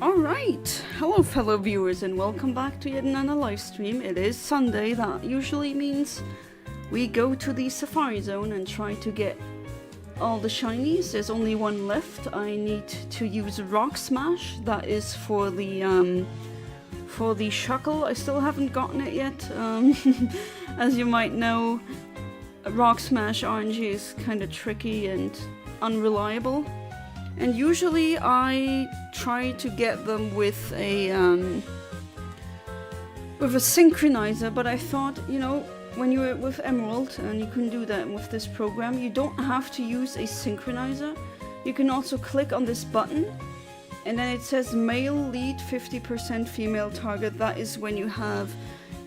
Alright, hello fellow viewers and welcome back to yet another live stream. It is Sunday, that usually means we go to the Safari Zone and try to get all the shinies. There's only one left. I need to use Rock Smash, that is for the Shuckle. I still haven't gotten it yet. As you might know, Rock Smash RNG is kind of tricky and unreliable. And usually I try to get them with a synchronizer, but I thought, you know, when you're with Emerald, and you can do that with this program, you don't have to use a synchronizer. You can also click on this button, and then it says male lead 50% female target. That is when you have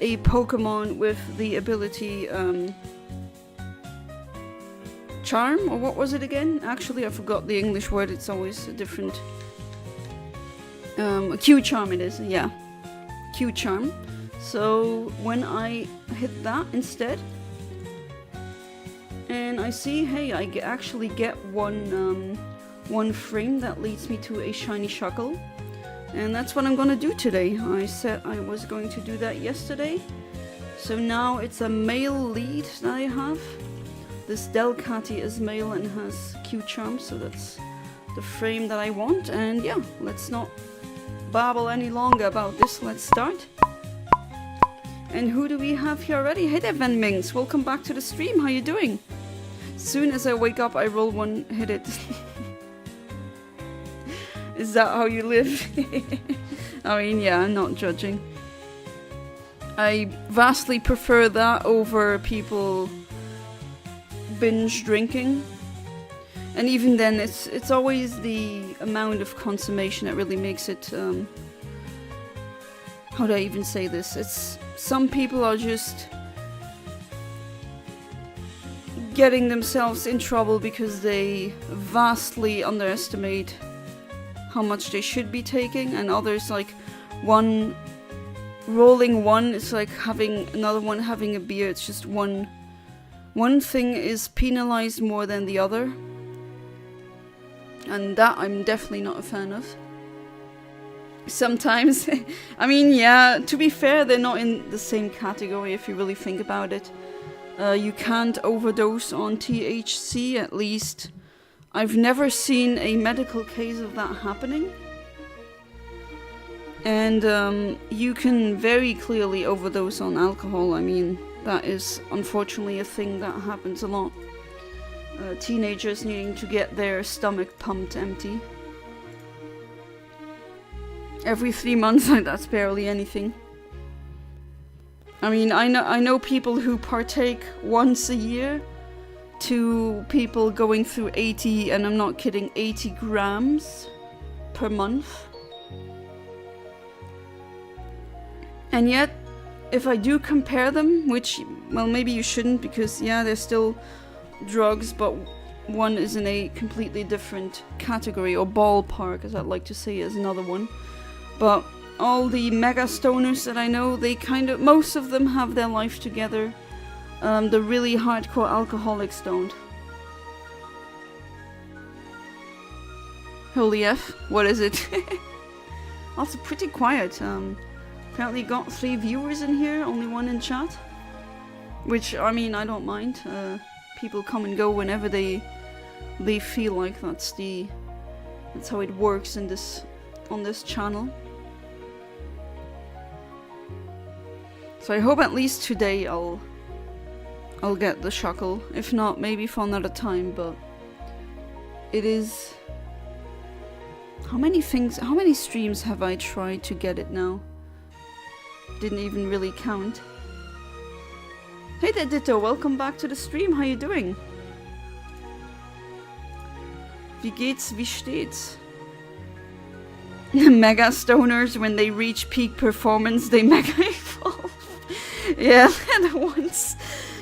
a Pokemon with the ability Charm, or what was it again? Actually, I forgot the English word. It's always a different. Q-Charm it is, yeah. Q-Charm. So when I hit that instead, and I see, hey, I actually get one frame that leads me to a shiny Shuckle, and that's what I'm gonna do today. I said I was going to do that yesterday, so now it's a male lead that I have. This Delcatty is male and has Q-Charm, so that's the frame that I want. And yeah, let's not babble any longer about this. Let's start. And who do we have here already? Hey there, Van Mings. Welcome back to the stream. How you doing? Soon as I wake up, I roll one, hit it. Is that how you live? I mean, yeah, I'm not judging. I vastly prefer that over people binge drinking, and even then it's always the amount of consummation that really makes it how do I even say this? It's some people are just getting themselves in trouble because they vastly underestimate how much they should be taking, and others, like rolling one is like having another one having a beer. It's just one thing is penalized more than the other, and that I'm definitely not a fan of. Sometimes, I mean, yeah, to be fair, they're not in the same category if you really think about it. You can't overdose on THC, at least I've never seen a medical case of that happening. And you can very clearly overdose on alcohol. I mean, that is unfortunately a thing that happens a lot. Teenagers needing to get their stomach pumped empty. Every 3 months, that's barely anything. I mean, I know people who partake once a year, to people going through 80, and I'm not kidding, 80 grams per month. And yet, if I do compare them, which, well, maybe you shouldn't, because yeah, they're still drugs, but one is in a completely different category, or ballpark, as I'd like to say, is another one. But all the mega stoners that I know, they most of them have their life together. The really hardcore alcoholics don't. Holy F, what is it? Also pretty quiet. Apparently got 3 viewers in here, only 1 in chat. Which, I mean, I don't mind. People come and go whenever they feel like. That's how it works on this channel. So I hope at least today I'll get the Shuckle. If not, maybe for another time, but it is... How many streams have I tried to get it now? Didn't even really count. Hey there, Ditto, welcome back to the stream. How you doing? Wie geht's, wie steht's? Mega stoners, when they reach peak performance, they mega evolve. Yeah, the ones,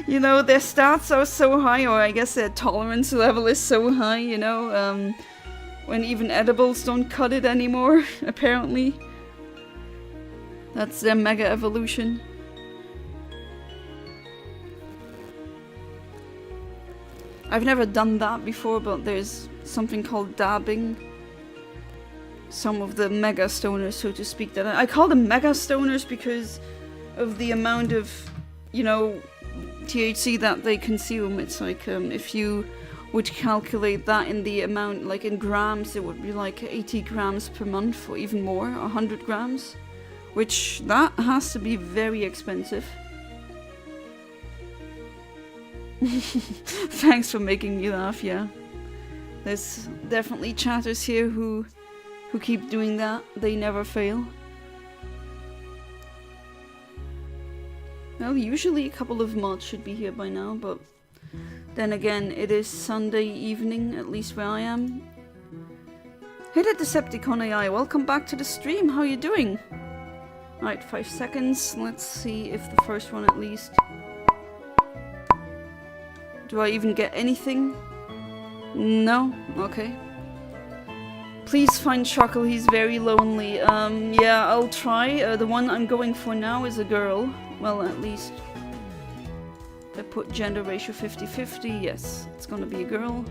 you know, their stats are so high, or I guess their tolerance level is so high, you know, when even edibles don't cut it anymore, apparently. That's their mega evolution. I've never done that before, but there's something called dabbing. some of the mega stoners, so to speak. That I call them mega stoners because of the amount of, you know, THC that they consume. It's like if you would calculate that in the amount, like in grams, it would be like 80 grams per month or even more, 100 grams, which that has to be very expensive. Thanks for making me laugh, yeah. There's definitely chatters here who keep doing that. They never fail. Well, usually a couple of mods should be here by now, but then again, it is Sunday evening, at least where I am. Hey there, Decepticon AI, welcome back to the stream, how you doing? Alright, 5 seconds, let's see if the first one at least... Do I even get anything? No? Okay. Please find Shuckle, he's very lonely. Yeah, I'll try. The one I'm going for now is a girl. Well, at least... I put gender ratio 50-50. Yes, it's gonna be a girl.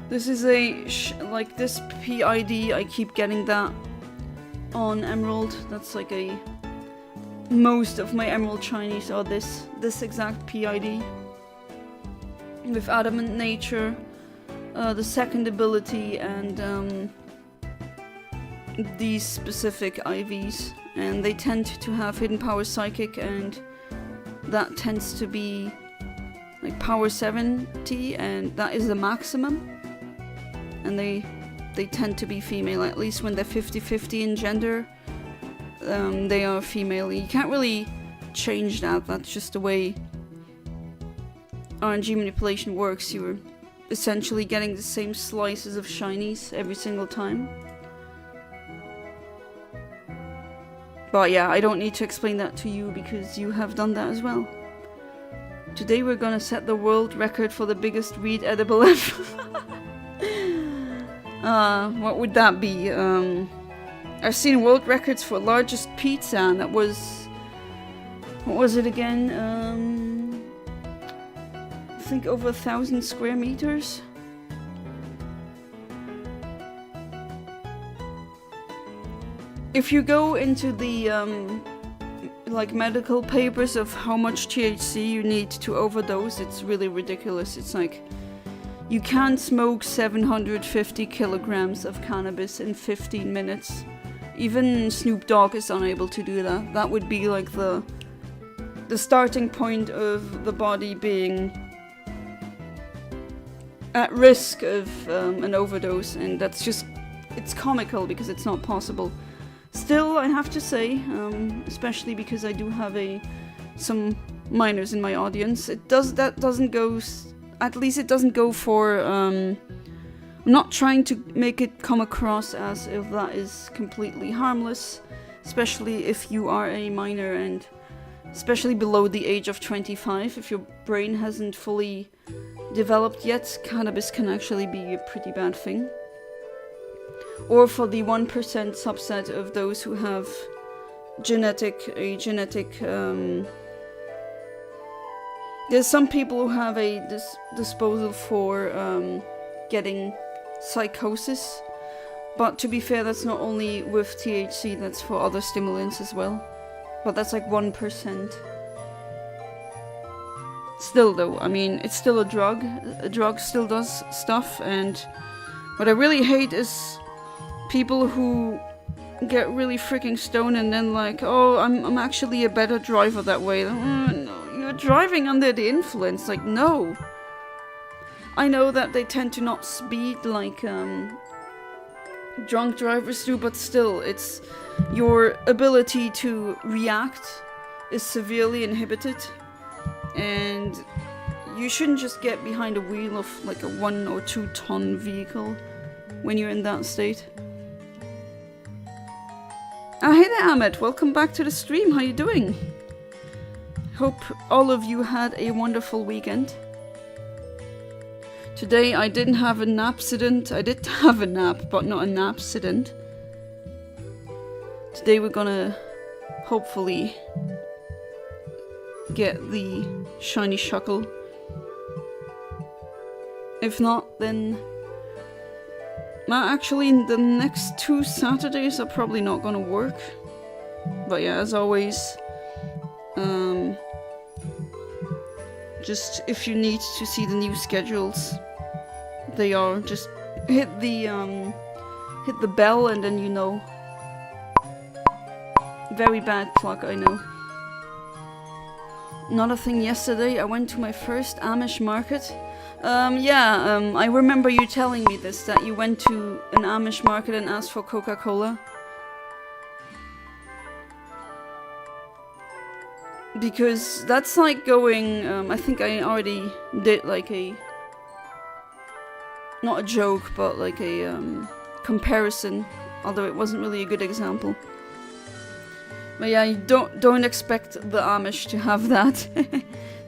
This is a... like, this PID, I keep getting that on Emerald. That's like a... Most of my Emerald shinies are this exact PID. With Adamant Nature, the second ability, and these specific IVs. And they tend to have Hidden Power Psychic, and that tends to be like power 70, and that is the maximum. And they tend to be female, at least when they're 50-50 in gender. They are female. You can't really change that, that's just the way RNG manipulation works. You're essentially getting the same slices of shinies every single time. But yeah, I don't need to explain that to you because you have done that as well. Today we're gonna set the world record for the biggest weed edible ever. What would that be? I've seen world records for largest pizza, and that was... What was it again? I think over 1,000 square meters. If you go into the like medical papers of how much THC you need to overdose, it's really ridiculous. It's like you can't smoke 750 kilograms of cannabis in 15 minutes. Even Snoop Dogg is unable to do that. That would be like the starting point of the body being at risk of an overdose, and that's just, it's comical because it's not possible. Still, I have to say, especially because I do have some minors in my audience, at least it doesn't go for, I'm not trying to make it come across as if that is completely harmless, especially if you are a minor and especially below the age of 25. If your brain hasn't fully developed yet, cannabis can actually be a pretty bad thing. Or for the 1% subset of those who have there's some people who have a disposal for getting psychosis, but to be fair, that's not only with THC, that's for other stimulants as well. But that's like 1%. Still though, I mean, it's still a drug. A drug still does stuff, and what I really hate is people who get really freaking stoned and then like, oh, I'm actually a better driver that way. No, you're driving under the influence. Like, no. I know that they tend to not speed like drunk drivers do, but still, it's your ability to react is severely inhibited, and you shouldn't just get behind a wheel of like a 1 or 2 ton vehicle when you're in that state. Hey there, Ahmed, welcome back to the stream, how you doing? Hope all of you had a wonderful weekend. Today I didn't have a napsident. I did have a nap, but not a napsident. Today we're gonna hopefully get the shiny Shuckle. If not, then Actually, the next 2 Saturdays are probably not gonna work. But yeah, as always, just if you need to see the new schedules, they are just hit the bell and then you know. Very bad pluck, I know. Another thing, yesterday I went to my first Amish market. I remember you telling me this, that you went to an Amish market and asked for Coca-Cola. Because that's like going, I think I already did like a, not a joke, but like a comparison, although it wasn't really a good example. But yeah, you don't expect the Amish to have that.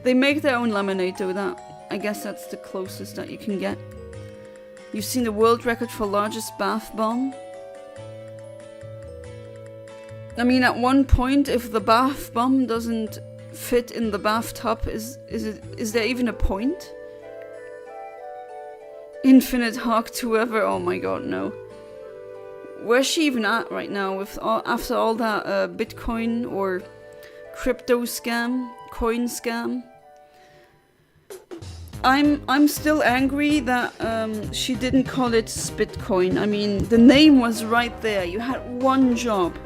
They make their own lemonade though, I guess that's the closest that you can get. You've seen the world record for largest bath bomb? I mean, at one point, if the bath bomb doesn't fit in the bathtub, is there even a point? Infinite hug to whoever, oh my god, no. Where's she even at right now with after all that Bitcoin or crypto scam, coin scam? I'm still angry that she didn't call it Spitcoin. I mean, the name was right there. You had one job.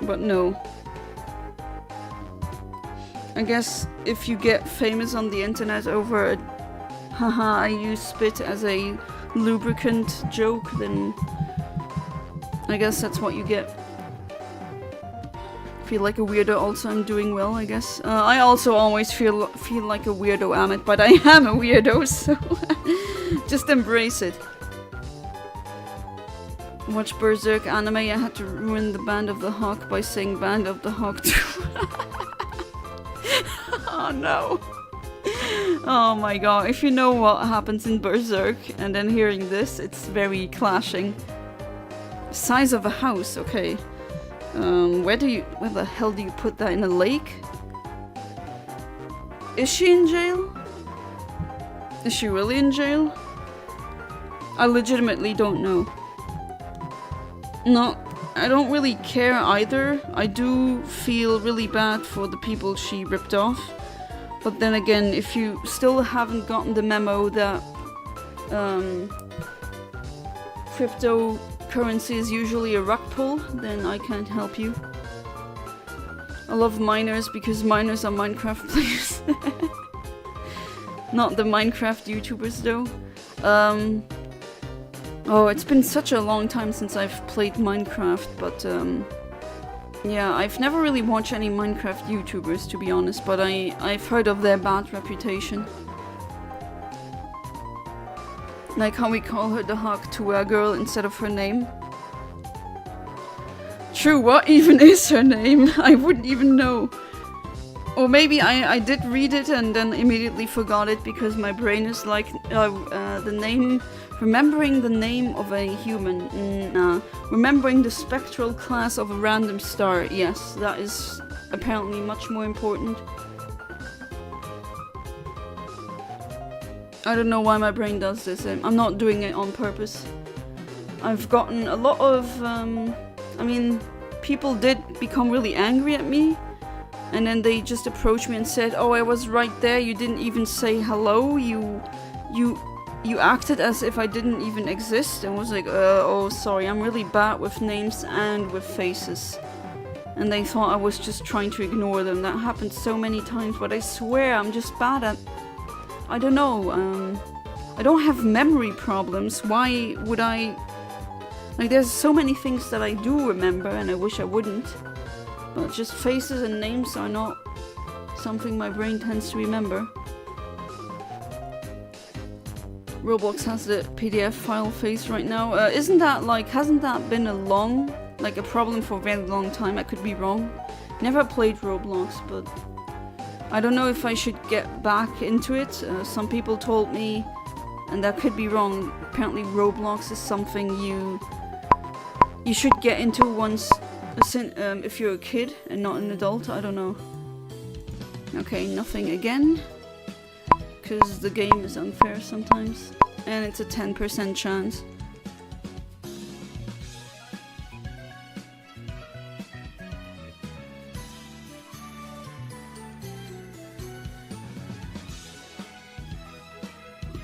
But no. I guess if you get famous on the internet over a haha, I use spit as a lubricant joke, then I guess that's what you get. Feel like a weirdo. Also, I'm doing well, I guess. I also always feel like a weirdo, Amit, but I am a weirdo, so just embrace it. Watch Berserk anime. I had to ruin the Band of the Hawk by saying Band of the Hawk too. Oh no. Oh my god. If you know what happens in Berserk and then hearing this, it's very clashing. Size of a house, okay. Where the hell do you put that? In a lake? Is she in jail? Is she really in jail? I legitimately don't know. No, I don't really care either. I do feel really bad for the people she ripped off. But then again, if you still haven't gotten the memo that cryptocurrency is usually a rug pull, then I can't help you. I love miners because miners are Minecraft players. Not the Minecraft YouTubers though. Oh, it's been such a long time since I've played Minecraft, but yeah, I've never really watched any Minecraft YouTubers, to be honest, but I've heard of their bad reputation. Like how we call her the Hawk-Tua girl instead of her name. True, what even is her name? I wouldn't even know. Or maybe I did read it and then immediately forgot it because my brain is like, the name... Remembering the name of a human, nah. Remembering the spectral class of a random star, yes, that is apparently much more important. I don't know why my brain does this, I'm not doing it on purpose. I've gotten a lot of, I mean, people did become really angry at me, and then they just approached me and said, oh, I was right there, you didn't even say hello, you acted as if I didn't even exist, and was like, oh sorry, I'm really bad with names and with faces. And they thought I was just trying to ignore them. That happened so many times, but I swear I'm just bad at... I don't know, I don't have memory problems. Why would I... Like, there's so many things that I do remember and I wish I wouldn't. But just faces and names are not something my brain tends to remember. Roblox has the PDF file face right now. Isn't that like, hasn't that been a problem for a very long time? I could be wrong. Never played Roblox, but I don't know if I should get back into it. Some people told me, and that could be wrong, apparently Roblox is something you should get into once, if you're a kid and not an adult. I don't know. Okay, nothing again. Because the game is unfair sometimes, and it's a 10% chance.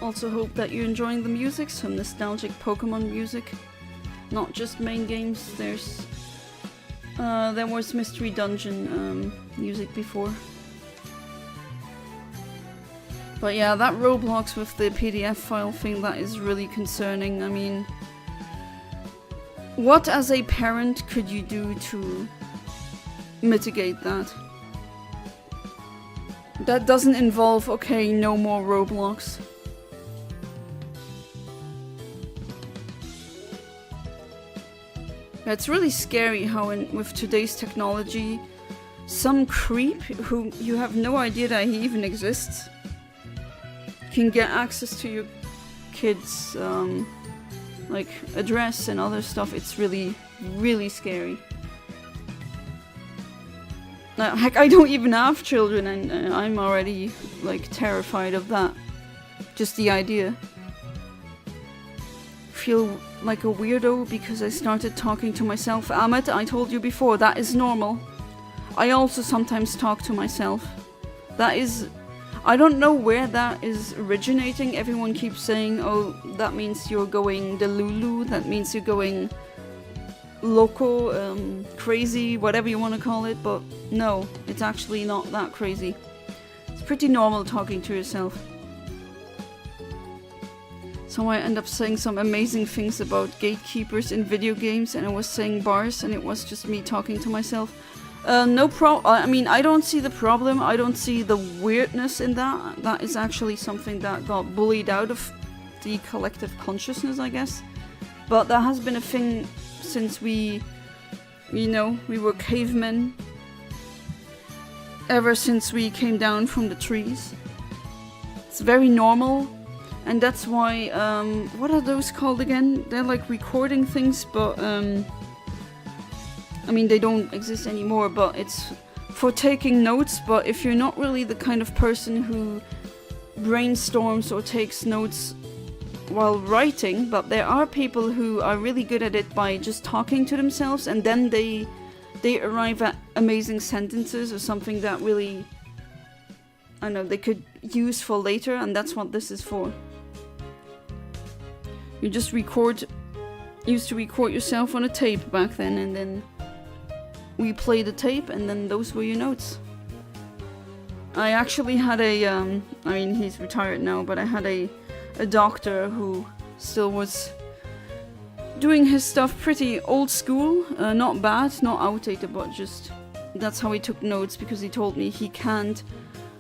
Also hope that you're enjoying the music, some nostalgic Pokemon music. Not just main games, there was Mystery Dungeon music before. But yeah, that Roblox with the PDF file thing, that is really concerning. I mean, what as a parent could you do to mitigate that? That doesn't involve, okay, no more Roblox. It's really scary how with today's technology, some creep who you have no idea that he even exists can get access to your kid's like address and other stuff. It's really, really scary. Heck, I don't even have children, and I'm already like terrified of that. Just the idea. Feel like a weirdo because I started talking to myself. Amit, I told you before, that is normal. I also sometimes talk to myself. That is... I don't know where that is originating. Everyone keeps saying, oh, that means you're going delulu, that means you're going loco, crazy, whatever you want to call it, but no, it's actually not that crazy. It's pretty normal talking to yourself. So I end up saying some amazing things about gatekeepers in video games, and I was saying bars, and it was just me talking to myself. I mean, I don't see the problem. I don't see the weirdness in that. That is actually something that got bullied out of the collective consciousness, I guess. But that has been a thing since we were cavemen. Ever since we came down from the trees. It's very normal. And that's why, what are those called again? They're like recording things, but, I mean, they don't exist anymore, but it's for taking notes. But if you're not really the kind of person who brainstorms or takes notes while writing, but there are people who are really good at it by just talking to themselves, and then they arrive at amazing sentences or something that really, I don't know, they could use for later, and that's what this is for. You just used to record yourself on a tape back then, and then we played the tape, and then those were your notes. I actually had I mean, he's retired now, but I had a doctor who still was doing his stuff pretty old school, not bad, not outdated, but just that's how he took notes, because he told me he can't,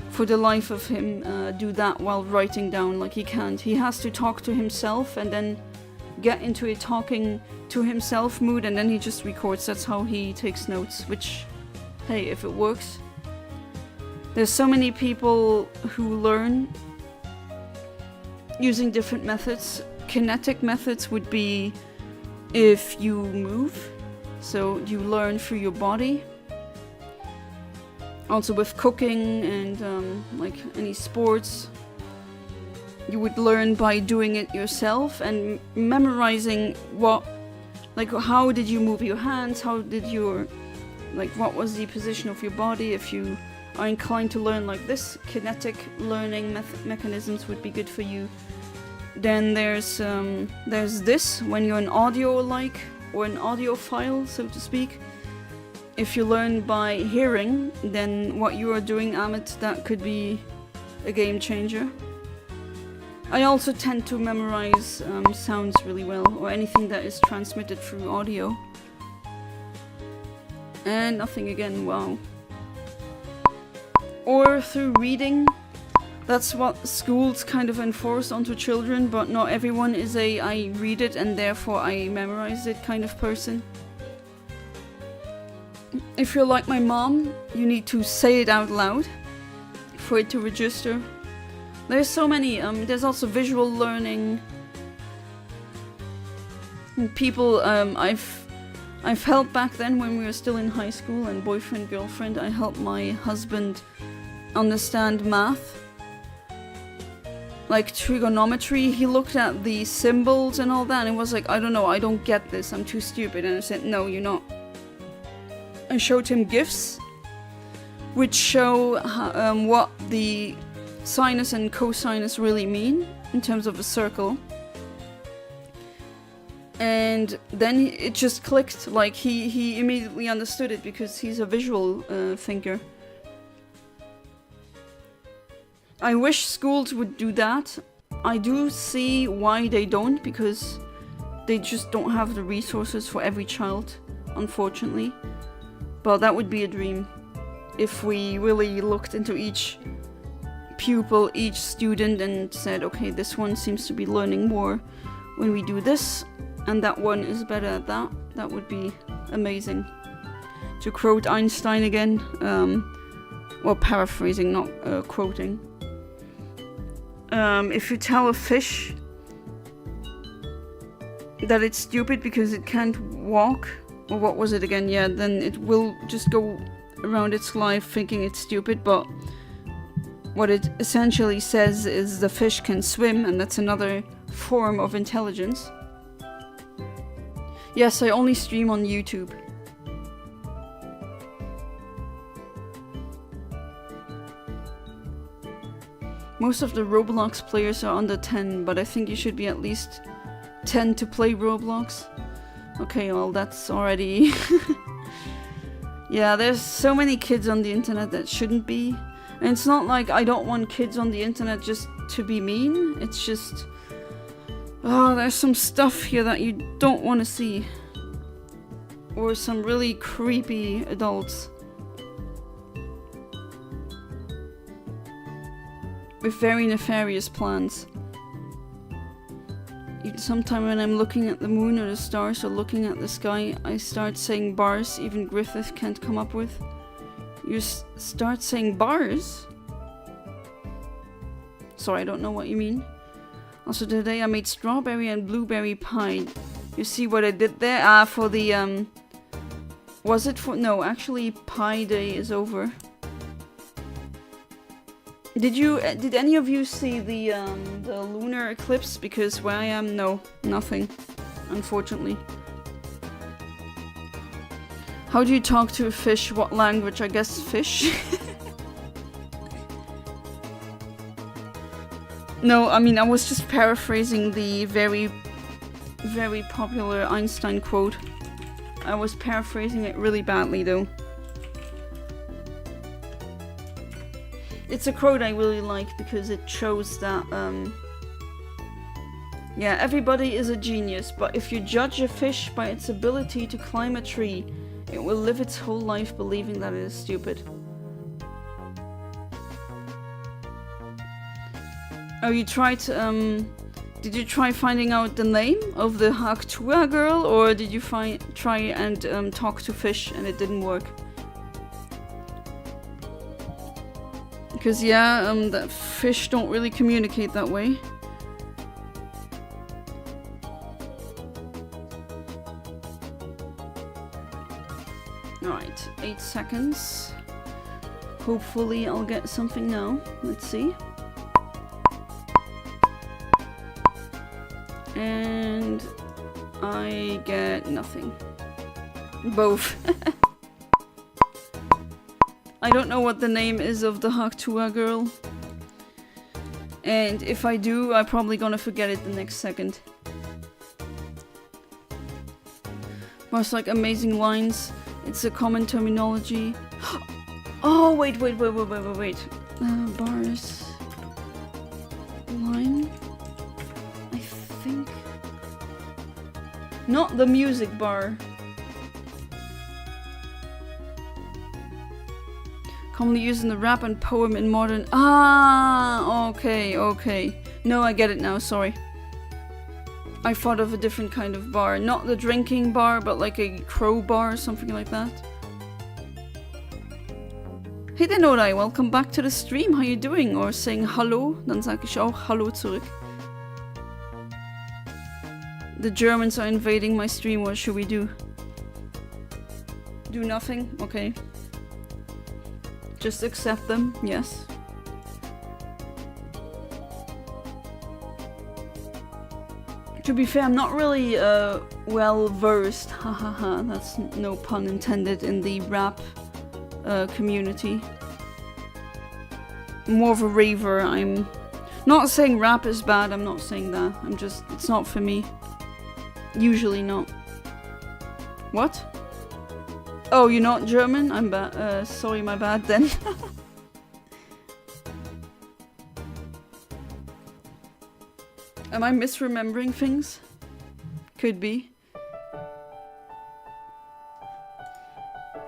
for the life of him, do that while writing down. Like, he can't. He has to talk to himself and then get into a talking to himself mood, and then he just records. That's how he takes notes, which, hey, if it works. There's so many people who learn using different methods. Kinetic methods would be if you move, so you learn through your body. Also with cooking and like any sports, you would learn by doing it yourself and memorizing how did you move your hands, how did what was the position of your body. If you are inclined to learn like this, kinetic learning mechanisms would be good for you. Then there's this, when you're an audio or an audiophile, so to speak. If you learn by hearing, then what you are doing, Amit, that could be a game changer. I also tend to memorize sounds really well, or anything that is transmitted through audio. And nothing again, wow. Or through reading. That's what schools kind of enforce onto children, but not everyone is I read it and therefore I memorize it kind of person. If you're like my mom, you need to say it out loud for it to register. There's so many, there's also visual learning. People, I've helped back then when we were still in high school and boyfriend, girlfriend, I helped my husband understand math. Like trigonometry, he looked at the symbols and all that and it was like, I don't know, I don't get this, I'm too stupid. And I said, no, you're not. I showed him GIFs, which show what the sinus and cosinus really mean. in terms of a circle. And then it just clicked, like he immediately understood it because he's a visual thinker. I wish schools would do that. I do see why they don't, because they just don't have the resources for every child, unfortunately. But that would be a dream if we really looked into each pupil, each student, and said, okay, this one seems to be learning more when we do this, and that one is better at that. That would be amazing. To quote Einstein again, well, paraphrasing, not quoting. If you tell a fish that it's stupid because it can't walk, or what was it again? Yeah, then it will just go around its life thinking it's stupid, but what it essentially says is the fish can swim, and that's another form of intelligence. Yes, I only stream on YouTube. Most of the Roblox players are under 10, but I think you should be at least 10 to play Roblox. Okay, well, that's already... Yeah, there's so many kids on the internet that shouldn't be. And it's not like I don't want kids on the internet just to be mean. It's just... Oh, there's some stuff here that you don't want to see. Or some really creepy adults. With very nefarious plans. Sometime when I'm looking at the moon or the stars or looking at the sky, I start saying bars even Griffith can't come up with. You start saying bars? Sorry, I don't know what you mean. Also today I made strawberry and blueberry pie. You see what I did there? Ah, for the was it for... No, actually pie day is over. Did any of you see the lunar eclipse? Because where I am, no, nothing, unfortunately. How do you talk to a fish? What language? I guess fish? No, I mean, I was just paraphrasing the very, very popular Einstein quote. I was paraphrasing it really badly, though. It's a quote I really like because it shows that, yeah, everybody is a genius, but if you judge a fish by its ability to climb a tree, it will live its whole life believing that it is stupid. Oh, you tried, did you try finding out the name of the Haktua girl, or did you try and talk to fish and it didn't work? Because yeah, that fish don't really communicate that way. Alright, 8 seconds. Hopefully I'll get something now. Let's see. And I get nothing. Both. I don't know what the name is of the Haktua girl. And if I do, I'm probably gonna forget it the next second. Most like amazing lines. It's a common terminology. Oh, wait. Bars. Line. I think. Not the music bar. Commonly used in the rap and poem in modern... Ah, okay. No, I get it now, sorry. I thought of a different kind of bar. Not the drinking bar, but like a crow bar or something like that. Hey there, Nodai, welcome back to the stream. How you doing? Or saying hallo, dann sag ich auch hallo zurück. The Germans are invading my stream, what should we do? Do nothing? Okay. Just accept them, yes. To be fair, I'm not really well versed, hahaha, that's no pun intended, in the rap community. More of a raver, I'm Not saying rap is bad, I'm not saying that. I'm just, it's not for me. Usually not. What? Oh, you're not German? I'm bad. Sorry, my bad then. Am I misremembering things? Could be.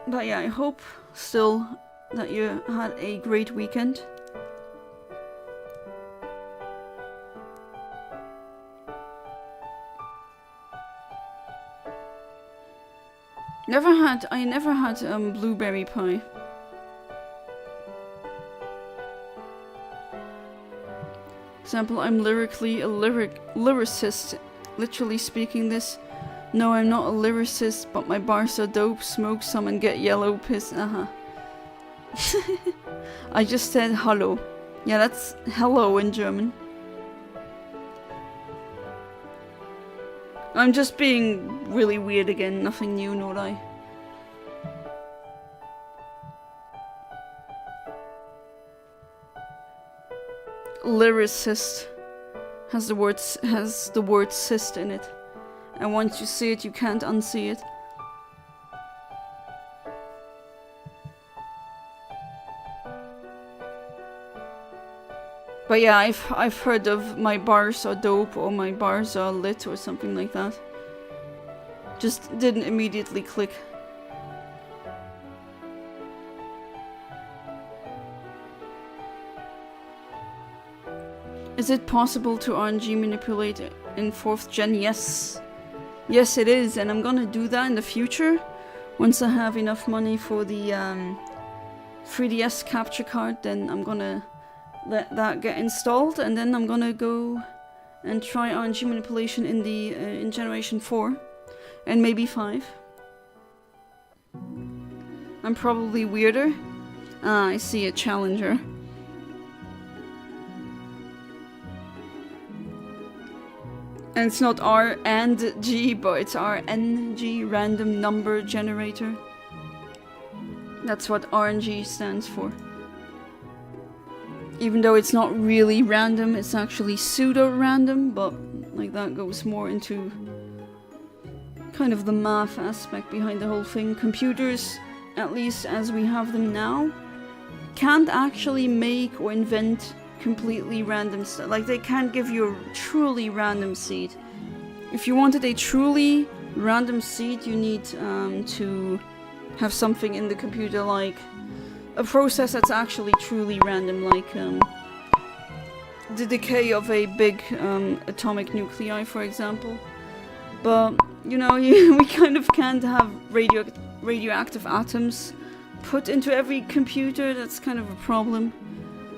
But yeah, I hope still that you had a great weekend. I never had blueberry pie. Example, I'm lyrically a lyricist. Literally speaking this. No, I'm not a lyricist, but my bars are dope. Smoke some and get yellow piss. I just said hello. Yeah, that's hello in German. I'm just being really weird again, nothing new, not I. Lyricist has the word cyst in it. And once you see it, you can't unsee it. But yeah, I've heard of my bars are dope or my bars are lit or something like that. Just didn't immediately click. Is it possible to RNG manipulate in 4th gen? Yes. Yes it is, and I'm gonna do that in the future. Once I have enough money for the 3DS capture card, then I'm gonna let that get installed, and then I'm gonna go and try RNG manipulation in the in generation 4 and maybe 5. I'm probably weirder. Ah, I see a challenger. And it's not R and G, but it's RNG, random number generator. That's what RNG stands for. Even though it's not really random, it's actually pseudo-random, but like that goes more into kind of the math aspect behind the whole thing. Computers, at least as we have them now, can't actually make or invent completely random stuff. Like, they can't give you a truly random seed. If you wanted a truly random seed, you need to have something in the computer, like a process that's actually truly random, like the decay of a big atomic nuclei, for example. But, you know, we kind of can't have radioactive atoms put into every computer. That's kind of a problem.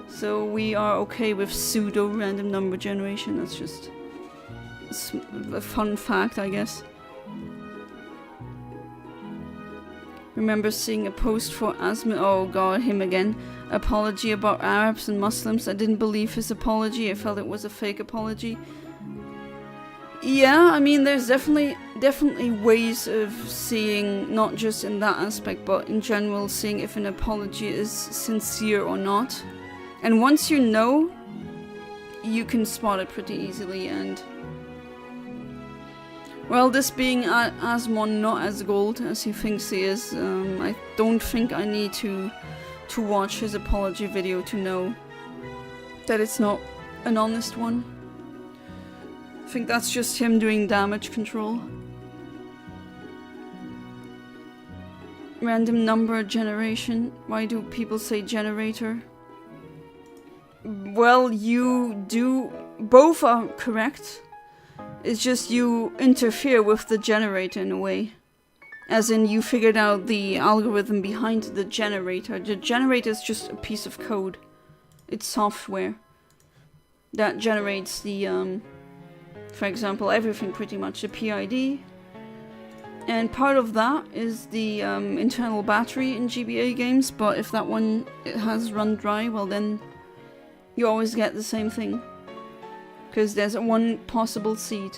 So we are okay with pseudo-random number generation. That's just a fun fact, I guess. Remember seeing a post for Asma, oh god, him again. Apology about Arabs and Muslims. I didn't believe his apology. I felt it was a fake apology. Yeah, I mean, there's definitely ways of seeing, not just in that aspect, but in general, seeing if an apology is sincere or not. And once you know, you can spot it pretty easily. And well, this being Asmon not as gold as he thinks he is, I don't think I need to watch his apology video to know that it's not an honest one. I think that's just him doing damage control. Random number generation. Why do people say generator? Well, you do. Both are correct. It's just you interfere with the generator in a way. As in, you figured out the algorithm behind the generator. The generator is just a piece of code. It's software that generates the, for example, everything pretty much. The PID. And part of that is the internal battery in GBA games. But if that one has run dry, well then you always get the same thing. Because there's one possible seed.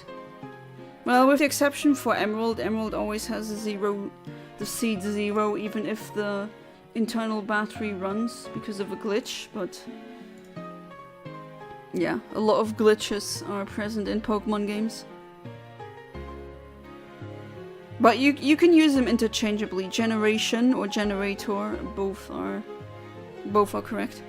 Well, with the exception for Emerald, Emerald always has a zero, the seed 0, even if the internal battery runs because of a glitch, but Yeah, a lot of glitches are present in Pokemon games. But you can use them interchangeably. Generation or generator, both are correct.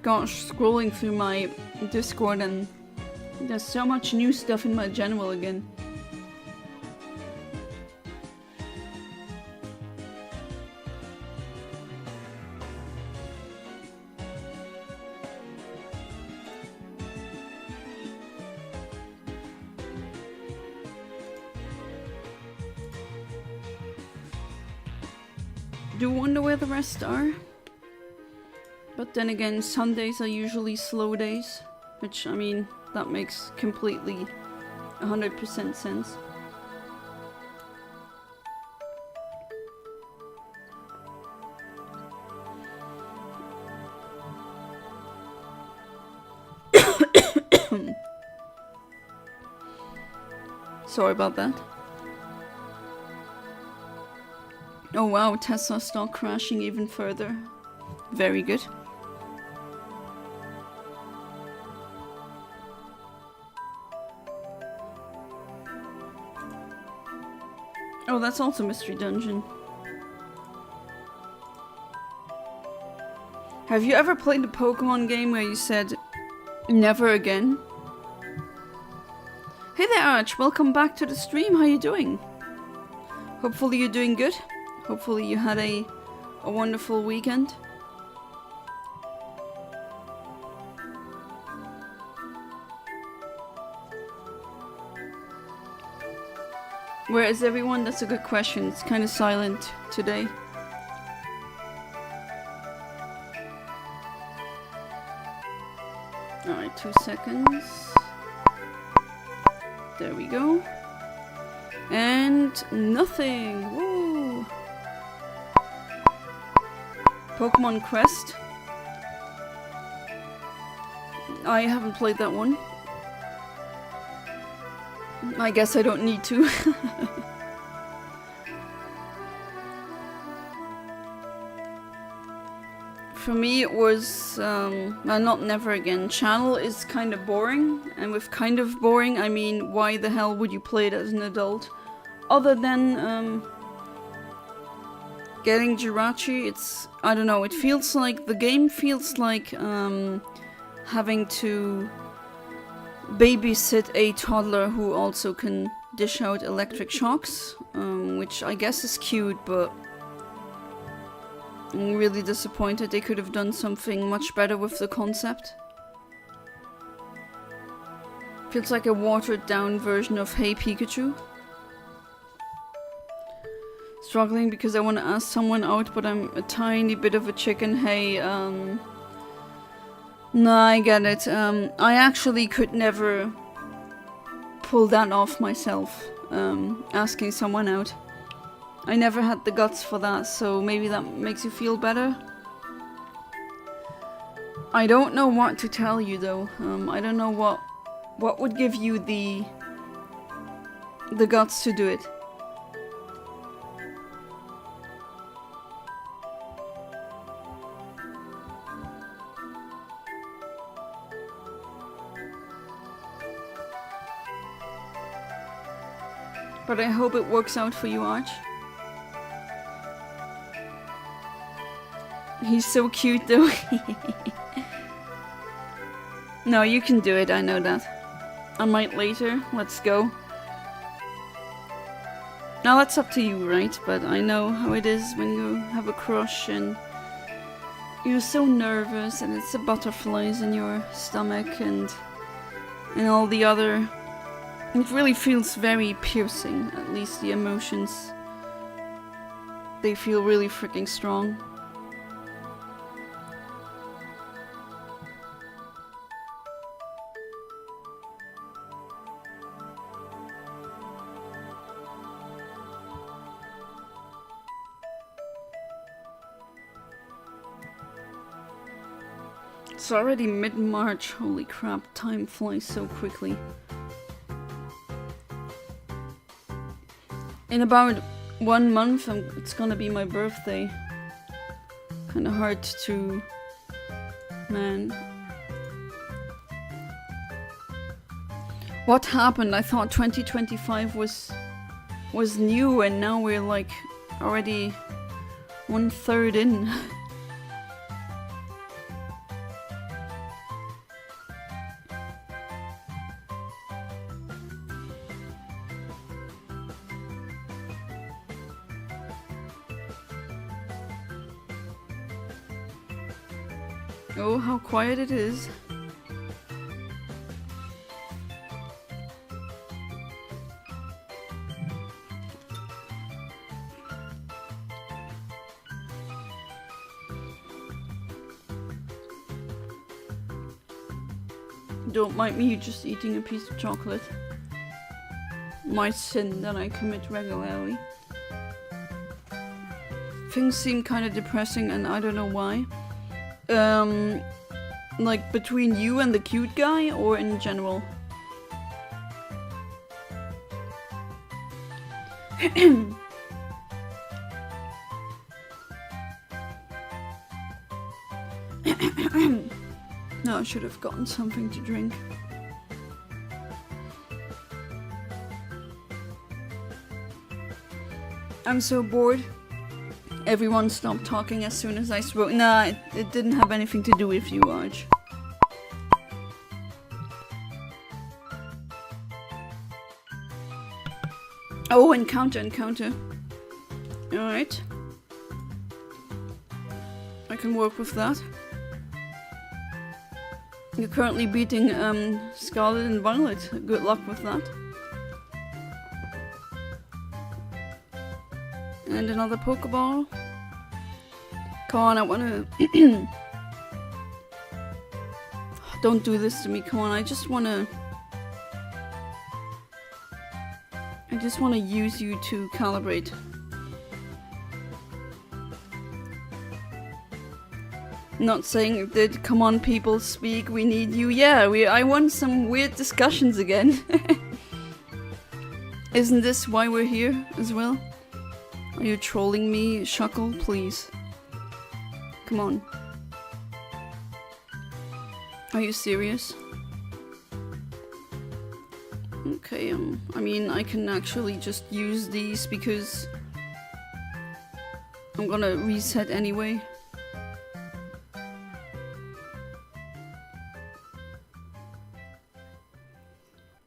Gosh, scrolling through my Discord and there's so much new stuff in my general again. Do wonder where the rest are. But then again, Sundays are usually slow days, which, I mean, that makes completely 100% sense. Sorry about that. Oh wow, Tesla stock crashing even further. Very good. Oh, that's also Mystery Dungeon. Have you ever played a Pokemon game where you said, never again? Hey there, Arch. Welcome back to the stream. How you doing? Hopefully you're doing good. Hopefully you had a wonderful weekend. Where is everyone? That's a good question. It's kind of silent today. Alright, 2 seconds. There we go. And nothing! Woo! Pokemon Quest. I haven't played that one. I guess I don't need to. For me it was, well, not never again. Channel is kind of boring, and with kind of boring I mean why the hell would you play it as an adult? Other than getting Jirachi, it's, I don't know, it feels like, the game feels like having to babysit a toddler who also can dish out electric shocks, which I guess is cute, but I'm really disappointed. They could have done something much better with the concept. Feels like a watered down version of Hey Pikachu. Struggling because I want to ask someone out, but I'm a tiny bit of a chicken. Hey, no, I get it. I actually could never pull that off myself, asking someone out. I never had the guts for that, so maybe that makes you feel better. I don't know what to tell you though. I don't know what would give you the guts to do it. But I hope it works out for you, Arch. He's so cute though. No, you can do it, I know that. I might later. Let's go. Now that's up to you, right? But I know how it is when you have a crush and you're so nervous and it's the butterflies in your stomach and all the other. It really feels very piercing, at least the emotions. They feel really freaking strong. It's already mid-March, holy crap, time flies so quickly. In about 1 month, it's gonna be my birthday. Kinda hard to... Man. What happened? I thought 2025 was new and now we're like already 1/3 in. Oh, how quiet it is. Don't mind me just eating a piece of chocolate. My sin that I commit regularly. Things seem kind of depressing and I don't know why. Like between you and the cute guy or in general? No, I should have gotten something to drink. I'm so bored. Everyone stopped talking as soon as I spoke. Nah, it didn't have anything to do with you, Arj. Oh, encounter. Alright. I can work with that. You're currently beating Scarlet and Violet. Good luck with that. And another Pokeball. Come on, I wanna... Don't do this to me, come on, I just wanna use you to calibrate. Not saying it did. Come on, people, speak. We need you. Yeah, I want some weird discussions again. Isn't this why we're here as well? Are you trolling me, Shuckle? Please. Come on. Are you serious? Okay, I mean, I can actually just use these because I'm gonna reset anyway.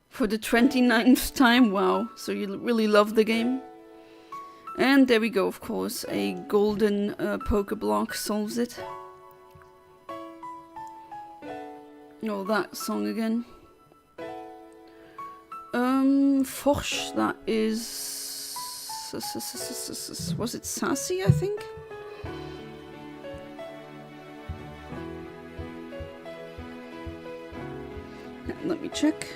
For the 29th time, wow, so you really love the game. And there we go, of course, a golden Pokeblock solves it. Oh, that song again. Forsh, that is... Was it Sassy, I think? Let me check.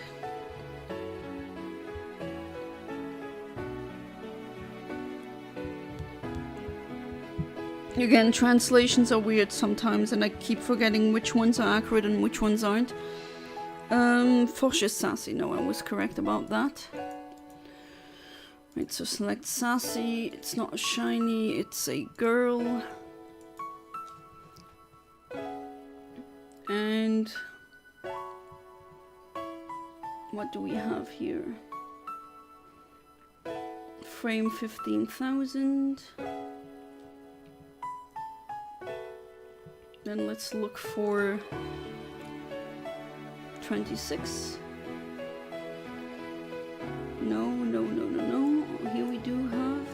Again, translations are weird sometimes and I keep forgetting which ones are accurate and which ones aren't. Forsh is Sassy, no, I was correct about that. Right, so select Sassy, it's not a shiny, it's a girl. And... what do we have here? Frame 15,000. Then let's look for 26. No. Here we do have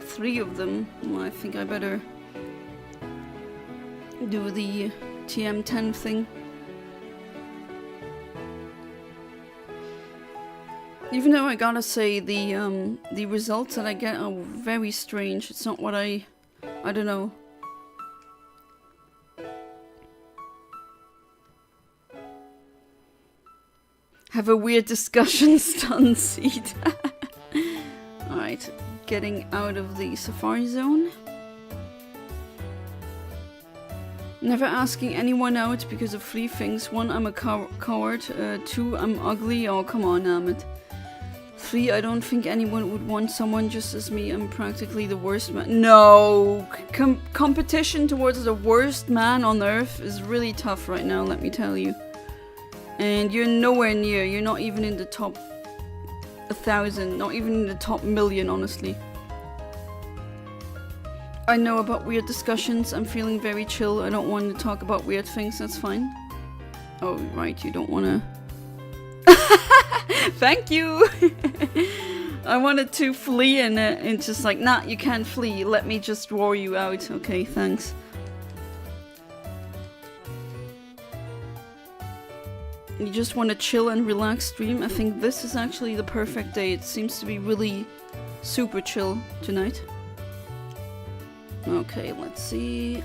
3 of them. Well, I think I better do the TM10 thing. Even though I gotta say the results that I get are very strange. It's not what I don't know. Have a weird discussion, stun seed. Alright, getting out of the Safari Zone. Never asking anyone out because of 3 things. 1, I'm a coward. 2, I'm ugly. Oh, come on, Ahmed. 3, I don't think anyone would want someone just as me. I'm practically the worst man. No! Competition towards the worst man on earth is really tough right now, let me tell you. And you're nowhere near. You're not even in the top 1,000. Not even in the top 1,000,000, honestly. I know about weird discussions. I'm feeling very chill. I don't want to talk about weird things. That's fine. Oh, right. You don't want to... Thank you! I wanted to flee and it's just like, nah, you can't flee. Let me just roar you out. Okay, thanks. You just want to chill and relax stream. I think this is actually the perfect day. It seems to be really super chill tonight. Okay, let's see.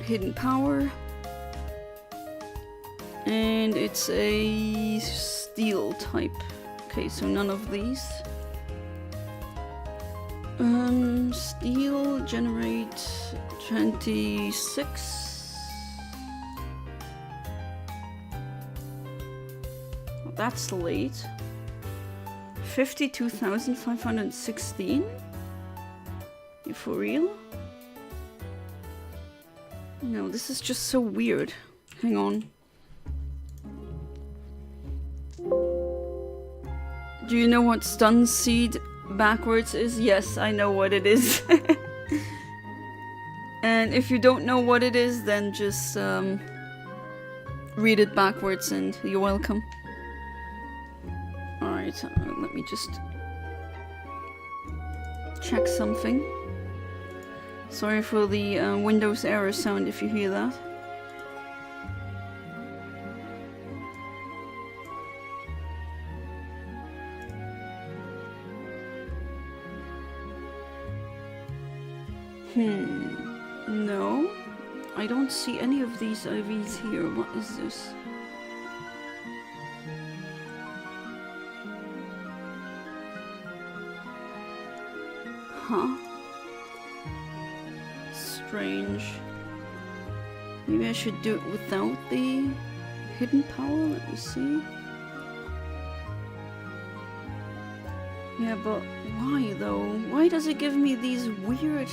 Hidden power. And it's a steel type. Okay, so none of these. Steel, generate 26. Well, that's late. 52,516? You for real? No, this is just so weird. Hang on. Do you know what stun seed backwards is? Yes, I know what it is. And if you don't know what it is, then just read it backwards and you're welcome. Alright, let me just check something. Sorry for the Windows error sound if you hear that. No. I don't see any of these IVs here. What is this? Huh? Strange. Maybe I should do it without the hidden power? Let me see. Yeah, but why though? Why does it give me these weird...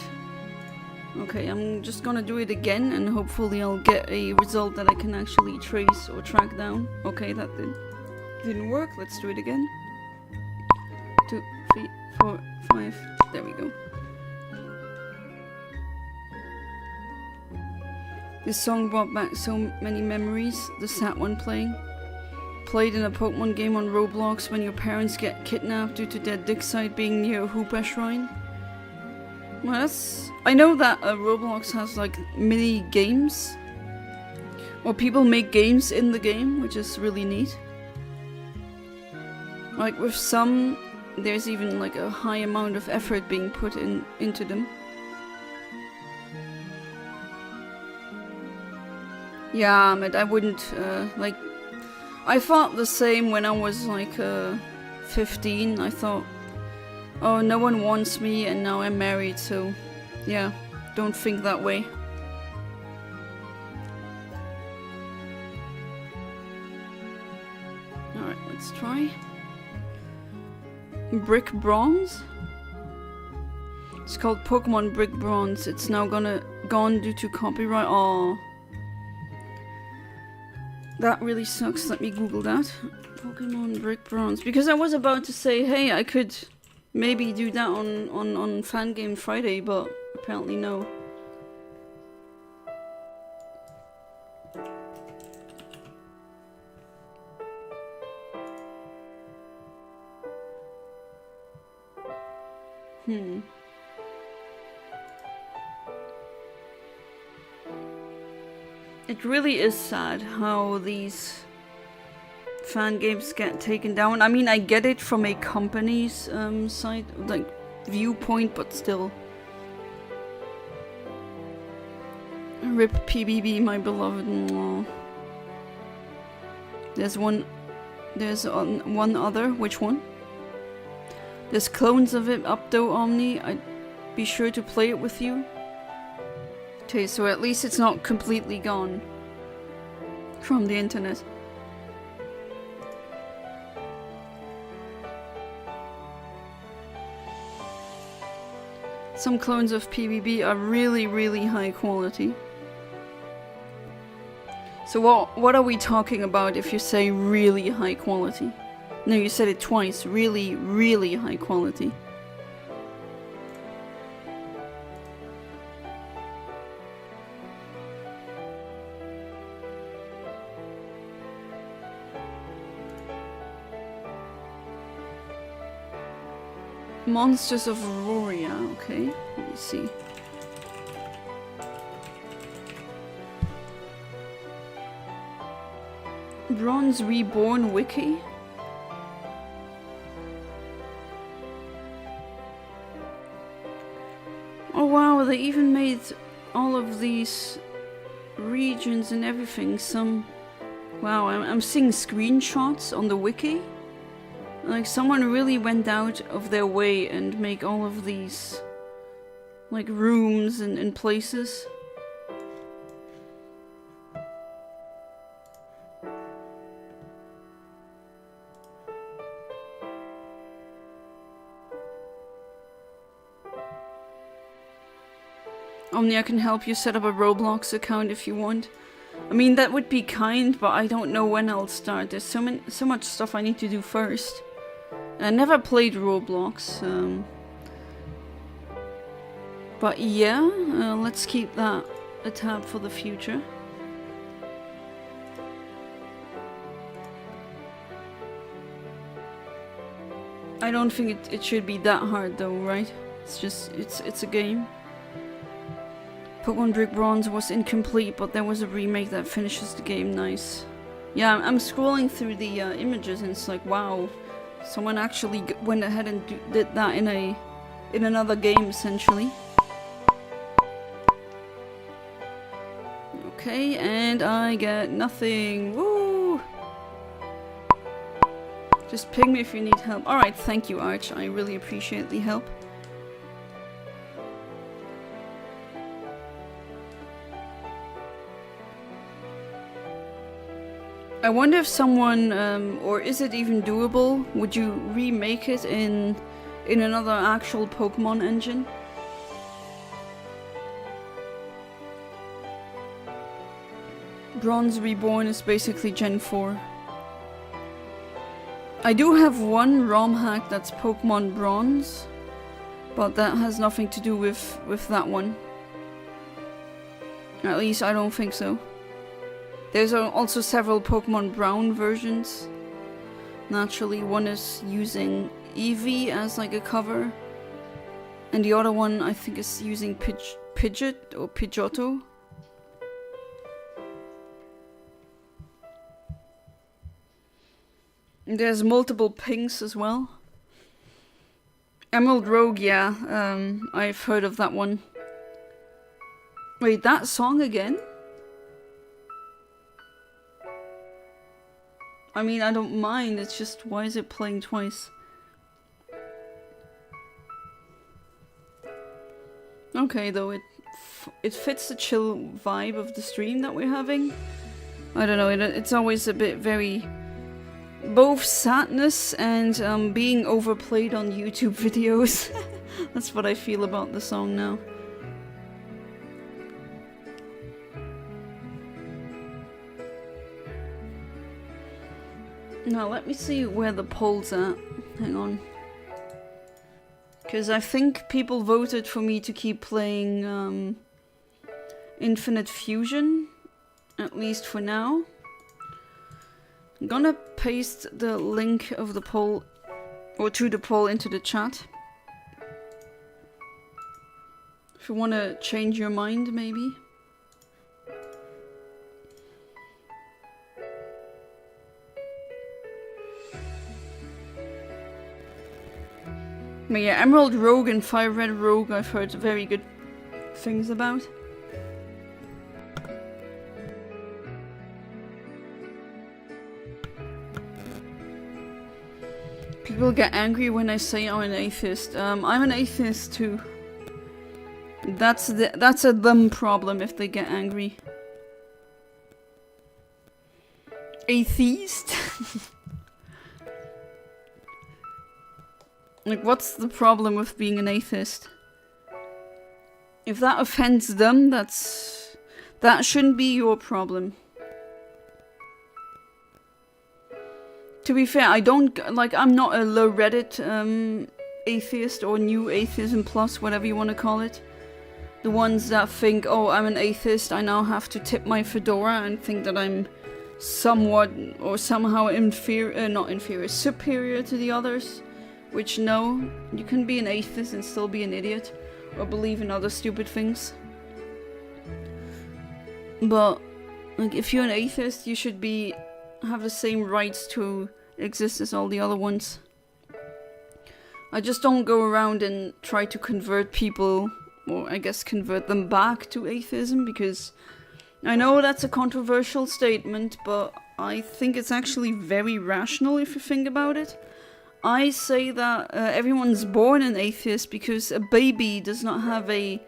Okay, I'm just gonna do it again and hopefully I'll get a result that I can actually trace or track down. Okay, that didn't work. Let's do it again. 2, 3, 4, 5. There we go. This song brought back so many memories. The sad one playing. Played in a Pokemon game on Roblox when your parents get kidnapped due to their dig site being near a Hoopa shrine. Well, that's... I know that Roblox has like mini games. Or people make games in the game, which is really neat. Like with some, there's even like a high amount of effort being put into them. Yeah, but I wouldn't, like... I thought the same when I was like 15. I thought, oh, no one wants me and now I'm married, so yeah, don't think that way. Alright, let's try. Brick Bronze? It's called Pokemon Brick Bronze. It's now gone due to copyright. Oh. That really sucks. Let me Google that. Pokemon Brick Bronze. Because I was about to say, hey, I could maybe do that on Fangame Friday, but apparently no. It really is sad how these fan games get taken down. I mean, I get it from a company's side, like, viewpoint, but still. RIP PBB, my beloved. Aww. There's one other. Which one? There's clones of it up though, Omni. I'd be sure to play it with you. Okay, so at least it's not completely gone from the internet. Some clones of PvP are really, really high quality. So what are we talking about if you say really high quality? No, you said it twice. Really, really high quality. Monsters of Auroria, okay. Let me see. Bronze Reborn Wiki. Oh wow, they even made all of these regions and everything. Wow, I'm seeing screenshots on the wiki. Like, someone really went out of their way and make all of these, like, rooms and places. Omnia can help you set up a Roblox account if you want. I mean, that would be kind, but I don't know when I'll start. There's so much stuff I need to do first. I never played Roblox, but yeah, let's keep that a tab for the future. I don't think it should be that hard though, right? It's just, it's a game. Pokemon Brick Bronze was incomplete, but there was a remake that finishes the game nice. Yeah, I'm scrolling through the images and it's like, wow. Someone actually went ahead and did that in another game, essentially. Okay, and I get nothing. Woo! Just ping me if you need help. Alright, thank you, Arch. I really appreciate the help. I wonder if someone, or is it even doable? Would you remake it in another actual Pokemon engine? Bronze Reborn is basically Gen 4. I do have one ROM hack that's Pokemon Bronze, but that has nothing to do with that one. At least I don't think so. There's also several Pokemon Brown versions. Naturally, one is using Eevee as like a cover, and the other one I think is using Pidgeot or Pidgeotto. And there's multiple pinks as well. Emerald Rogue, yeah, I've heard of that one. Wait, that song again? I mean, I don't mind, it's just, why is it playing twice? Okay, though, it fits the chill vibe of the stream that we're having. I don't know, it's always a bit very... both sadness and being overplayed on YouTube videos. That's what I feel about the song now. Now let me see where the poll's at. Hang on. Because I think people voted for me to keep playing Infinite Fusion. At least for now. I'm gonna paste the link of the poll, or to the poll, into the chat. If you want to change your mind, maybe. But yeah, Emerald Rogue and Fire Red Rogue I've heard very good things about. People get angry when I say I'm an atheist. I'm an atheist too. That's a them problem if they get angry. Atheist? Like, what's the problem with being an atheist? If that offends them, that shouldn't be your problem. To be fair, I'm not a low Reddit atheist or new atheism plus, whatever you want to call it. The ones that think, oh, I'm an atheist, I now have to tip my fedora and think that I'm somewhat or somehow superior to the others. Which, no, you can be an atheist and still be an idiot, or believe in other stupid things. But, like, if you're an atheist, you should have the same rights to exist as all the other ones. I just don't go around and try to convert people, or I guess convert them back to atheism, because I know that's a controversial statement, but I think it's actually very rational if you think about it. I say that everyone's born an atheist because a baby does not have a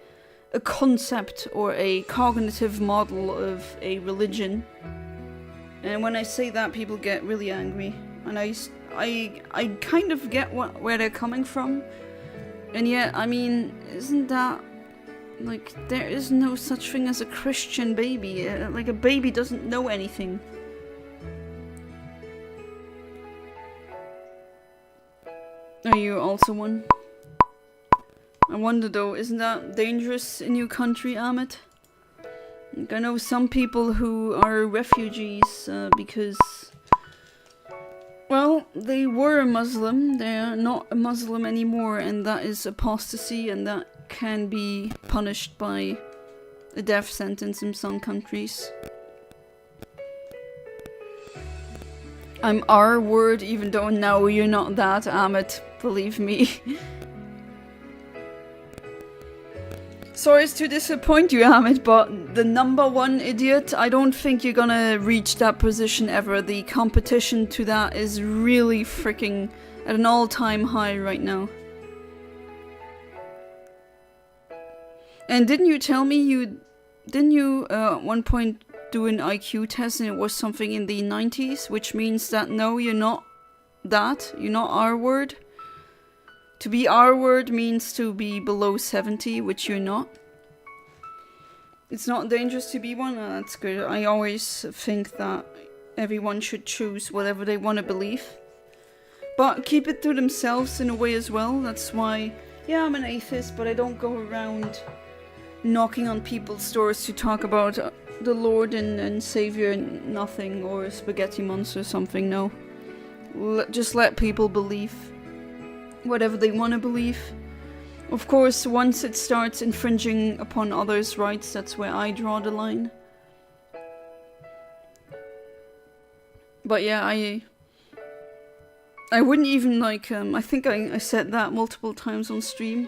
concept or a cognitive model of a religion. And when I say that, people get really angry. And I kind of get where they're coming from. And yet, I mean, isn't that... Like, there is no such thing as a Christian baby. Like, a baby doesn't know anything. Are you also one? I wonder though, isn't that dangerous in your country, Amit? Like, I know some people who are refugees because... Well, they were a Muslim, they're not a Muslim anymore, and that is apostasy, and that can be punished by a death sentence in some countries. I'm R-word, even though no, you're not that, Amit. Believe me. Sorry to disappoint you, Amit, but the #1 idiot, I don't think you're gonna reach that position ever. The competition to that is really freaking at an all-time high right now. And didn't you tell me didn't you at one point do an IQ test and it was something in the 90s, which means that no, you're not that, you're not R-word. To be R-word means to be below 70, which you're not. It's not dangerous to be one, that's good. I always think that everyone should choose whatever they want to believe. But keep it to themselves in a way as well. That's why, yeah, I'm an atheist, but I don't go around knocking on people's doors to talk about the Lord and Savior and nothing, or a spaghetti monster or something, no. Just let people believe whatever they want to believe. Of course, once it starts infringing upon others' rights, that's where I draw the line. But yeah, I wouldn't even like, I think I said that multiple times on stream,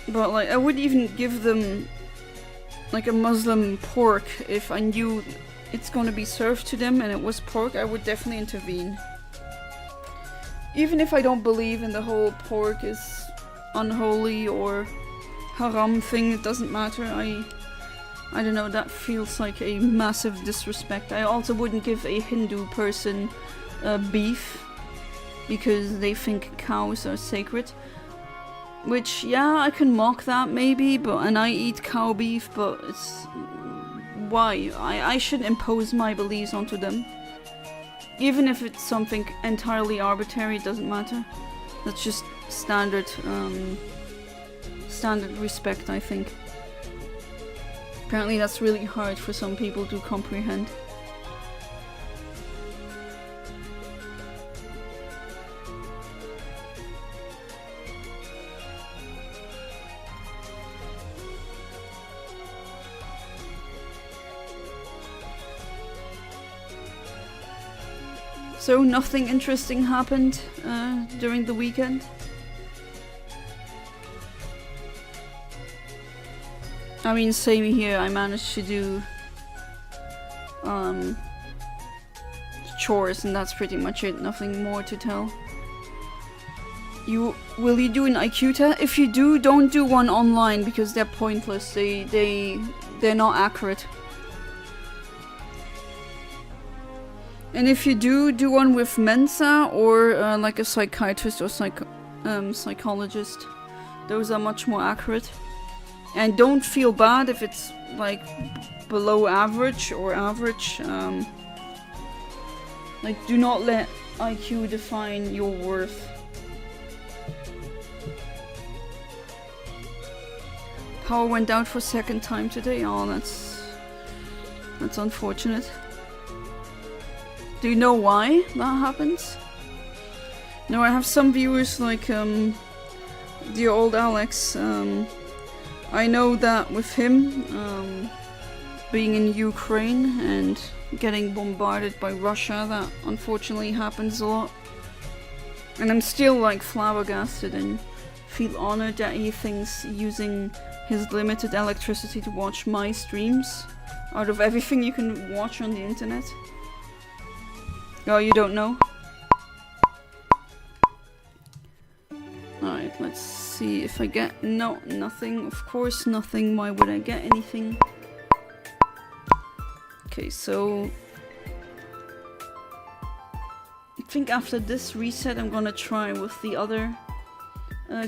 but like, I wouldn't even give them like a Muslim pork if I knew it's gonna be served to them and it was pork. I would definitely intervene. Even if I don't believe in the whole pork is unholy or haram thing, it doesn't matter. I don't know, that feels like a massive disrespect. I also wouldn't give a Hindu person beef because they think cows are sacred. Which, yeah, I can mock that maybe, and I eat cow beef, but it's... Why? I shouldn't impose my beliefs onto them. Even if it's something entirely arbitrary, it doesn't matter. That's just standard respect, I think. Apparently that's really hard for some people to comprehend. So nothing interesting happened during the weekend? I mean, same here. I managed to do chores and that's pretty much it. Nothing more to tell. Will you do an IQ test? If you do, don't do one online because they're pointless. They're not accurate. And if you do one with Mensa or like a psychiatrist or psychologist. Those are much more accurate. And don't feel bad if it's like below average or average. Like, do not let IQ define your worth. Power went out for second time today. Oh, that's unfortunate. Do you know why that happens? No, I have some viewers like dear old Alex. I know that with him being in Ukraine and getting bombarded by Russia, that unfortunately happens a lot. And I'm still like flabbergasted and feel honored that he thinks using his limited electricity to watch my streams out of everything you can watch on the internet. Oh, you don't know? Alright, let's see if I get... No, nothing. Of course nothing. Why would I get anything? Okay, so... I think after this reset I'm gonna try with the other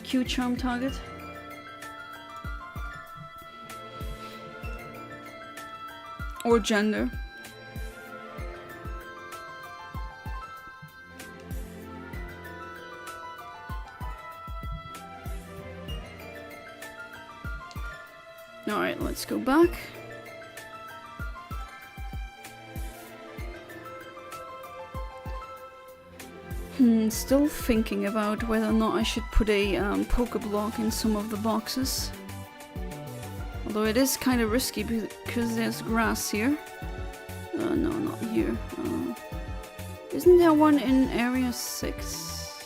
Q-Charm target. Or gender. Alright, let's go back. Still thinking about whether or not I should put a Pokeblock in some of the boxes. Although it is kind of risky because there's grass here. No, not here. Isn't there one in Area 6?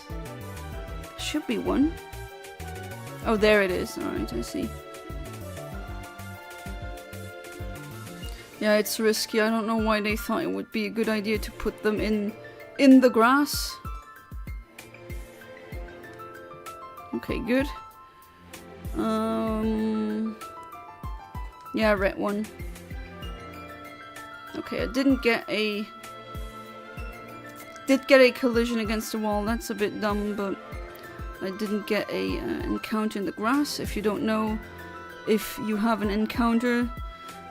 Should be one. Oh, there it is. Alright, I see. Yeah, it's risky. I don't know why they thought it would be a good idea to put them in the grass. Okay, good. Yeah, red one. Okay, I did get a collision against the wall. That's a bit dumb, but I didn't get a encounter in the grass. If you don't know, if you have an encounter,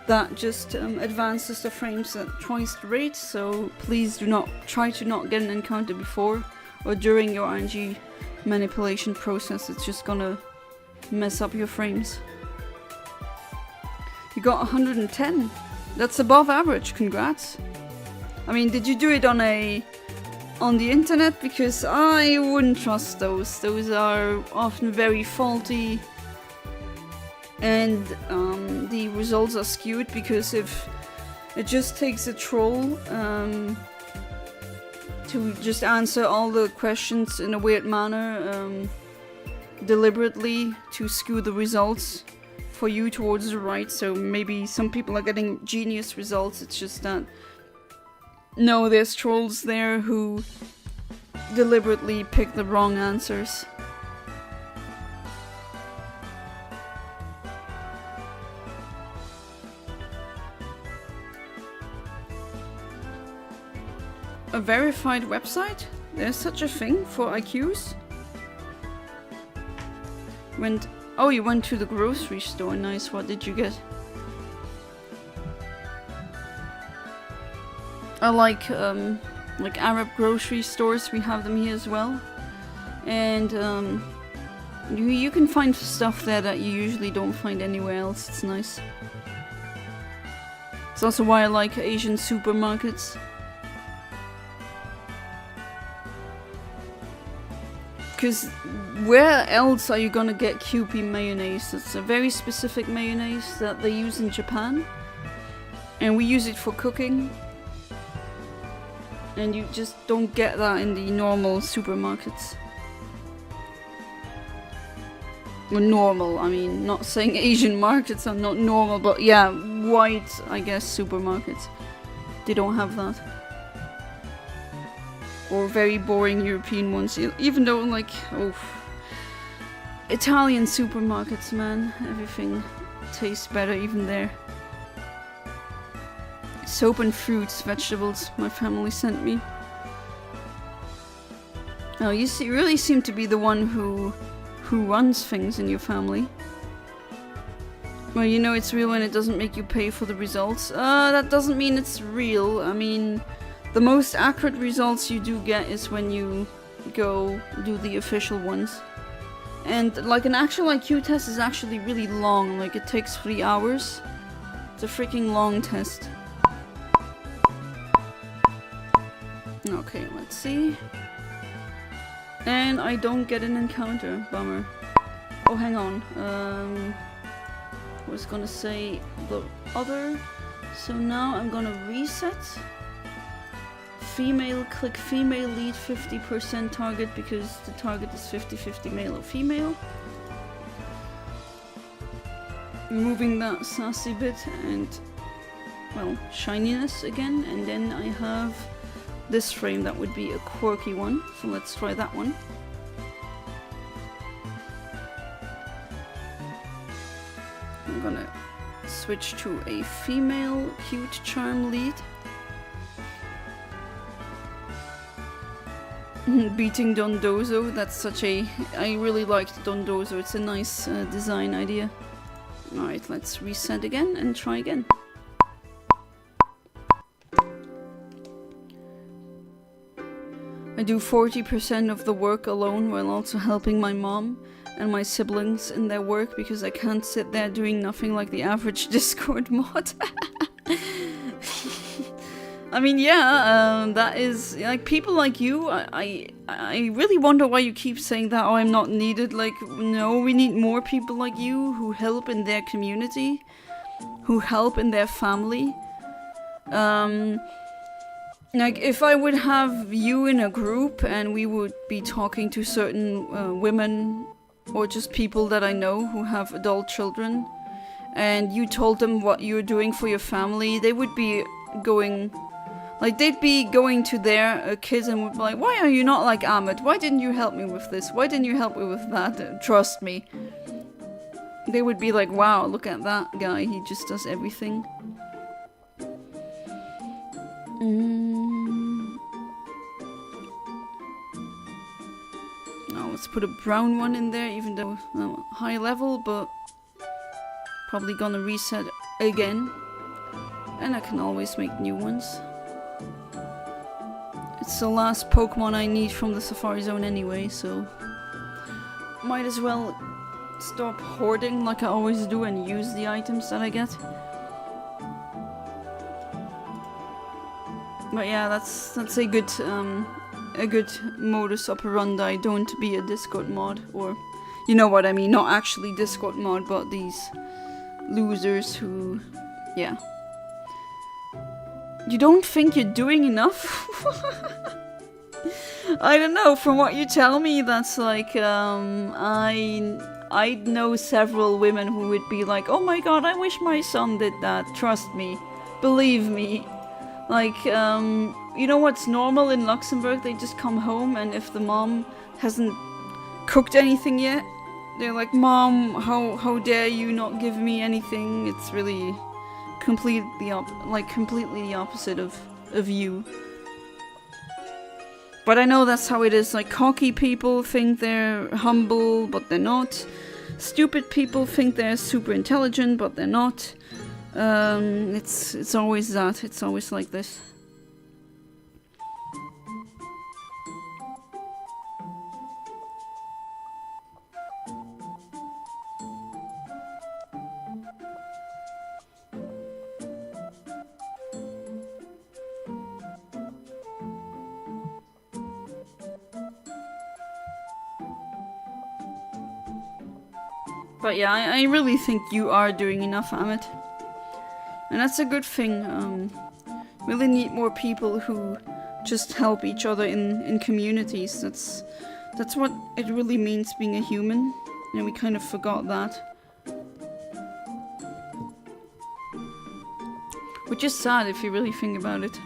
that just advances the frames at twice the rate, so please do not try to not get an encounter before or during your RNG manipulation process. It's just gonna mess up your frames. You got 110. That's above average. Congrats. I mean, did you do it on the internet? Because I wouldn't trust those. Those are often very faulty. And the results are skewed because if it just takes a troll to just answer all the questions in a weird manner, deliberately to skew the results for you towards the right. So maybe some people are getting genius results. It's just that no, there's trolls there who deliberately pick the wrong answers. A verified website? There's such a thing for IQs? Oh, you went to the grocery store. Nice. What did you get? I like Arab grocery stores. We have them here as well. And you can find stuff there that you usually don't find anywhere else. It's nice. It's also why I like Asian supermarkets. Because where else are you gonna get Kewpie mayonnaise? It's a very specific mayonnaise that they use in Japan. And we use it for cooking. And you just don't get that in the normal supermarkets. Well, normal, I mean, not saying Asian markets are not normal, but yeah, white, I guess, supermarkets. They don't have that. or very boring European ones. Even though, like, oh, Italian supermarkets, man, everything tastes better even there. Soap and fruits, vegetables, my family sent me. Oh, you really seem to be the one who runs things in your family. Well, you know it's real when it doesn't make you pay for the results. That doesn't mean it's real. I mean, the most accurate results you do get is when you go do the official ones. And like an actual IQ test is actually really long, like it takes 3 hours. It's a freaking long test. Okay, let's see. And I don't get an encounter, bummer. Oh, hang on. I was gonna say the other. So now I'm gonna reset. Female, click female lead 50% target because the target is 50-50 male or female. Removing that sassy bit and, well, shininess again. And then I have this frame that would be a quirky one. So let's try that one. I'm gonna switch to a female cute charm lead. Beating Dondozo, that's such a... I really liked Dondozo, it's a nice design idea. Alright, let's reset again and try again. I do 40% of the work alone while also helping my mom and my siblings in their work because I can't sit there doing nothing like the average Discord mod. I mean, yeah, that is, like, people like you, I really wonder why you keep saying that, oh, I'm not needed. Like, no, we need more people like you who help in their community, who help in their family. Like, if I would have you in a group and we would be talking to certain women or just people that I know who have adult children, and you told them what you're doing for your family, they would be going... Like, they'd be going to their kids and would be like, why are you not like Ahmed? Why didn't you help me with this? Why didn't you help me with that? Trust me. They would be like, wow, look at that guy. He just does everything. Now let's put a brown one in there, even though high level, but probably gonna reset again. And I can always make new ones. It's the last Pokemon I need from the Safari Zone anyway, so might as well stop hoarding like I always do and use the items that I get. But yeah, that's a good modus operandi. Don't be a Discord mod, or you know what I mean, not actually Discord mod, but these losers who, yeah. You don't think you're doing enough? I don't know, from what you tell me, that's like, I know several women who would be like, oh my god, I wish my son did that, trust me, believe me. Like, you know what's normal in Luxembourg? They just come home and if the mom hasn't cooked anything yet, they're like, Mom, how dare you not give me anything? It's really... completely the opposite of you. But I know that's how it is. Like, cocky people think they're humble, but they're not. Stupid people think they're super intelligent, but they're not. It's always that. It's always like this. But yeah, I really think you are doing enough, Ahmed. And that's a good thing. Really need more people who just help each other in communities. That's what it really means being a human. And we kind of forgot that. Which is sad if you really think about it.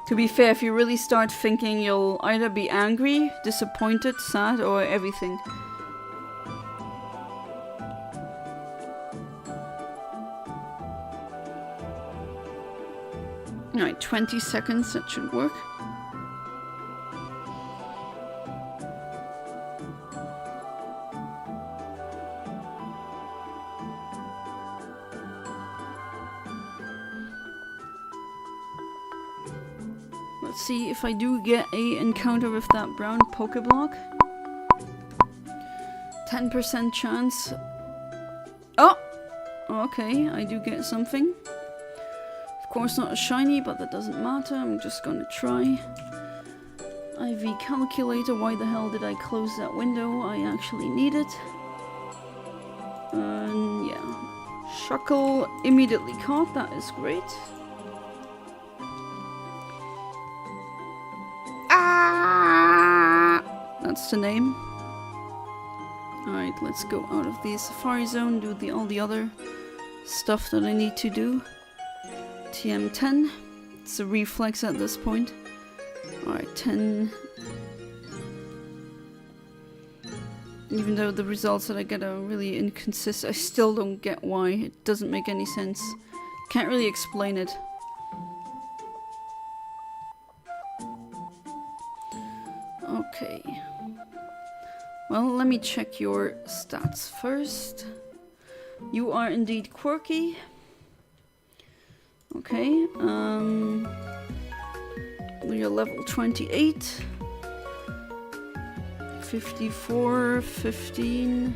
To be fair, if you really start thinking, you'll either be angry, disappointed, sad, or everything. Alright, 20 seconds, that should work. Let's see if I do get a encounter with that brown Pokeblock. 10% chance. Oh! Okay, I do get something. Of course not a shiny, but that doesn't matter. I'm just gonna try. IV calculator, why the hell did I close that window? I actually need it. Yeah. Shuckle immediately caught, that is great. That's the name. Alright, let's go out of the Safari Zone, do all the other stuff that I need to do. TM10. It's a reflex at this point. Alright, 10. Even though the results that I get are really inconsistent, I still don't get why. It doesn't make any sense. Can't really explain it. Okay. Well, let me check your stats first. You are indeed quirky. Okay, we are level 28. 54, 15,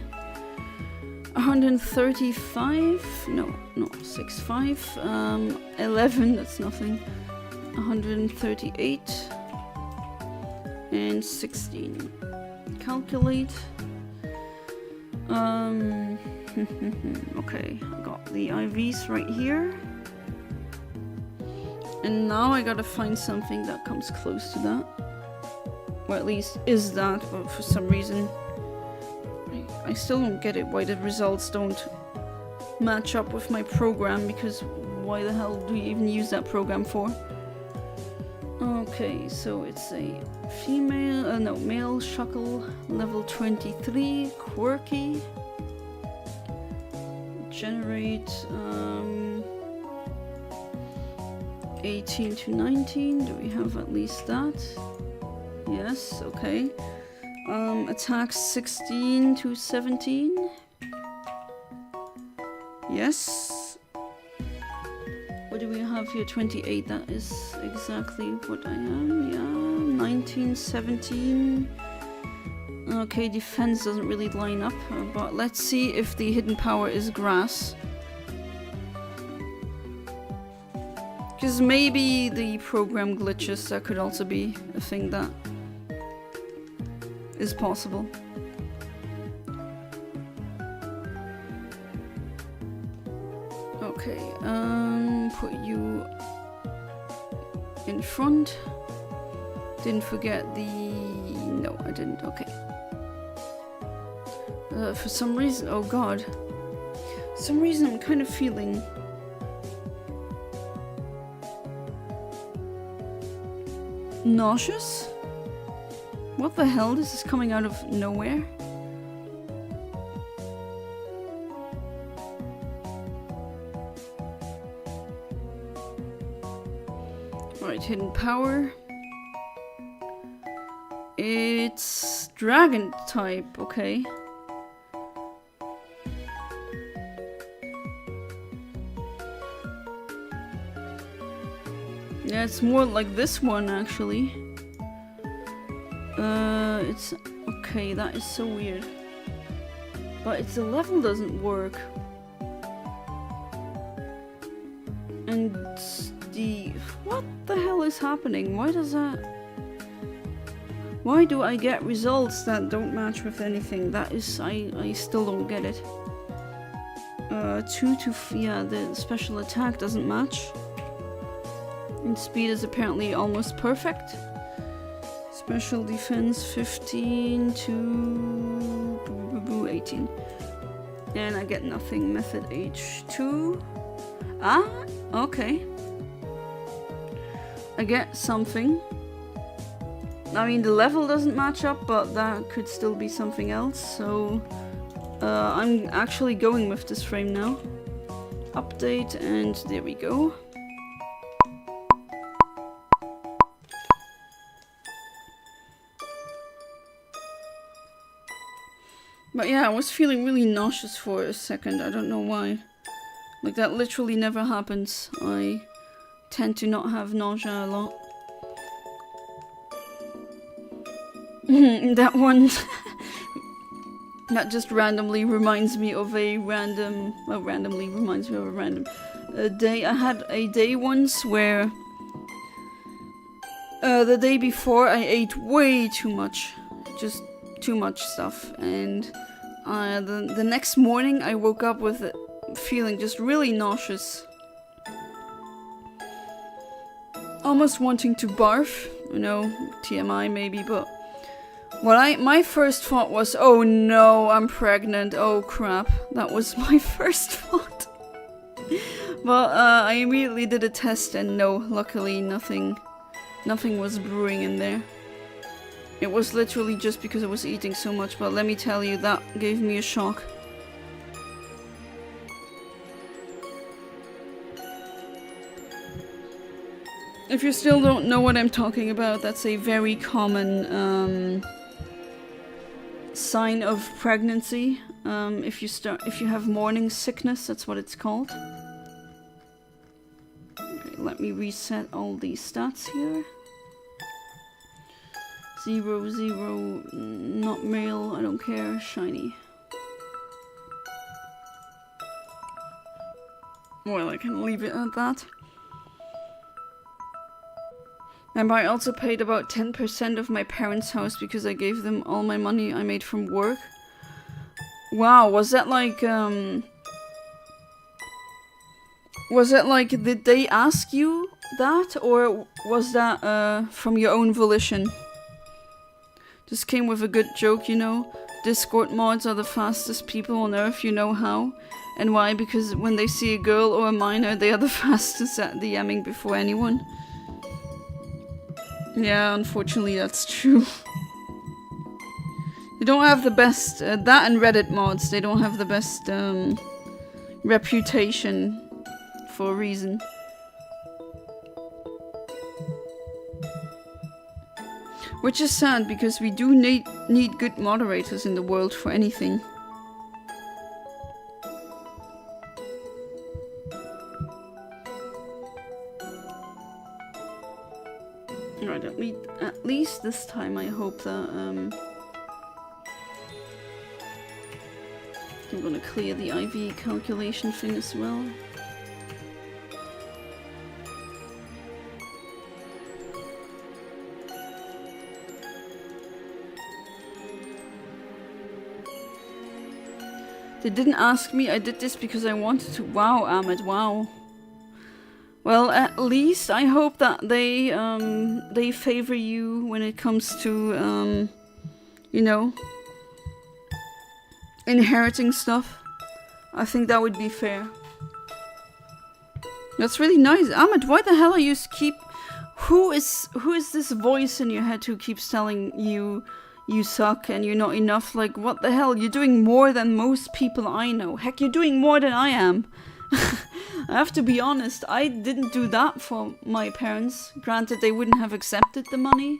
135, no, 65, 11, that's nothing, 138, and 16. Calculate. Okay, I got the IVs right here. And now I gotta find something that comes close to that. Or at least is that, but for some reason I still don't get it why the results don't match up with my program, because why the hell do you even use that program for? Okay, so it's a female, male Shuckle, level 23, quirky. Generate 18 to 19. Do we have at least that? Yes, okay. Attack 16 to 17. Yes. What do we have here? 28. That is exactly what I am. Yeah. 19, 17. Okay, defense doesn't really line up, but let's see if the hidden power is grass. Because maybe the program glitches, that could also be a thing that is possible. Okay, put you in front. Didn't forget the... No, I didn't, okay. For some reason, oh god. For some reason I'm kind of feeling... nauseous? What the hell? This is coming out of nowhere. Alright, hidden power. It's dragon type, okay. Yeah, it's more like this one actually. It's okay, that is so weird. But the level doesn't work. And the... what the hell is happening? Why does that... why do I get results that don't match with anything? That is... I still don't get it. 2 to... yeah, the special attack doesn't match. And speed is apparently almost perfect. Special defense 15 to 18. And I get nothing. Method H2. Ah, okay. I get something. I mean, the level doesn't match up, but that could still be something else, so I'm actually going with this frame now. Update, and there we go. But yeah, I was feeling really nauseous for a second, I don't know why. Like, that literally never happens. I tend to not have nausea a lot. That one... that just randomly reminds me of a random... well, randomly reminds me of a random day. I had a day once where... the day before I ate way too much. Just too much stuff. And the next morning I woke up with it feeling just really nauseous. Almost wanting to barf. You know, TMI maybe, but... my first thought was, oh no, I'm pregnant, oh crap. That was my first thought. But I immediately did a test and no, luckily nothing was brewing in there. It was literally just because I was eating so much, but let me tell you, that gave me a shock. If you still don't know what I'm talking about, that's a very common sign of pregnancy. If you have morning sickness, that's what it's called. Okay, let me reset all these stats here. 0, 0, not male, I don't care, shiny. Well, I can leave it at that. And I also paid about 10% of my parents' house because I gave them all my money I made from work. Wow, was that like, did they ask you that? Or was that, from your own volition? Just came with a good joke, you know? Discord mods are the fastest people on earth, you know how? And why? Because when they see a girl or a minor, they are the fastest at DMing before anyone. Yeah, unfortunately that's true. They don't have the best, that and Reddit mods, they don't have the best reputation for a reason. Which is sad, because we do need good moderators in the world for anything. Alright, at least this time I hope that I'm gonna clear the IV calculation thing as well. They didn't ask me, I did this because I wanted to. Wow, Ahmed, wow. Well, at least I hope that they favor you when it comes to, you know, inheriting stuff. I think that would be fair. That's really nice. Ahmed, why the hell are you who is this voice in your head who keeps telling you you suck and you're not enough? Like, what the hell? You're doing more than most people I know. Heck, you're doing more than I am. I have to be honest, I didn't do that for my parents. Granted, they wouldn't have accepted the money.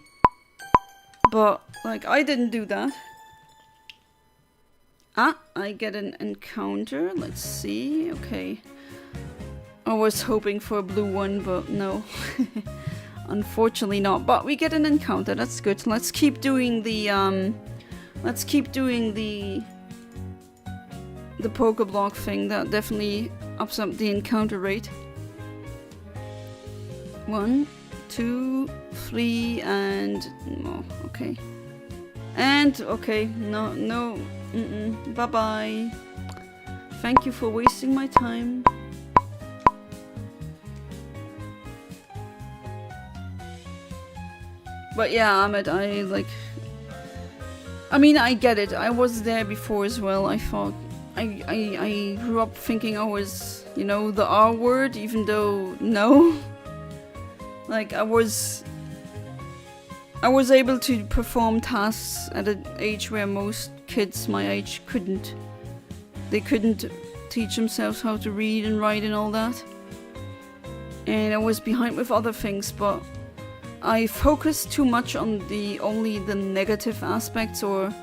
But, like, I didn't do that. Ah, I get an encounter. Let's see. Okay. I was hoping for a blue one, but no. Unfortunately not. But we get an encounter. That's good. Let's keep doing the Pokeblock thing. That definitely ups up the encounter rate. 1, 2, 3, and oh, okay. And okay, no, bye bye. Thank you for wasting my time. But yeah, Ahmed, I mean, I get it. I was there before as well. I thought I grew up thinking I was, you know, the R word, even though no. Like, I was able to perform tasks at an age where most kids my age couldn't. They couldn't teach themselves how to read and write and all that. And I was behind with other things, but I focused too much on only the negative aspects, or,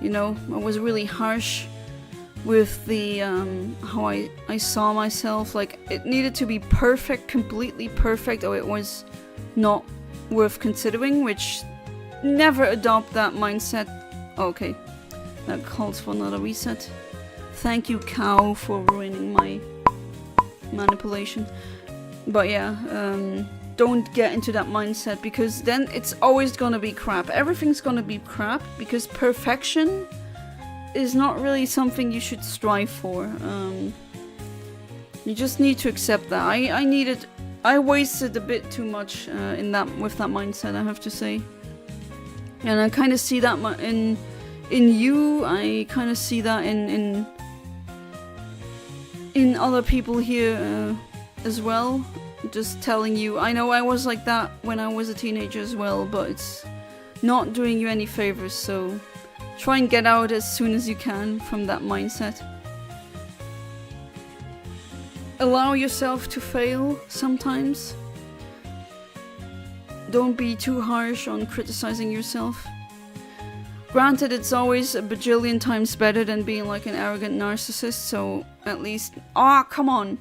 you know, I was really harsh with the how I saw myself. Like, it needed to be perfect, completely perfect, or it was not worth considering, which never adopt that mindset. Okay, that calls for another reset. Thank you, cow, for ruining my manipulation. But yeah, don't get into that mindset, because then it's always gonna be crap. Everything's gonna be crap, because perfection is not really something you should strive for. You just need to accept that. I wasted a bit too much with that mindset, I have to say. And I kind of see that in you. I kind of see that in other people here as well. Just telling you, I know I was like that when I was a teenager as well, but it's not doing you any favors, so try and get out as soon as you can from that mindset. Allow yourself to fail sometimes. Don't be too harsh on criticizing yourself. Granted, it's always a bajillion times better than being like an arrogant narcissist, so at least... Ah, come on!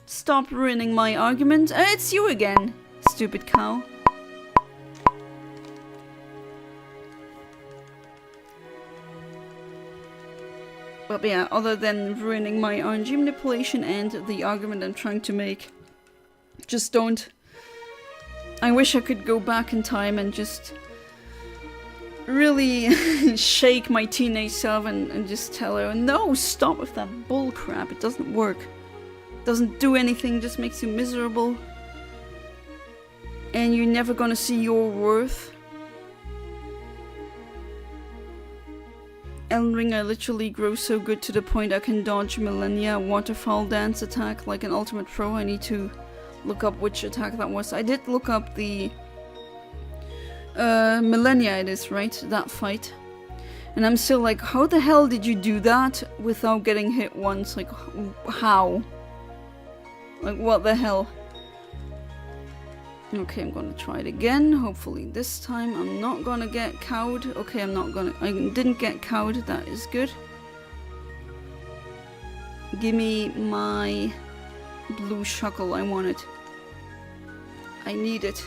Stop ruining my argument. It's you again, stupid cow. But yeah, other than ruining my RNG manipulation and the argument I'm trying to make, just don't. I wish I could go back in time and just really shake my teenage self and just tell her, no, stop with that bull crap, it doesn't work. It doesn't do anything, just makes you miserable. And you're never gonna see your worth. Elden Ring, I literally grow so good to the point I can dodge Millennia waterfall dance attack like an ultimate pro. I need to look up which attack that was. I did look up the Millennia, it is, right? That fight. And I'm still like, how the hell did you do that without getting hit once? Like, how? Like, what the hell? Okay, I'm gonna try it again. Hopefully this time I'm not gonna get cowed. Okay, I didn't get cowed, that is good. Give me my blue Shuckle, I want it. I need it.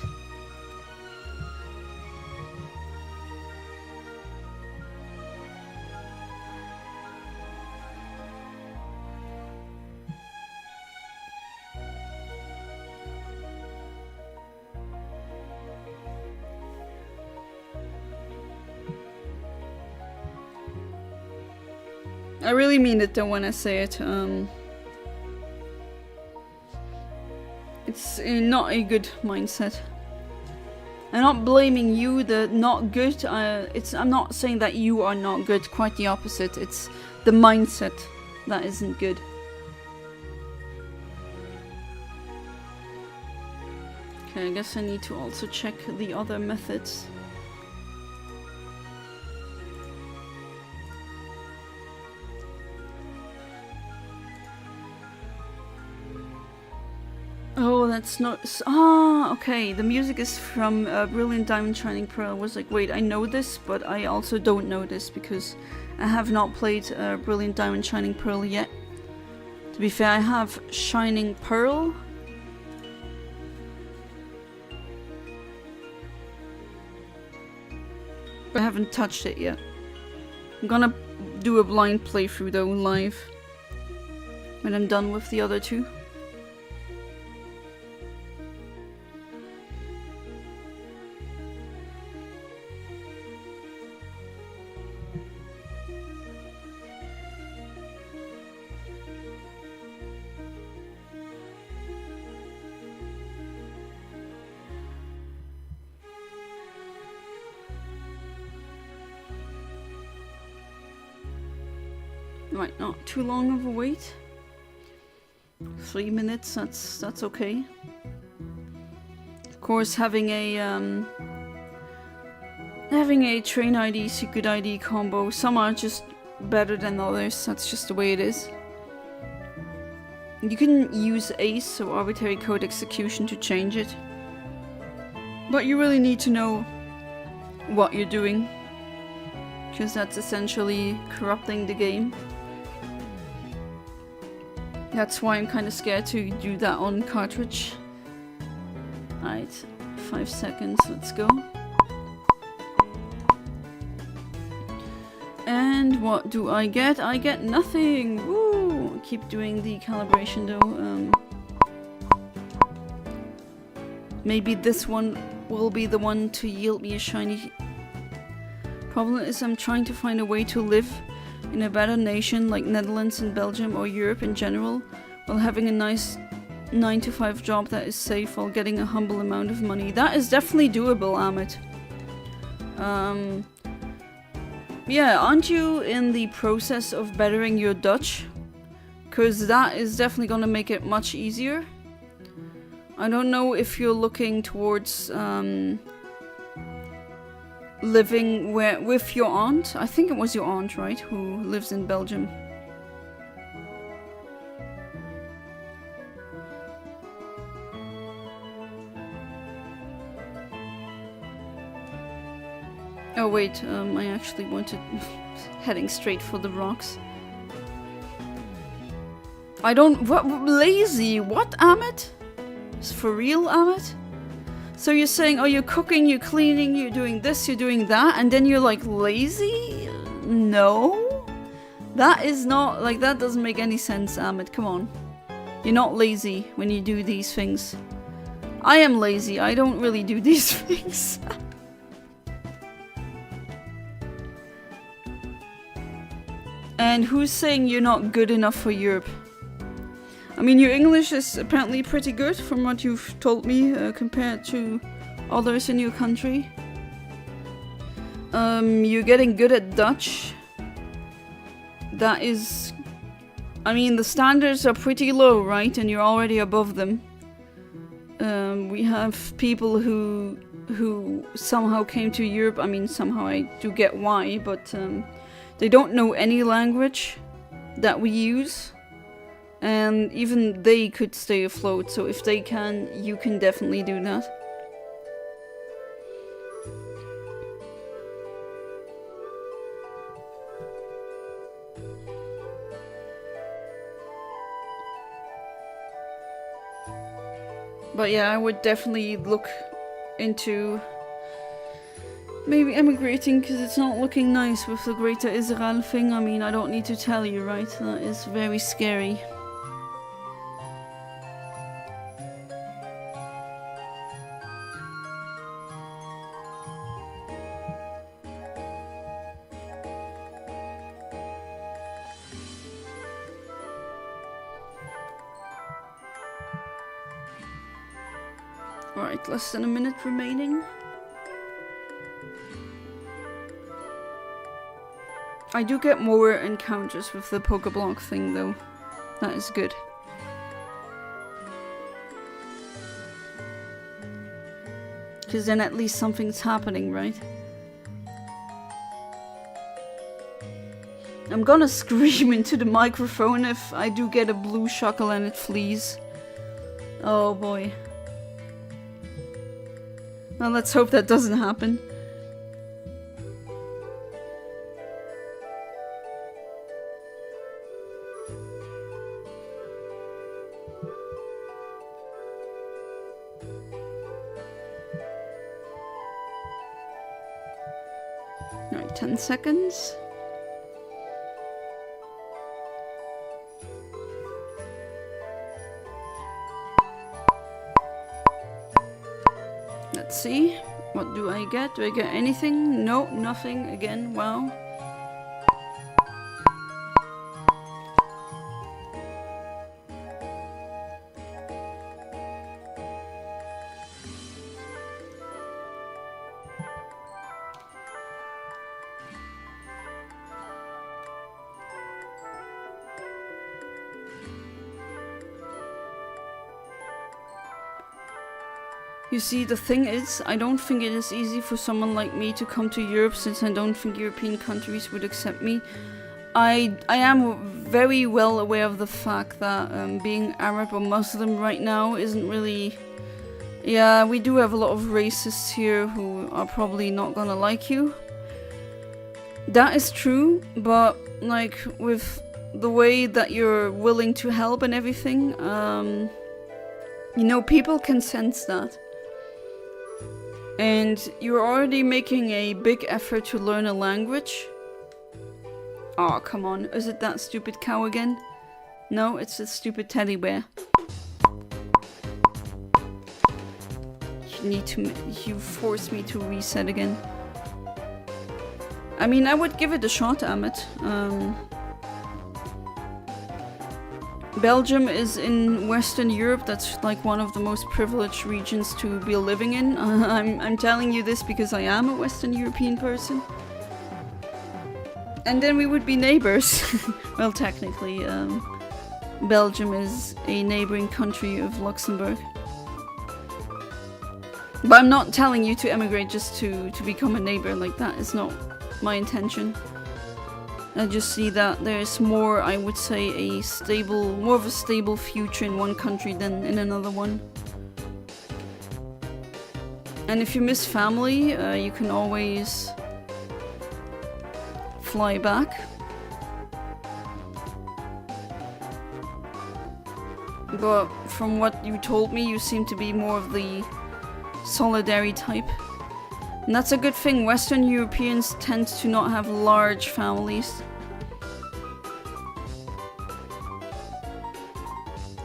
I really mean it though when I say it. It's not a good mindset. I'm not blaming you, the not good. I'm not saying that you are not good, quite the opposite. It's the mindset that isn't good. Okay, I guess I need to also check the other methods. Oh, that's not... Ah, okay. The music is from Brilliant Diamond Shining Pearl. I was like, wait, I know this, but I also don't know this because I have not played Brilliant Diamond Shining Pearl yet. To be fair, I have Shining Pearl. But I haven't touched it yet. I'm gonna do a blind playthrough though, live. When I'm done with the other two. Right, not too long of a wait. 3 minutes, that's okay. course, having a train ID, secret ID combo, some are just better than others. That's just the way it is. You can use ACE, so arbitrary code execution, to change it. But you really need to know what you're doing, because that's essentially corrupting the game. That's why I'm kind of scared to do that on cartridge. Alright, 5 seconds, let's go. And what do I get? I get nothing! Woo! Keep doing the calibration though. Maybe this one will be the one to yield me a shiny. Problem is, I'm trying to find a way to live in a better nation like Netherlands and Belgium or Europe in general, while having a nice 9-to-5 job that is safe while getting a humble amount of money. That is definitely doable, Amit. Yeah, aren't you in the process of bettering your Dutch? Because that is definitely gonna make it much easier. I don't know if you're looking towards living with your aunt. I think it was your aunt, right? Who lives in Belgium. Oh wait, I actually wanted heading straight for the rocks. I don't— what? Lazy? What, Amit? For real, Amit? So you're saying, oh, you're cooking, you're cleaning, you're doing this, you're doing that, and then you're like lazy? No? That is not— like, that doesn't make any sense, Amit. Come on. You're not lazy when you do these things. I am lazy. I don't really do these things. And who's saying you're not good enough for Europe? I mean, your English is apparently pretty good from what you've told me, compared to others in your country. You're getting good at Dutch. That is— I mean, the standards are pretty low, right? And you're already above them. We have people who somehow came to Europe. I mean, somehow I do get why, but they don't know any language that we use. And even they could stay afloat, so if they can, you can definitely do that. But yeah, I would definitely look into maybe emigrating, because it's not looking nice with the Greater Israel thing. I mean, I don't need to tell you, right? That is very scary. Alright, less than a minute remaining. I do get more encounters with the Pokeblock thing though. That is good. Because then at least something's happening, right? I'm gonna scream into the microphone if I do get a blue Shuckle and it flees. Oh boy. Well, let's hope that doesn't happen. Alright, 10 seconds. Let's see. What do I get? Do I get anything? No, nothing again. Wow. You see, the thing is, I don't think it is easy for someone like me to come to Europe, since I don't think European countries would accept me. I am very well aware of the fact that being Arab or Muslim right now isn't really... Yeah, we do have a lot of racists here who are probably not gonna like you. That is true, but like with the way that you're willing to help and everything, you know, people can sense that. And you're already making a big effort to learn a language. Oh, come on. Is it that stupid cow again? No, it's a stupid teddy bear. You force me to reset again. I mean, I would give it a shot, Amit. Belgium is in Western Europe. That's like one of the most privileged regions to be living in. I'm telling you this because I am a Western European person. And then we would be neighbors. Well, technically, Belgium is a neighboring country of Luxembourg. But I'm not telling you to emigrate just to become a neighbor. Like, that is not my intention. I just see that there's more, I would say, more of a stable future in one country than in another one. And if you miss family, you can always fly back. But from what you told me, you seem to be more of the solidary type. And that's a good thing. Western Europeans tend to not have large families.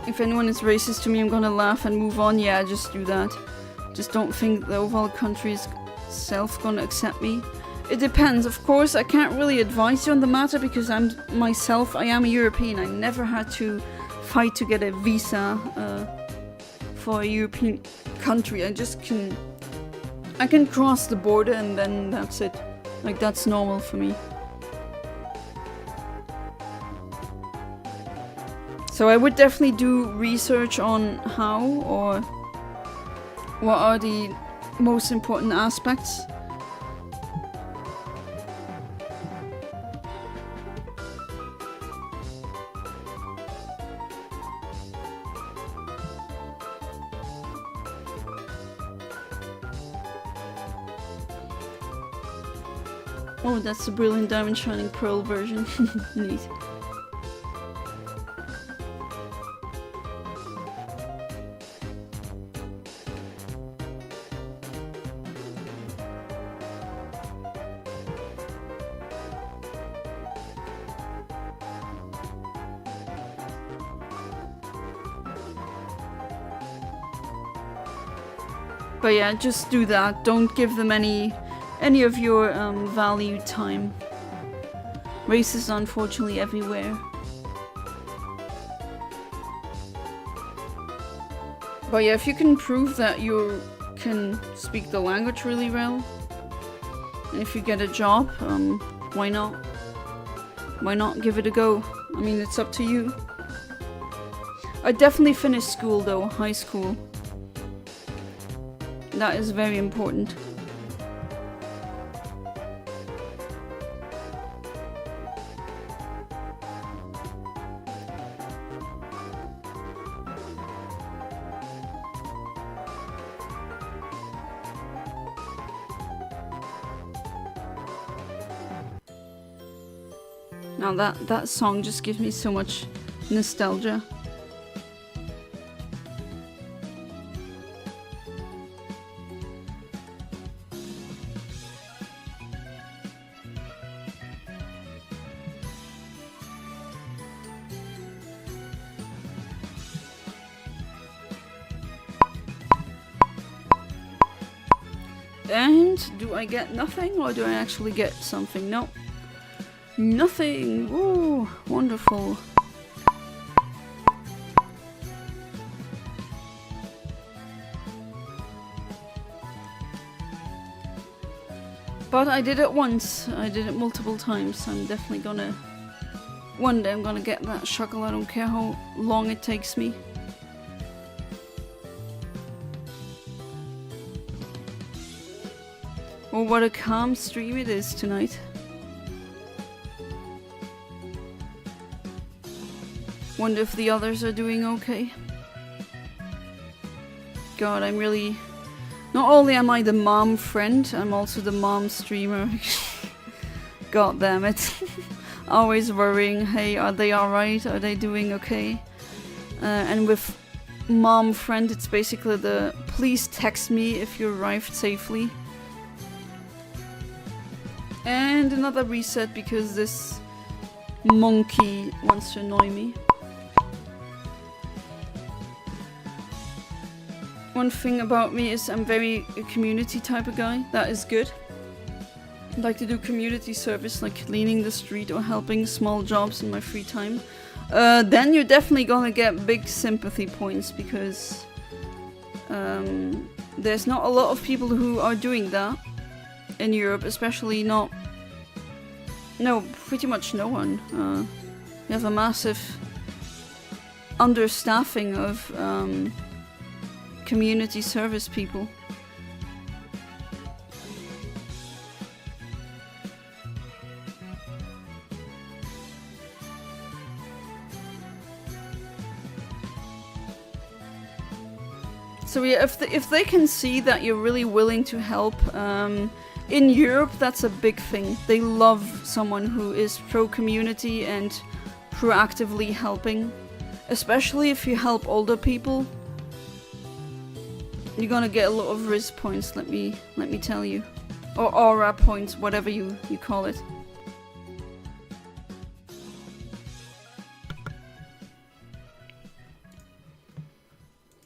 If anyone is racist to me, I'm gonna laugh and move on. Yeah, just do that. Just don't think the overall country is gonna accept me. It depends, of course. I can't really advise you on the matter because I am a European. I never had to fight to get a visa for a European country. I can cross the border and then that's it. Like, that's normal for me. So I would definitely do research on how or what are the most important aspects. Oh, that's the Brilliant Diamond Shining Pearl version. Neat. But yeah, just do that. Don't give them any of your valued time. Race is unfortunately everywhere. But yeah, if you can prove that you can speak the language really well, and if you get a job, why not? Why not give it a go? I mean, it's up to you. I definitely finished school though, high school. That is very important. Now that song just gives me so much nostalgia. And do I get nothing or do I actually get something? No. Nothing! Ooh, wonderful. But I did it once. I did it multiple times. I'm definitely gonna... One day I'm gonna get that Shuckle. I don't care how long it takes me. Oh, what a calm stream it is tonight. Wonder if the others are doing okay. God, I'm really... Not only am I the mom friend, I'm also the mom streamer. God damn it. Always worrying, hey, are they alright? Are they doing okay? And with mom friend, it's basically the please text me if you arrived safely. And another reset because this monkey wants to annoy me. One thing about me is I'm very a community type of guy. That is good. I like to do community service like cleaning the street or helping small jobs in my free time. Then you're definitely gonna get big sympathy points because there's not a lot of people who are doing that in Europe, especially not... No, pretty much no one. We have a massive understaffing of community service people. So yeah, if they can see that you're really willing to help, in Europe that's a big thing. They love someone who is pro-community and proactively helping. Especially if you help older people. You're gonna get a lot of Riz points, let me tell you. Or aura points, whatever you call it.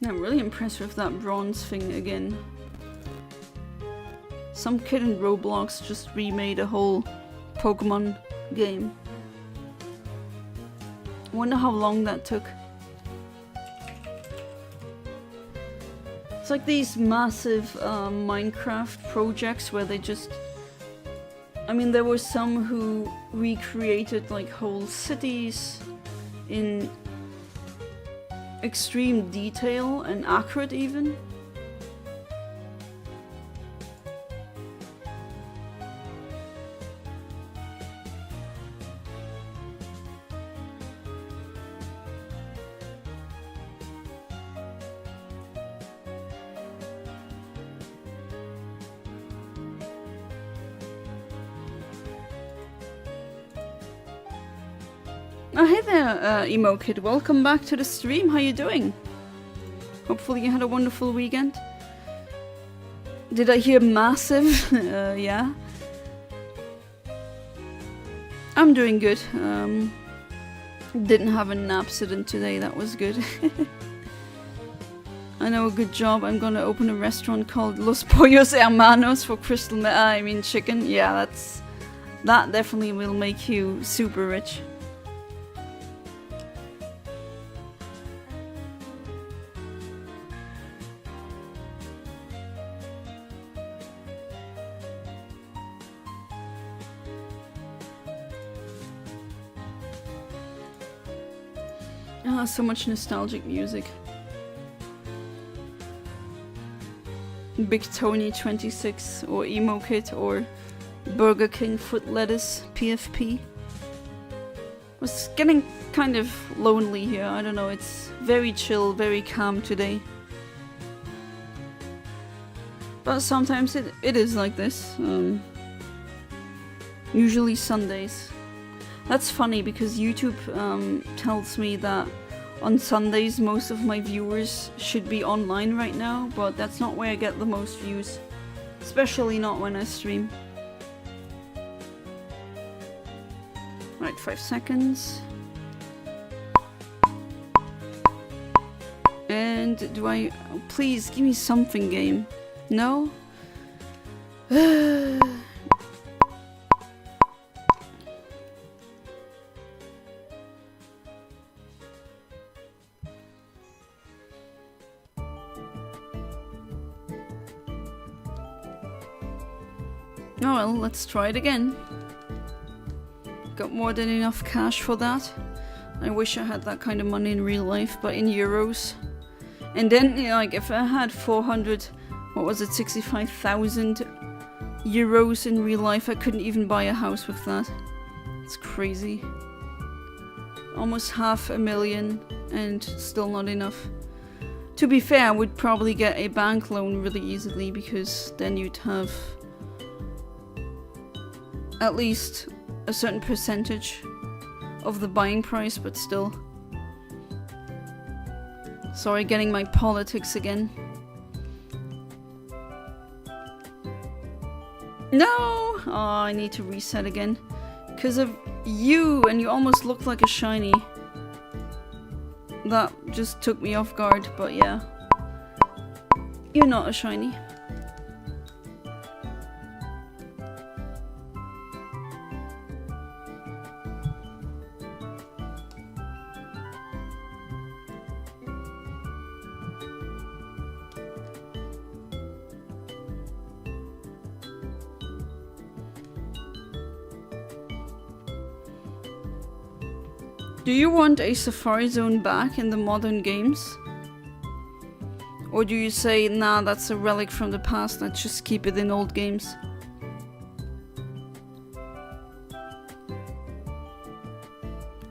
I'm really impressed with that bronze thing again. Some kid in Roblox just remade a whole Pokémon game. I wonder how long that took. It's like these massive Minecraft projects where they just... I mean, there were some who recreated like whole cities in extreme detail and accurate even. Oh, hey there, Emo Kid. Welcome back to the stream. How you doing? Hopefully you had a wonderful weekend. Did I hear massive? Yeah. I'm doing good. Didn't have an accident today. That was good. I know, a good job. I'm gonna open a restaurant called Los Pollos Hermanos for chicken. Yeah, that definitely will make you super rich. So much nostalgic music. Big Tony 26 or Emo Kid or Burger King Foot Lettuce PFP. Was getting kind of lonely here. I don't know, it's very chill, very calm today. But sometimes it is like this. Usually Sundays. That's funny because YouTube tells me that on Sundays most of my viewers should be online right now, but that's not where I get the most views. Especially not when I stream. Right, 5 seconds. And do I... Oh, please, give me something, game. No? Oh well, let's try it again. Got more than enough cash for that. I wish I had that kind of money in real life, but in euros. And then, you know, like, if I had 400, what was it, 65,000 euros in real life. I couldn't even buy a house with that. It's crazy. Almost 500,000 and still not enough. To be fair, I would probably get a bank loan really easily because then you'd have at least a certain percentage of the buying price, but still. Sorry, getting my politics again. No! Oh, I need to reset again. Because of you, and you almost look like a shiny. That just took me off guard, but yeah. You're not a shiny. Do you want a Safari Zone back in the modern games? Or do you say, nah, that's a relic from the past, let's just keep it in old games?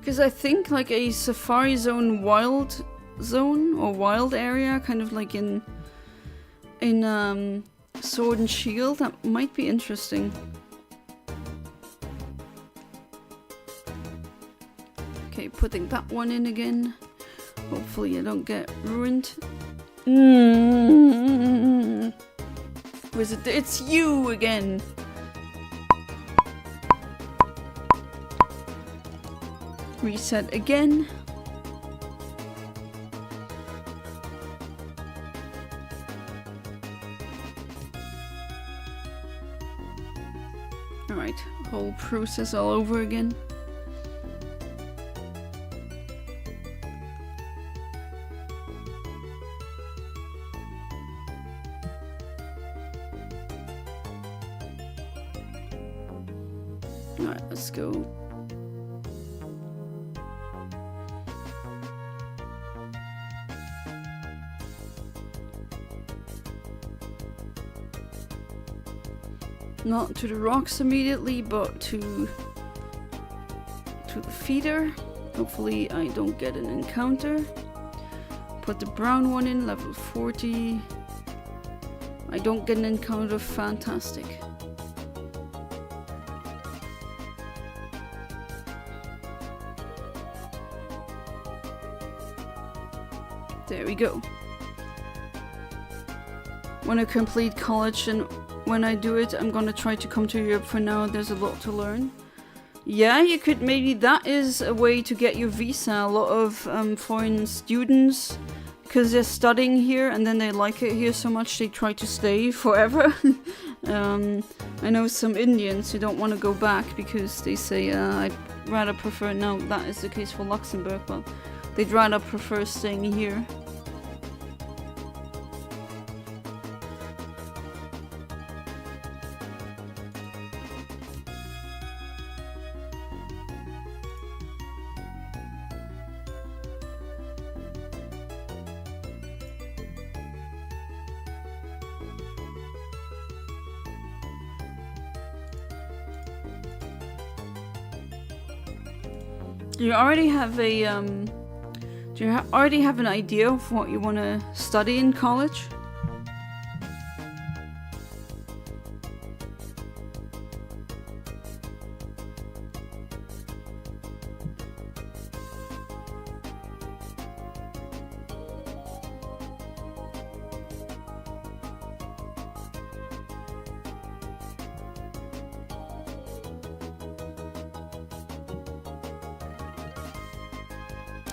Because I think like a Safari Zone wild zone or wild area, kind of like in Sword and Shield, that might be interesting. Okay, putting that one in again. Hopefully I don't get ruined. Was it? It's you again! Reset again. Alright, whole process all over again. Alright, let's go. Not to the rocks immediately, but to the feeder. Hopefully I don't get an encounter. Put the brown one in, level 40. I don't get an encounter, fantastic. There we go. When I complete college, and when I do it, I'm gonna try to come to Europe. For now, there's a lot to learn. Yeah, you could, maybe that is a way to get your visa. A lot of foreign students, because they're studying here and then they like it here so much they try to stay forever. I know some Indians who don't want to go back because they say, I'd rather prefer, now that is the case for Luxembourg, but they'd rather prefer staying here. Do you already have a already have an idea of what you want to study in college?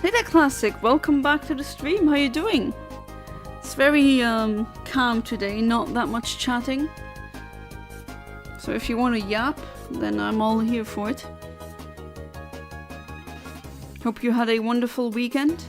Hey there, Classic! Welcome back to the stream. How you doing? It's very calm today, not that much chatting. So if you want to yap, then I'm all here for it. Hope you had a wonderful weekend.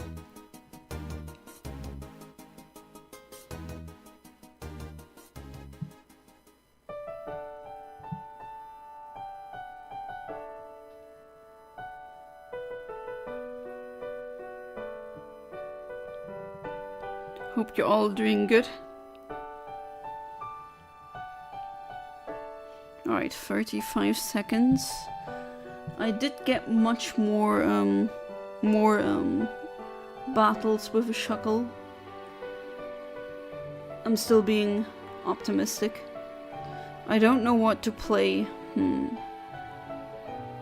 Hope you're all doing good. Alright, 35 seconds. I did get much more battles with a Shuckle. I'm still being optimistic. I don't know what to play.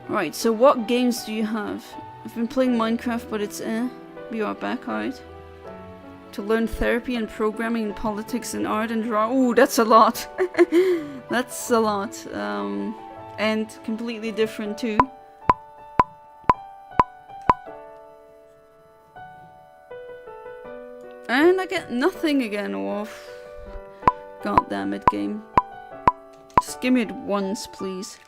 Right, so what games do you have? I've been playing Minecraft, but it's Be right back, alright. To learn therapy and programming and politics and art and draw. Ooh, that's a lot. That's a lot. And completely different too. And I get nothing again. Oh, god damn it, game. Just give me it once, please.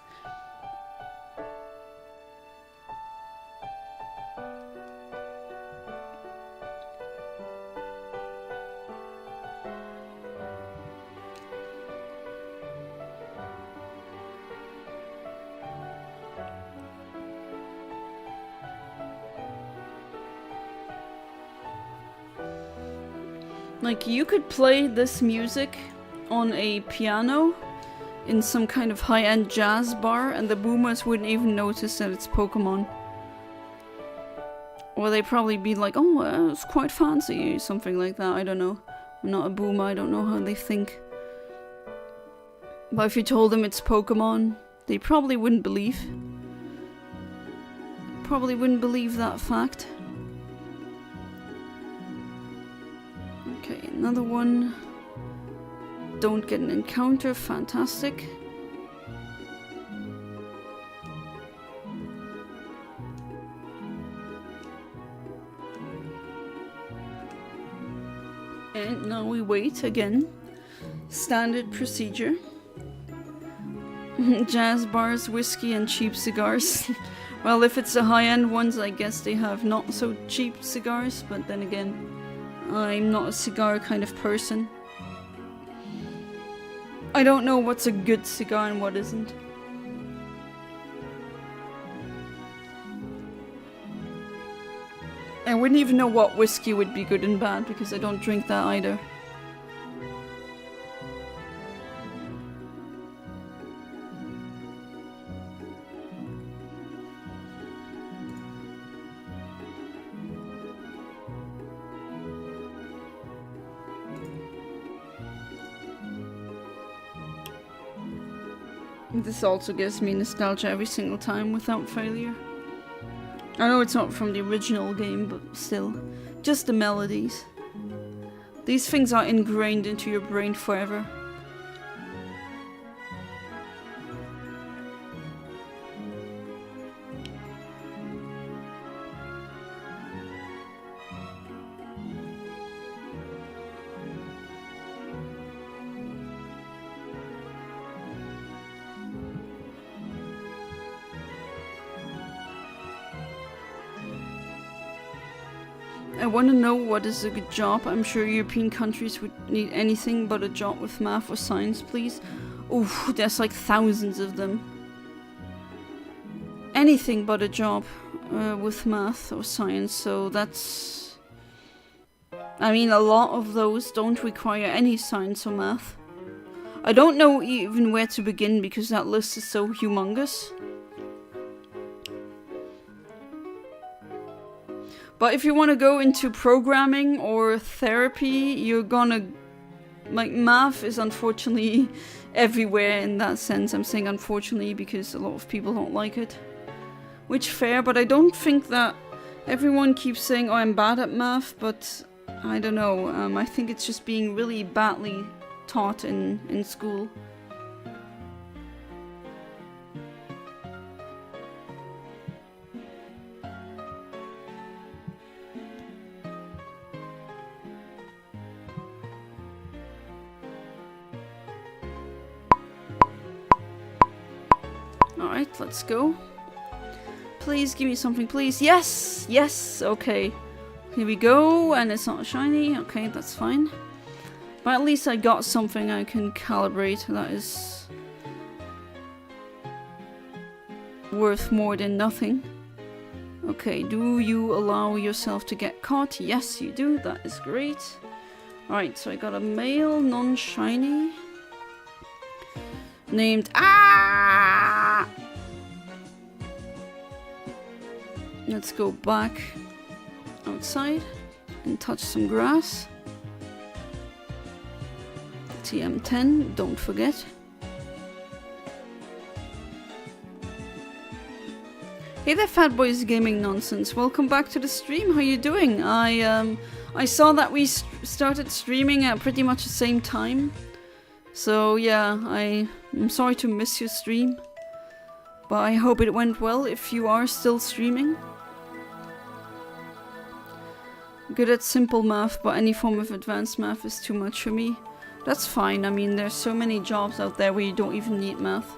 Like, you could play this music on a piano in some kind of high-end jazz bar and the boomers wouldn't even notice that it's Pokémon. Or they'd probably be like, oh, it's quite fancy, something like that, I don't know. I'm not a boomer, I don't know how they think. But if you told them it's Pokémon, they probably wouldn't believe. Probably wouldn't believe that fact. Okay, another one. Don't get an encounter, fantastic. And now we wait again. Standard procedure. Jazz bars, whiskey and cheap cigars. Well, if it's the high-end ones, I guess they have not so cheap cigars, but then again, I'm not a cigar kind of person. I don't know what's a good cigar and what isn't. I wouldn't even know what whiskey would be good and bad because I don't drink that either. This also gives me nostalgia every single time without failure. I know it's not from the original game, but still. Just the melodies. These things are ingrained into your brain forever. I want to know what is a good job. I'm sure European countries would need anything but a job with math or science, please. Oof, there's like thousands of them. Anything but a job with math or science, so that's... I mean, a lot of those don't require any science or math. I don't know even where to begin because that list is so humongous. But if you want to go into programming or therapy, you're gonna... Like, math is unfortunately everywhere in that sense. I'm saying unfortunately because a lot of people don't like it. Which, fair, but I don't think that... Everyone keeps saying, oh, I'm bad at math, but... I don't know, I think it's just being really badly taught in school. Alright, let's go. Please give me something, please. Yes! Yes! Okay. Here we go, and it's not shiny. Okay, that's fine. But at least I got something I can calibrate. That is worth more than nothing. Okay, do you allow yourself to get caught? Yes, you do. That is great. Alright, so I got a male non-shiny. named Ah. Let's go back outside and touch some grass. TM10, don't forget. Hey there, Fat Boys Gaming Nonsense. Welcome back to the stream. How you doing? I saw that we started streaming at pretty much the same time. So yeah, I'm sorry to miss your stream. But I hope it went well if you are still streaming. Good at simple math, but any form of advanced math is too much for me. That's fine. I mean, there's so many jobs out there where you don't even need math.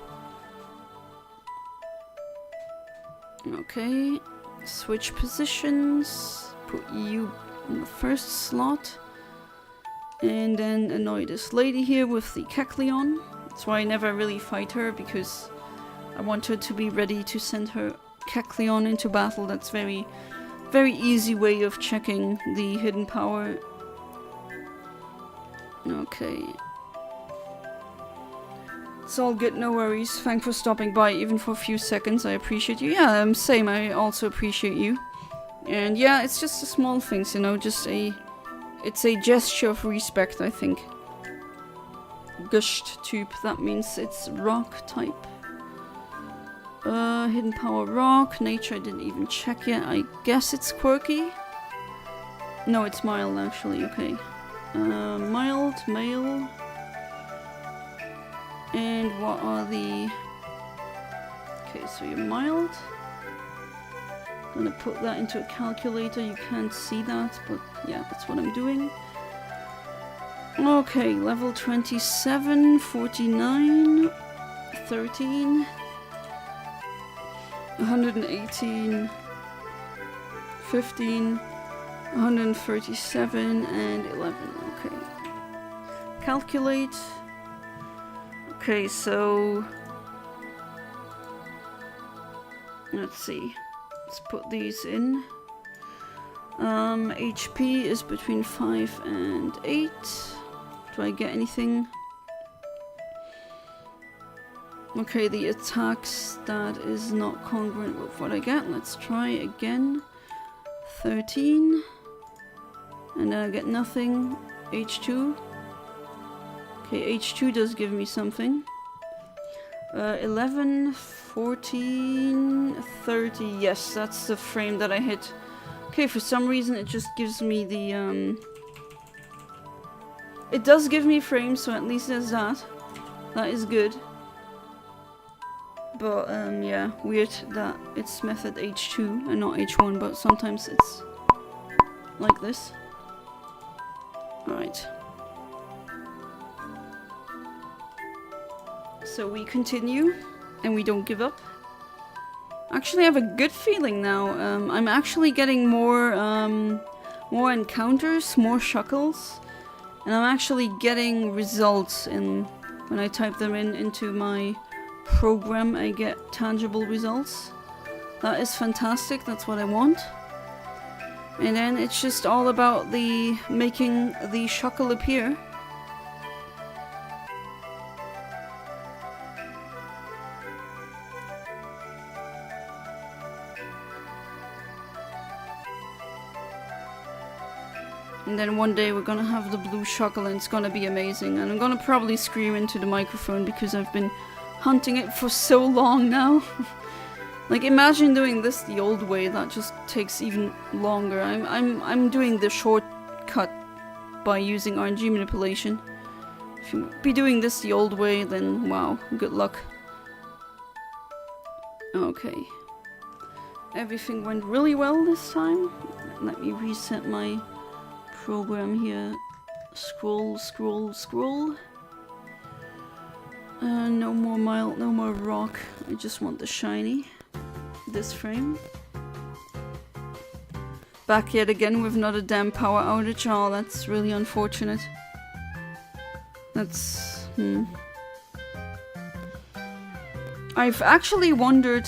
Okay, switch positions, put you in the first slot, and then annoy this lady here with the Kecleon. That's why I never really fight her, because I want her to be ready to send her Kecleon into battle. That's very easy way of checking the hidden power. Okay. It's all good, no worries. Thanks for stopping by, even for a few seconds. I appreciate you. Yeah, same. I also appreciate you. And yeah, it's just the small things, you know, it's a gesture of respect, I think. Gushed tube, that means it's rock type. Hidden power rock. Nature I didn't even check yet. I guess it's quirky. No, it's mild actually, okay. Mild, male. And what are the... Okay, so you're mild. Gonna put that into a calculator. You can't see that, but yeah, that's what I'm doing. Okay, level 27, 49, 13, 118, 15, 137, and 11. Okay. Calculate. Okay, so... Let's see. Let's put these in. HP is between 5 and 8. Do I get anything? Okay, the attack stat is not congruent with what I get. Let's try again. 13. And then I get nothing. H2. Okay, H2 does give me something. 11, 14, 30. Yes, that's the frame that I hit. Okay, for some reason it just gives me the, It does give me frames, so at least there's that. That is good. But, yeah, weird that it's method H2 and not H1, but sometimes it's like this. Alright. So we continue, and we don't give up. Actually, I have a good feeling now. I'm actually getting more encounters, more Shuckles, and I'm actually getting results when I type them into my program. I get tangible results. That is fantastic. That's what I want. And then it's just all about making the Shuckle appear. And then one day we're gonna have the blue Shuckle and it's gonna be amazing. And I'm gonna probably scream into the microphone because I've been hunting it for so long now. Like, imagine doing this the old way. That just takes even longer. I'm doing the shortcut by using RNG manipulation. If you be doing this the old way, then wow, good luck. Okay. Everything went really well this time. Let me reset my program here. Scroll, scroll, scroll. No more mild, no more rock. I just want the shiny. This frame. Back yet again with not a damn power outage. Oh, that's really unfortunate. That's... I've actually wondered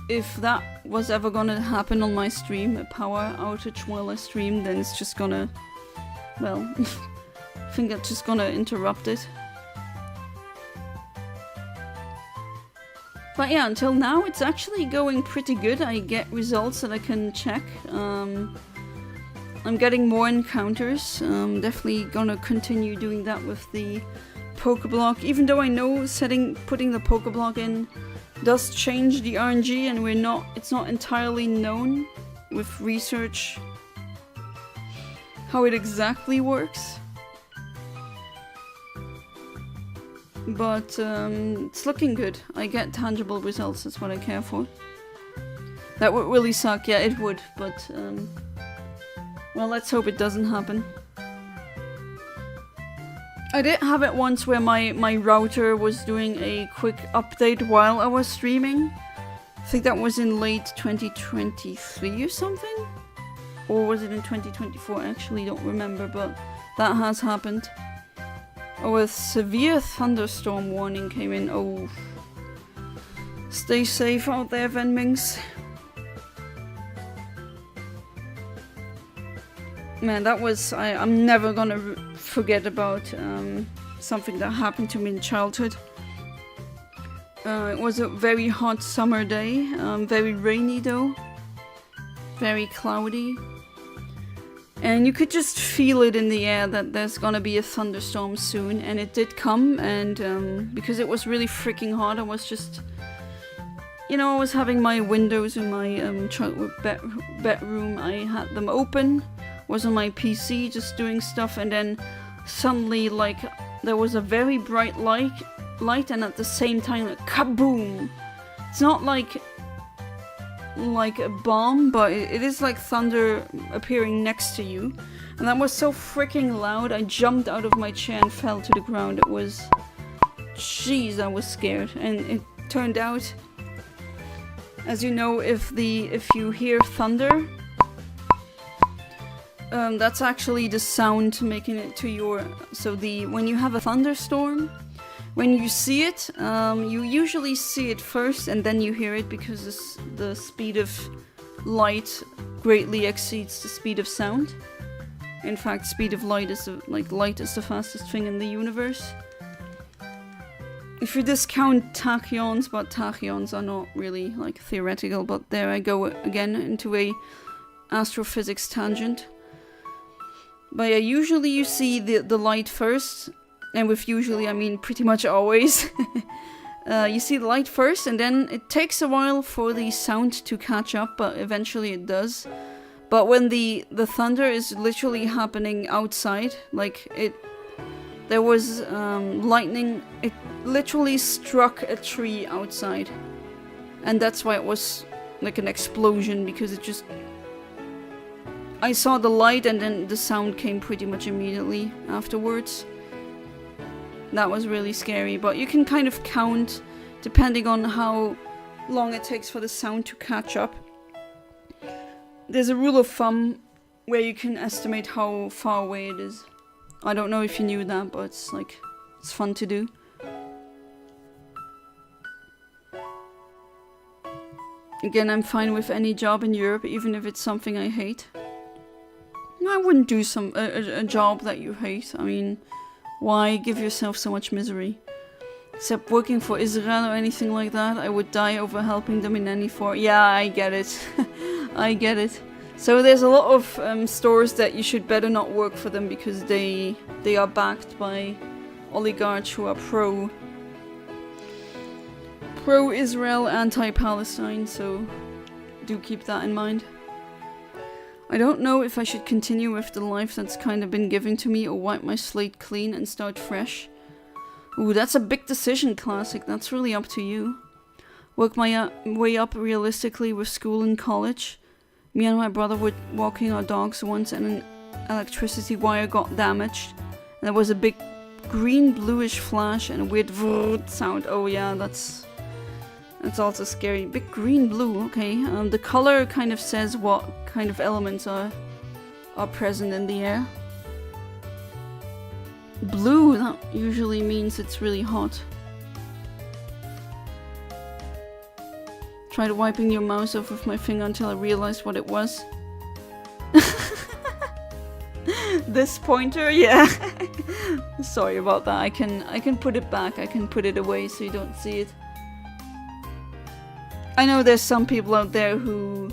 if that was ever gonna happen on my stream, a power outage while I stream, then it's just gonna... Well, I think that's just gonna interrupt it. But yeah, until now it's actually going pretty good. I get results that I can check. I'm getting more encounters. Definitely gonna continue doing that with the Pokeblock. Even though I know putting the Pokeblock in does change the RNG, and it's not entirely known with research how it exactly works. But it's looking good. I get tangible results, that's what I care for. That would really suck, yeah it would, but well, let's hope it doesn't happen. I did have it once where my router was doing a quick update while I was streaming. I think that was in late 2023 or something? Or was it in 2024? I actually don't remember, but that has happened. Oh, a severe thunderstorm warning came in. Oh, stay safe out there, Venmings. Man, that was... I'm never gonna forget about something that happened to me in childhood. It was a very hot summer day, very rainy though, very cloudy. And you could just feel it in the air that there's gonna be a thunderstorm soon, and it did come, and because it was really freaking hot, I was just... You know, I was having my windows in my bedroom, I had them open, was on my PC just doing stuff, and then suddenly, like, there was a very bright light, and at the same time, like, kaboom! It's not like a bomb, but it is like thunder appearing next to you. And that was so freaking loud, I jumped out of my chair and fell to the ground. It was... Jeez, I was scared. And it turned out, as you know, if you hear thunder, that's actually the sound making it to your... So when you have a thunderstorm, when you see it, you usually see it first and then you hear it, because the speed of light greatly exceeds the speed of sound. In fact, speed of light is light is the fastest thing in the universe. If you discount tachyons, but tachyons are not really like theoretical, but there I go again into a astrophysics tangent. But yeah, usually you see the light first. And with usually, I mean pretty much always. You see the light first, and then it takes a while for the sound to catch up, but eventually it does. But when the thunder is literally happening outside, like there was lightning, it literally struck a tree outside. And that's why it was like an explosion, because it just... I saw the light and then the sound came pretty much immediately afterwards. That was really scary, but you can kind of count depending on how long it takes for the sound to catch up. There's a rule of thumb where you can estimate how far away it is. I don't know if you knew that, but it's fun to do. Again, I'm fine with any job in Europe, even if it's something I hate. I wouldn't do a job that you hate. I mean... Why give yourself so much misery? Except working for Israel or anything like that, I would die over helping them in any form. Yeah, I get it. I get it. So there's a lot of stores that you should better not work for them, because they are backed by oligarchs who are pro-Israel, anti-Palestine, so do keep that in mind. I don't know if I should continue with the life that's kind of been given to me, or wipe my slate clean and start fresh. Ooh, that's a big decision, Classic. That's really up to you. Work my way up realistically with school and college. Me and my brother were walking our dogs once and an electricity wire got damaged. And there was a big green-bluish flash and a weird vrrrt sound. Oh yeah, that's also scary. Big green-blue, okay. The color kind of says what kind of elements are present in the air. Blue, that usually means it's really hot. Tried wiping your mouse off with my finger until I realized what it was. This pointer, yeah. Sorry about that. I can put it back. I can put it away so you don't see it. I know there's some people out there who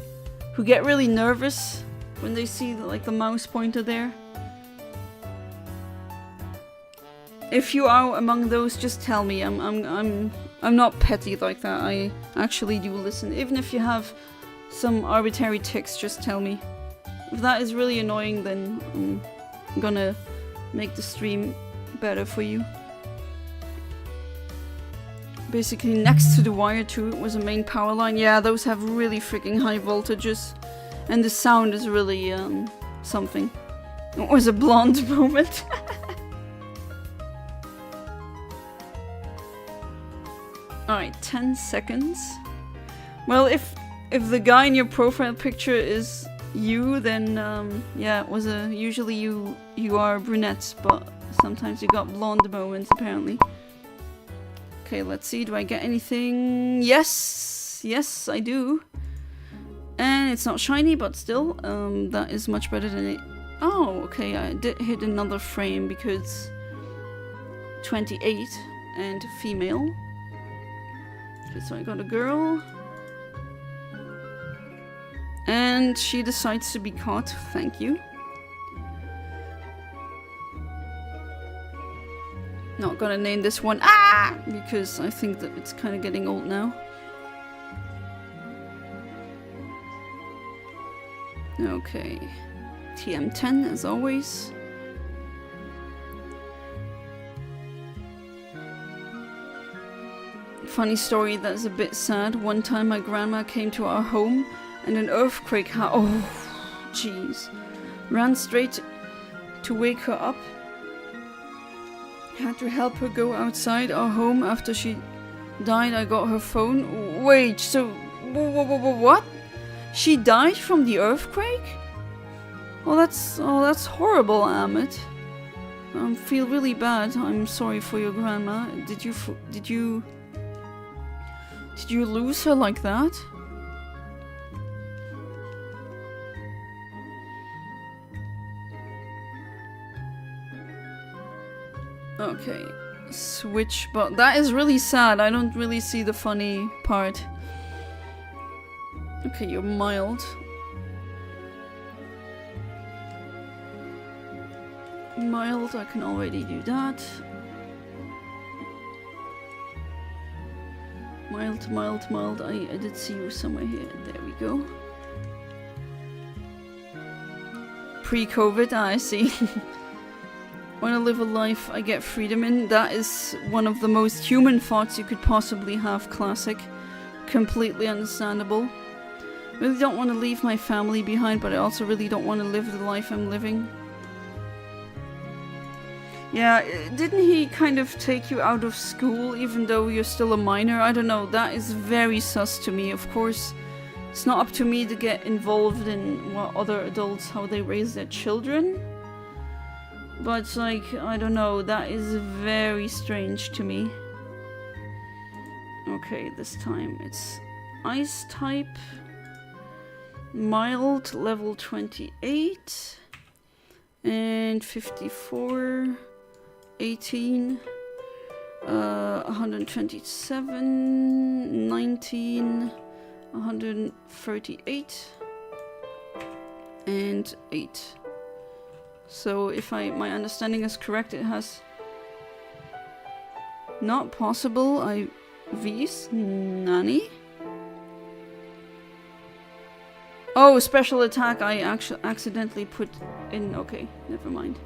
get really nervous when they see like the mouse pointer there. If you are among those, just tell me. I'm not petty like that. I actually do listen. Even if you have some arbitrary ticks, just tell me. If that is really annoying, then I'm gonna make the stream better for you. Basically, next to the wire too was a main power line. Yeah, those have really freaking high voltages. And the sound is really, something. It was a blonde moment. Alright, 10 seconds. Well, if the guy in your profile picture is you, then, yeah, it was usually you are brunettes, but sometimes you got blonde moments, apparently. Okay, let's see, do I get anything? Yes! Yes, I do. And it's not shiny, but still, that is much better than it. Oh, okay, I did hit another frame because 28 and female. Okay, so I got a girl. And she decides to be caught, thank you. Not gonna name this one because I think that it's kind of getting old now. Okay, TM10 as always. Funny story that's a bit sad. One time my grandma came to our home and an earthquake oh jeez, ran straight to wake her up. Had to help her go outside our home after she died. I got her phone. Wait, so what? She died from the earthquake? Oh, that's horrible, Amit. I feel really bad. I'm sorry for your grandma. Did you lose her like that? Okay, switch, but that is really sad. I don't really see the funny part. Okay, you're mild. Mild, I can already do that. Mild, mild, mild. I did see you somewhere here. There we go. Pre-COVID, I see. When I live a life I get freedom in, that is one of the most human thoughts you could possibly have, classic. Completely understandable. Really don't want to leave my family behind, but I also really don't want to live the life I'm living. Yeah, didn't he kind of take you out of school even though you're still a minor? I don't know, that is very sus to me. Of course, it's not up to me to get involved in what other adults, how they raise their children. But, like, I don't know, that is very strange to me. Okay, this time it's ice type. Mild, level 28. And 54. 18. 127. 19. 138. And 8. So if my understanding is correct, it has not possible IVs. Nani? Oh, special attack I actually accidentally put in. Okay, never mind.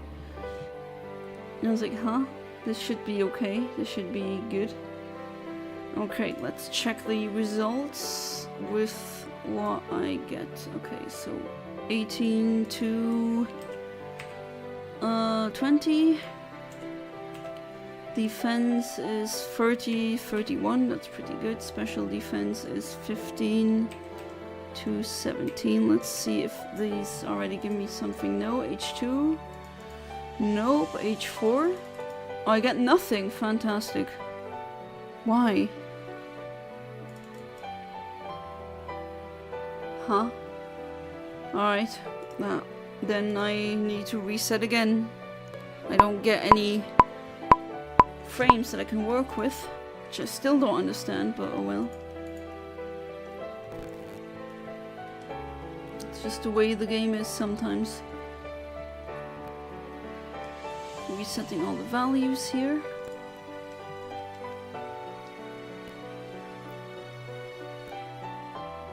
And I was like, huh? This should be okay. This should be good. Okay, let's check the results with what I get. Okay, so 18 to 20. Defense is 30, 31. That's pretty good. Special defense is 15 to 17. Let's see if these already give me something. No. H2. Nope. H4. Oh, I get nothing. Fantastic. Why? Huh? Alright. Nah. Then I need to reset again. I don't get any frames that I can work with, which I still don't understand, but oh well. It's just the way the game is sometimes. Resetting all the values here.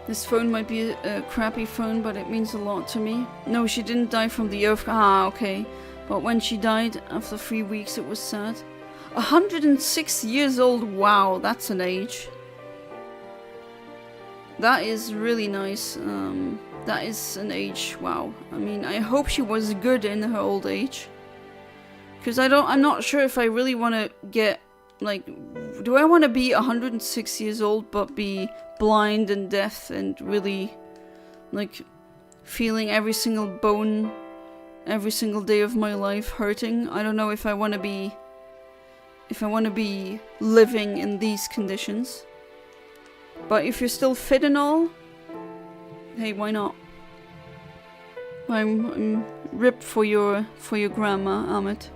This phone might be a crappy phone, but it means a lot to me. No, she didn't die from the earth. Ah, okay. But when she died, after 3 weeks, it was sad. 106 years old. Wow, that's an age. That is really nice. That is an age. Wow. I mean, I hope she was good in her old age. Because I'm not sure if I really want to get, like, do I want to be 106 years old but be blind and deaf and really, like, feeling every single bone every single day of my life hurting? I don't know if I want to be living in these conditions. But if you're still fit and all, hey, why not? I'm ripped for your grandma, Amit.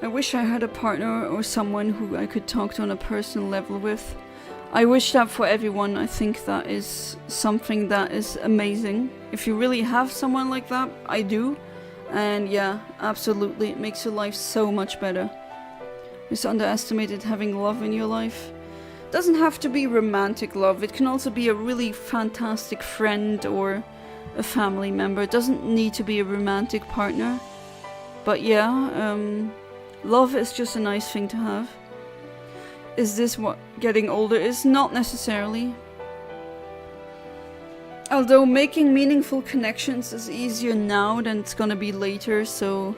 I wish I had a partner or someone who I could talk to on a personal level with. I wish that for everyone. I think that is something that is amazing. If you really have someone like that, I do. And yeah, absolutely, it makes your life so much better. It's underestimated having love in your life. It doesn't have to be romantic love. It can also be a really fantastic friend or a family member. It doesn't need to be a romantic partner. But yeah, love is just a nice thing to have. Is this what getting older is? Not necessarily. Although making meaningful connections is easier now than it's gonna be later, so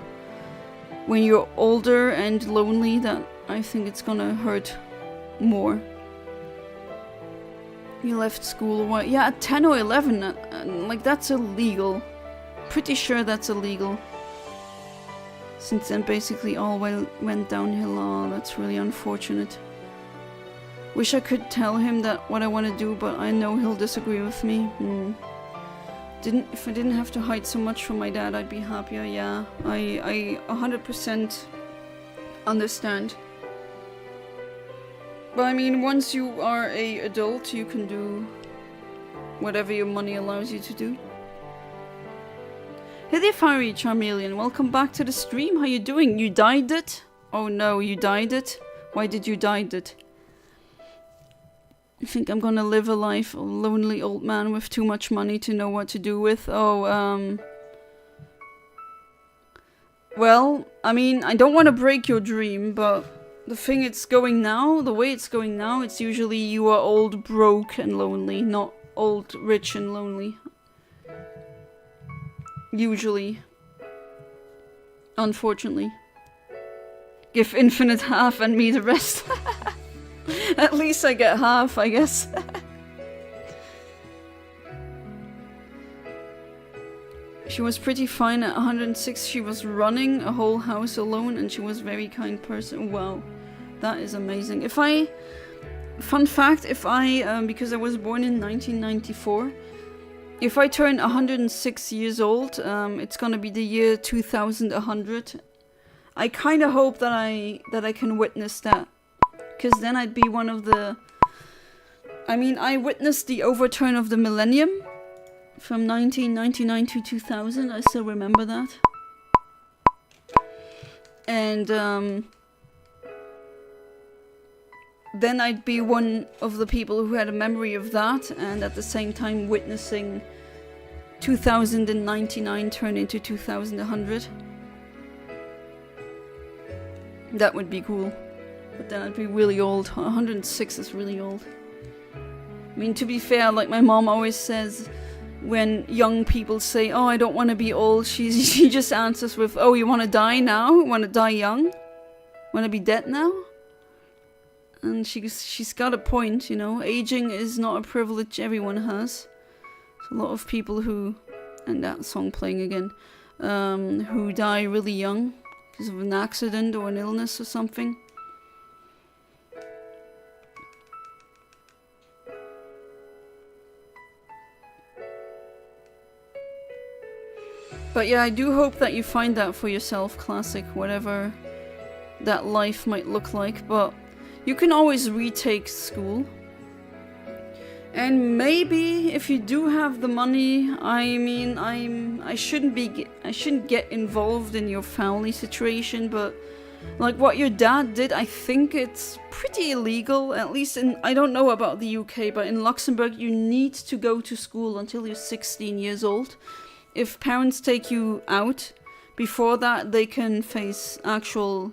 when you're older and lonely, that I think it's gonna hurt more. You left school, what? Yeah, at 10 or 11, like that's illegal. Pretty sure that's illegal. Since then basically all went downhill. Oh, that's really unfortunate. Wish I could tell him that what I want to do, but I know he'll disagree with me. If I didn't have to hide so much from my dad, I'd be happier. Yeah, I 100% understand. But I mean, once you are an adult, you can do whatever your money allows you to do. Hey there, Fiery Charmeleon. Welcome back to the stream. How you doing? You died it? Oh no, you died it? Why did you die it? I think I'm gonna live a life of a lonely old man with too much money to know what to do with. Oh, well, I mean, I don't want to break your dream, but the way it's going now, it's usually you are old, broke, and lonely, not old, rich, and lonely. Usually. Unfortunately. Give Infinite half and me the rest. At least I get half, I guess. She was pretty fine at 106. She was running a whole house alone and she was a very kind person. Wow, that is amazing. Fun fact, because I was born in 1994, if I turn 106 years old, it's gonna be the year 2100. I kind of hope that I can witness that. Because then I'd be one of the... I mean, I witnessed the overturn of the millennium from 1999 to 2000. I still remember that. And then I'd be one of the people who had a memory of that, and at the same time witnessing 2099 turn into 2100. That would be cool. But then I'd be really old. 106 is really old. I mean, to be fair, like my mom always says, when young people say, oh, I don't want to be old, she just answers with, oh, you want to die now? You want to die young? Want to be dead now? And she's got a point, you know. Aging is not a privilege everyone has. There's a lot of people who, and that song playing again, who die really young because of an accident or an illness or something. But yeah, I do hope that you find that for yourself, Classic, whatever that life might look like. But you can always retake school. And maybe if you do have the money, I mean, I shouldn't get involved in your family situation, but like what your dad did, I think it's pretty illegal. At least I don't know about the UK, but in Luxembourg you need to go to school until you're 16 years old. If parents take you out before that, they can face actual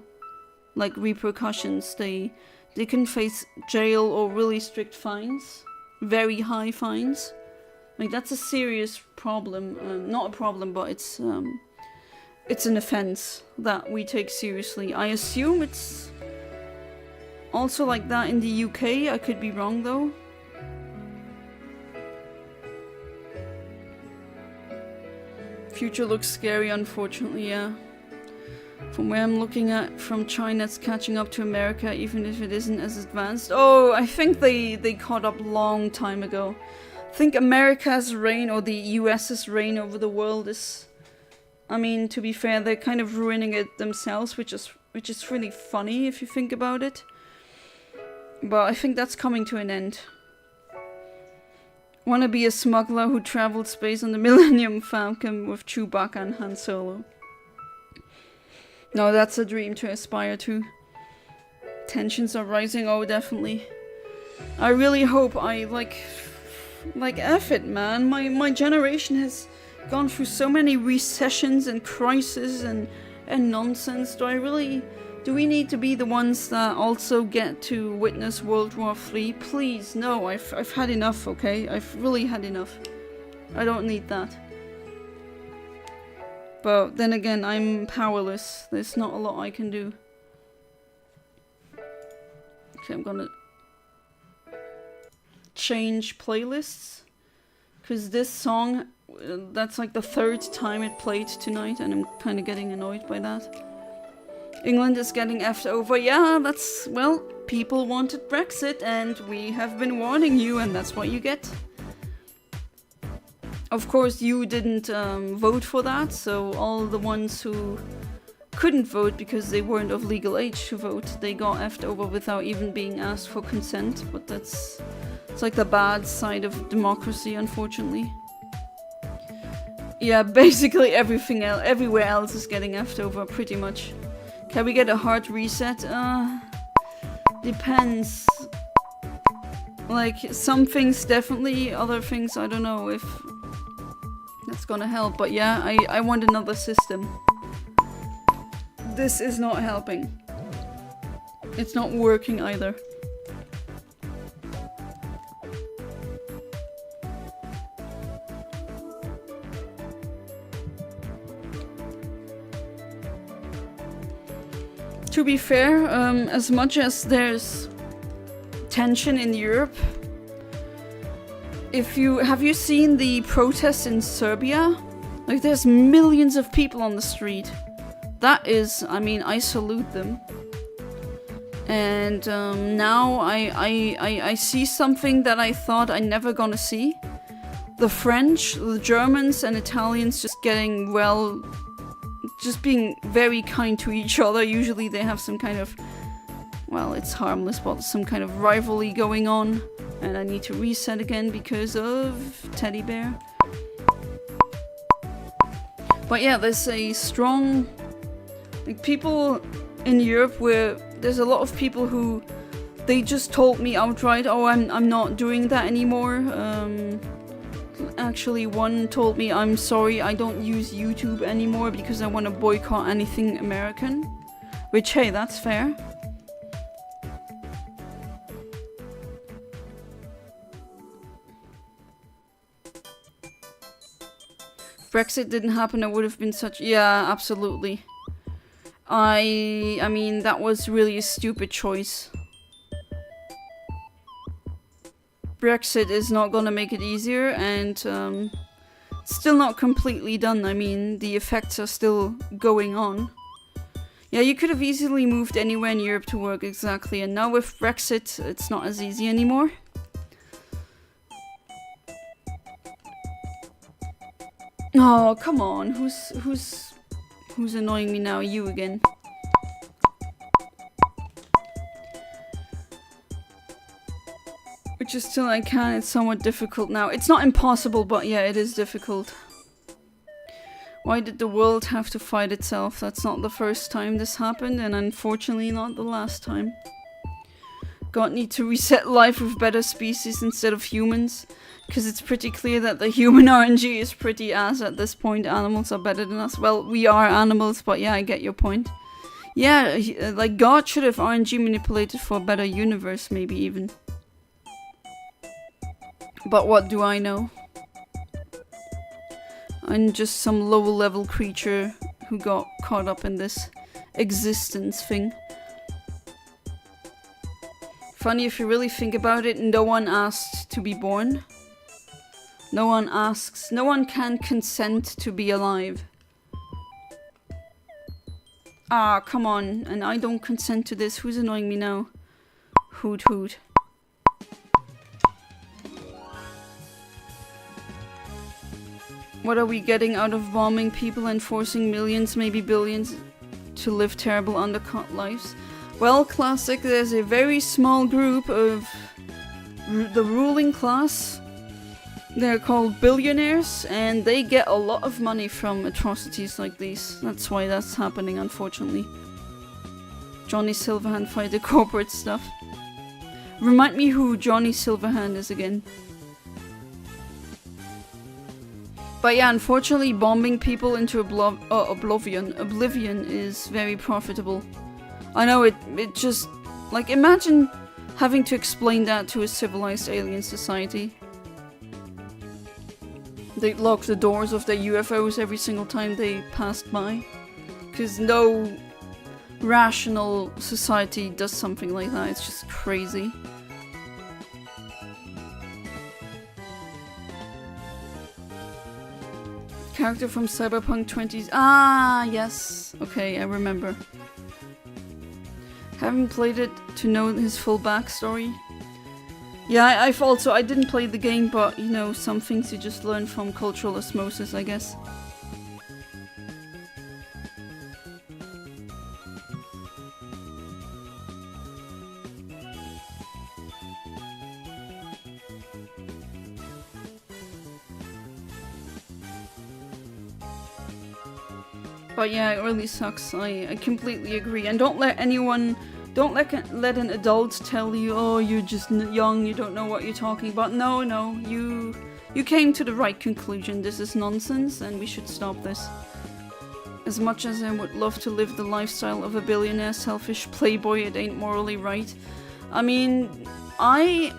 like repercussions. They can face jail or really strict fines. Very high fines. Like that's a serious problem. Not a problem, but it's an offense that we take seriously. I assume it's also like that in the UK. I could be wrong though. Future looks scary, unfortunately, yeah. From where I'm looking at, from China, it's catching up to America, even if it isn't as advanced. Oh, I think they caught up long time ago. I think America's reign, or the US's reign over the world is... I mean, to be fair, they're kind of ruining it themselves, which is really funny if you think about it. But I think that's coming to an end. Wanna be a smuggler who traveled space on the Millennium Falcon with Chewbacca and Han Solo. No, that's a dream to aspire to. Tensions are rising, oh definitely. I really hope I like F it, man. My generation has gone through so many recessions and crises and nonsense. Do we need to be the ones that also get to witness World War III? Please, no, I've had enough, okay? I've really had enough. I don't need that. But then again, I'm powerless. There's not a lot I can do. Okay, I'm gonna change playlists. Because this song, that's like the third time it played tonight, and I'm kind of getting annoyed by that. England is getting effed over. Yeah, that's, well, people wanted Brexit, and we have been warning you, and that's what you get. Of course, you didn't vote for that, so all the ones who couldn't vote because they weren't of legal age to vote, they got effed over without even being asked for consent. But it's like the bad side of democracy, unfortunately. Yeah, basically everywhere else is getting effed over, pretty much. Can we get a hard reset? Depends. Like, some things definitely, other things I don't know if that's gonna help. But yeah, I want another system. This is not helping. It's not working either. To be fair, as much as there's tension in Europe, have you seen the protests in Serbia? Like, there's millions of people on the street. That is, I mean, I salute them. And now I see something that I thought I never gonna see. The French, the Germans and Italians just getting, well, just being very kind to each other. Usually they have some kind of, well, it's harmless, but some kind of rivalry going on. And I need to reset again because of Teddy Bear. But yeah, there's a strong, like, people in Europe where there's a lot of people who, they just told me outright, oh, I'm not doing that anymore. Actually, one told me, I'm sorry, I don't use YouTube anymore because I want to boycott anything American. Which, hey, that's fair. If Brexit didn't happen, it would have been such... Yeah, absolutely. I mean, that was really a stupid choice. Brexit is not gonna make it easier, and still not completely done. I mean, the effects are still going on. Yeah, you could have easily moved anywhere in Europe to work, exactly, and now with Brexit, it's not as easy anymore. Oh, come on, who's annoying me now? You again. Which Just till I can, it's somewhat difficult now. It's not impossible, but yeah, it is difficult. Why did the world have to fight itself? That's not the first time this happened, and unfortunately not the last time. God need to reset life with better species instead of humans. Because it's pretty clear that the human RNG is pretty ass at this point. Animals are better than us. Well, we are animals, but yeah, I get your point. Yeah, like God should have RNG manipulated for a better universe, maybe even. But what do I know? I'm just some low-level creature who got caught up in this existence thing. Funny if you really think about it, no one asked to be born. No one asks, no one can consent to be alive. Ah, come on, and I don't consent to this. Who's annoying me now? Hoot hoot. What are we getting out of bombing people and forcing millions, maybe billions, to live terrible undercut lives? Well, Classic, there's a very small group of the ruling class. They're called billionaires, and they get a lot of money from atrocities like these. That's why that's happening, unfortunately. Johnny Silverhand fight the corporate stuff. Remind me who Johnny Silverhand is again. But yeah, unfortunately, bombing people into oblivion is very profitable. I know it just... Like, imagine having to explain that to a civilized alien society. They'd lock the doors of their UFOs every single time they passed by. Because no rational society does something like that. It's just crazy. Character from Cyberpunk 20s. Ah, yes. Okay, I remember. Haven't played it to know his full backstory. Yeah, I didn't play the game, but you know, some things you just learn from cultural osmosis, I guess. But yeah, it really sucks. I completely agree. And don't let anyone, don't let an adult tell you, oh, you're just young, you don't know what you're talking about. No, you came to the right conclusion. This is nonsense, and we should stop this. As much as I would love to live the lifestyle of a billionaire, selfish playboy, it ain't morally right. I mean, I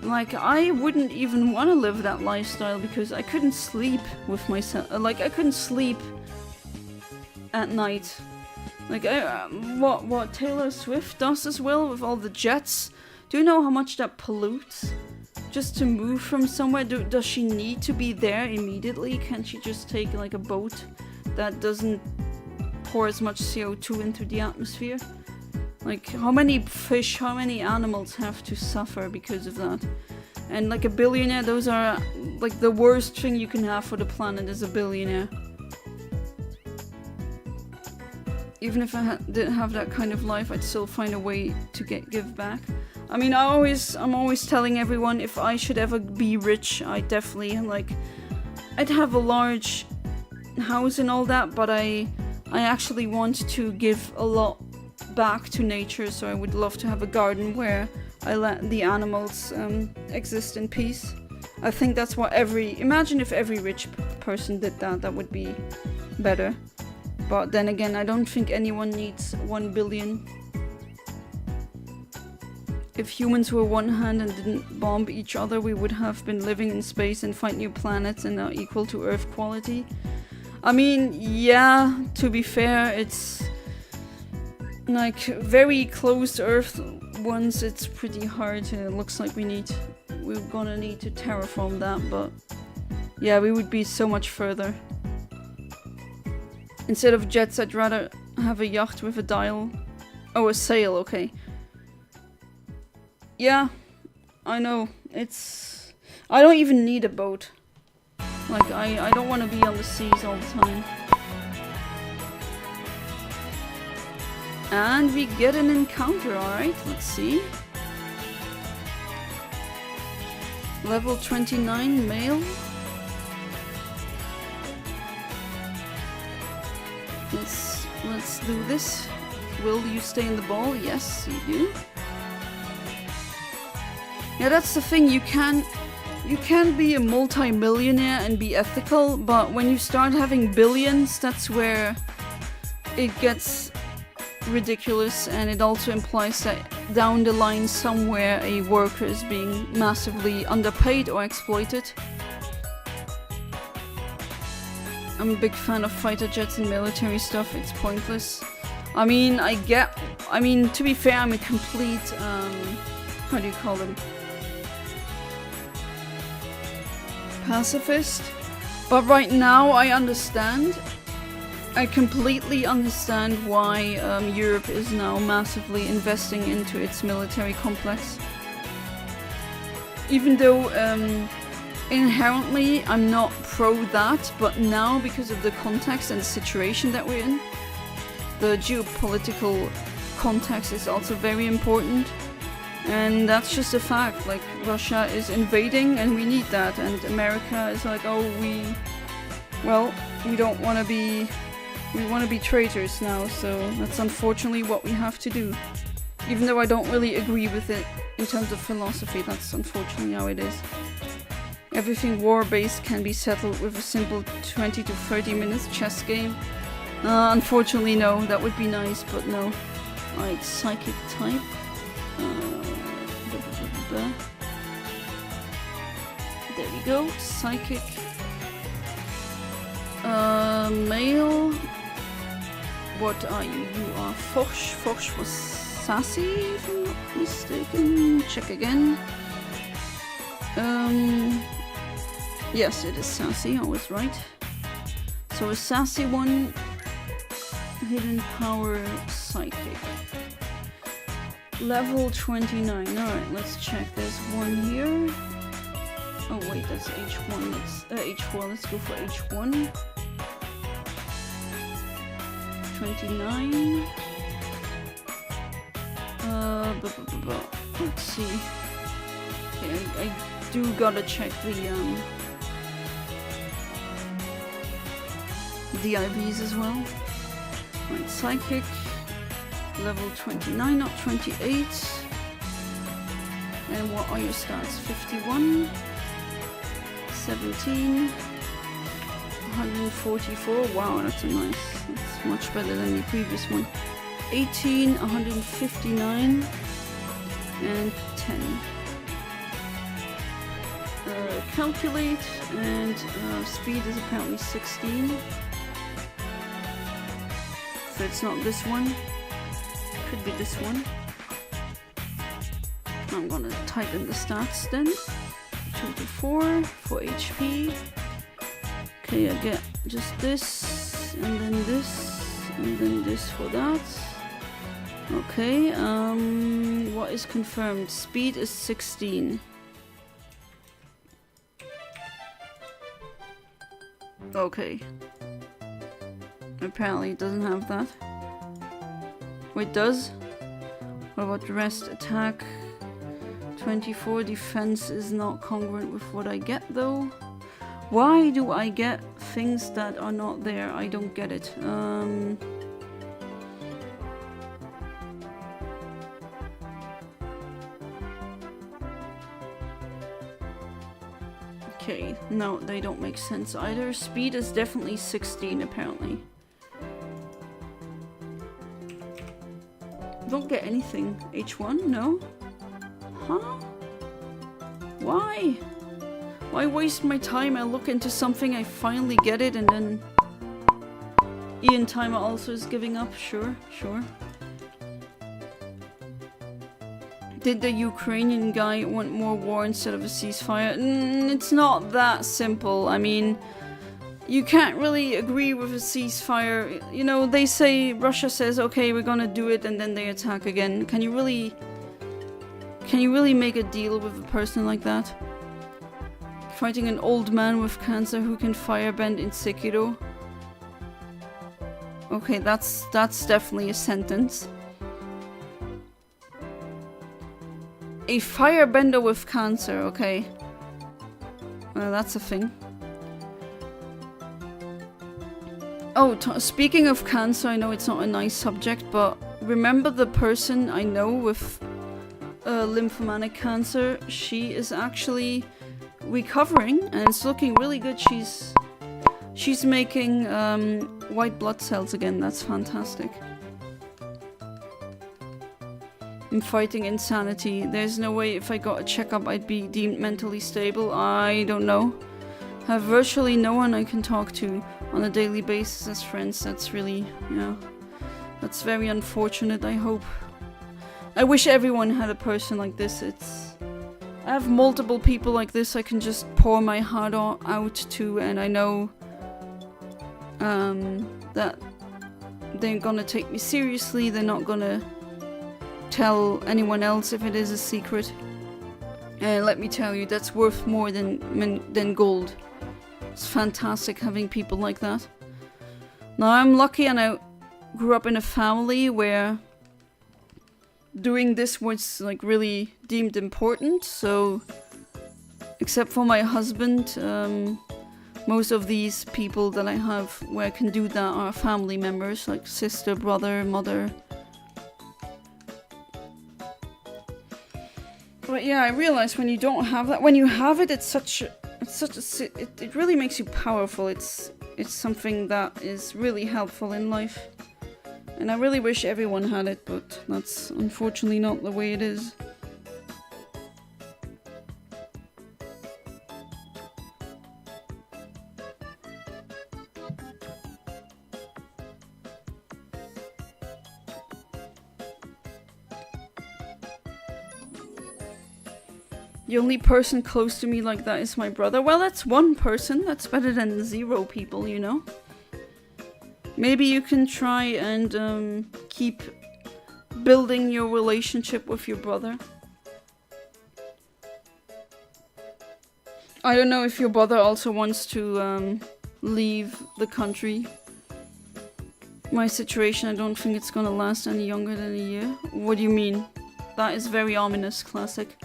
wouldn't even want to live that lifestyle because I couldn't sleep with myself. Like, I couldn't sleep at night. Like, what Taylor Swift does as well with all the jets. Do you know how much that pollutes? Just to move from somewhere, does she need to be there immediately? Can't she just take like a boat that doesn't pour as much CO2 into the atmosphere? Like, how many fish, how many animals have to suffer because of that? And like a billionaire, those are like the worst thing you can have for the planet is a billionaire. Even if I didn't have that kind of life, I'd still find a way to give back. I mean, I'm always telling everyone if I should ever be rich, I definitely, like, I'd have a large house and all that, but I actually want to give a lot back to nature, so I would love to have a garden where I let the animals exist in peace. I think that's what imagine if every rich person did that, that would be better. But then again, I don't think anyone needs 1 billion. If humans were one hand and didn't bomb each other, we would have been living in space and find new planets and are equal to Earth quality. I mean, yeah, to be fair, it's like very close to Earth ones, it's pretty hard. It looks like we're gonna need to terraform that, but yeah, we would be so much further. Instead of jets, I'd rather have a yacht with a dial. Oh, a sail, okay. Yeah, I know. I don't even need a boat. Like, I don't want to be on the seas all the time. And we get an encounter, alright, let's see. Level 29 male. Let's do this. Will you stay in the ball? Yes, you do. Yeah, that's the thing. You can be a multi-millionaire and be ethical, but when you start having billions, that's where it gets ridiculous, and it also implies that down the line somewhere a worker is being massively underpaid or exploited. I'm a big fan of fighter jets and military stuff. It's pointless. I mean, to be fair, I'm a complete, how do you call them? Pacifist. But right now, I understand. I completely understand why Europe is now massively investing into its military complex. Even though inherently I'm not pro that, but now because of the context and the situation that we're in, the geopolitical context is also very important. And that's just a fact. Like, Russia is invading and we need that, and America is like, oh, we don't want to be... We want to be traitors now, so that's unfortunately what we have to do. Even though I don't really agree with it in terms of philosophy, that's unfortunately how it is. Everything war-based can be settled with a simple 20 to 30 minutes chess game. Unfortunately, no. That would be nice, but no. Alright, psychic type. There we go. Psychic. Male. What are you? You are Forsh. Forsh was sassy, if I'm not mistaken. Check again. Yes, it is sassy. I was right. So a sassy one. Hidden power psychic. Level 29. Alright, let's check. There's one here. Oh wait, that's H1. Let's H4. Let's go for H1. 29. Let's see. Okay, I do gotta check the IVs as well. Right, psychic. Level 29, not 28. And what are your stats? 51, 17, 144. Wow, that's a nice. That's much better than the previous one. 18, 159, and 10. Calculate, and speed is apparently 16. So it's not this one. Could be this one. I'm gonna type in the stats then. 2 to 4 for HP. Okay, I get just this, and then this, and then this for that. Okay, what is confirmed? Speed is 16. Okay. Apparently it doesn't have that. Wait, does? What about the rest? Attack 24, defense is not congruent with what I get though. Why do I get things that are not there? I don't get it. Okay, no, they don't make sense either. Speed is definitely 16 apparently. Don't get anything. H1? No? Huh? Why? Why waste my time? I look into something, I finally get it, and then Eontimer also is giving up. Sure, sure. Did the Ukrainian guy want more war instead of a ceasefire? It's not that simple. I mean, you can't really agree with a ceasefire. You know, they say, Russia says, okay, we're gonna do it, and then they attack again. Can you really make a deal with a person like that? Fighting an old man with cancer who can firebend in Sekiro. Okay, that's definitely a sentence. A firebender with cancer, okay. That's a thing. Oh, speaking of cancer, I know it's not a nice subject, but remember the person I know with lymphomanic cancer? She is actually recovering, and it's looking really good. She's making white blood cells again. That's fantastic. I'm fighting insanity. There's no way if I got a checkup I'd be deemed mentally stable. I don't know. Have virtually no one I can talk to on a daily basis as friends. That's really, yeah. That's very unfortunate, I hope. I wish everyone had a person like this. I have multiple people like this I can just pour my heart out to, and I know that they're gonna take me seriously. They're not gonna tell anyone else if it is a secret. And let me tell you, that's worth more than gold. It's fantastic having people like that. Now I'm lucky and I grew up in a family where doing this was like really deemed important, so except for my husband, most of these people that I have where I can do that are family members, like sister, brother, mother. But yeah, I realize when you don't have that, when you have it, it really makes you powerful. It's something that is really helpful in life. And I really wish everyone had it, but that's unfortunately not the way it is. The only person close to me like that is my brother. Well, that's one person. That's better than 0 people, you know? Maybe you can try and keep building your relationship with your brother. I don't know if your brother also wants to leave the country. My situation, I don't think it's gonna last any younger than a year. What do you mean? That is very ominous, classic.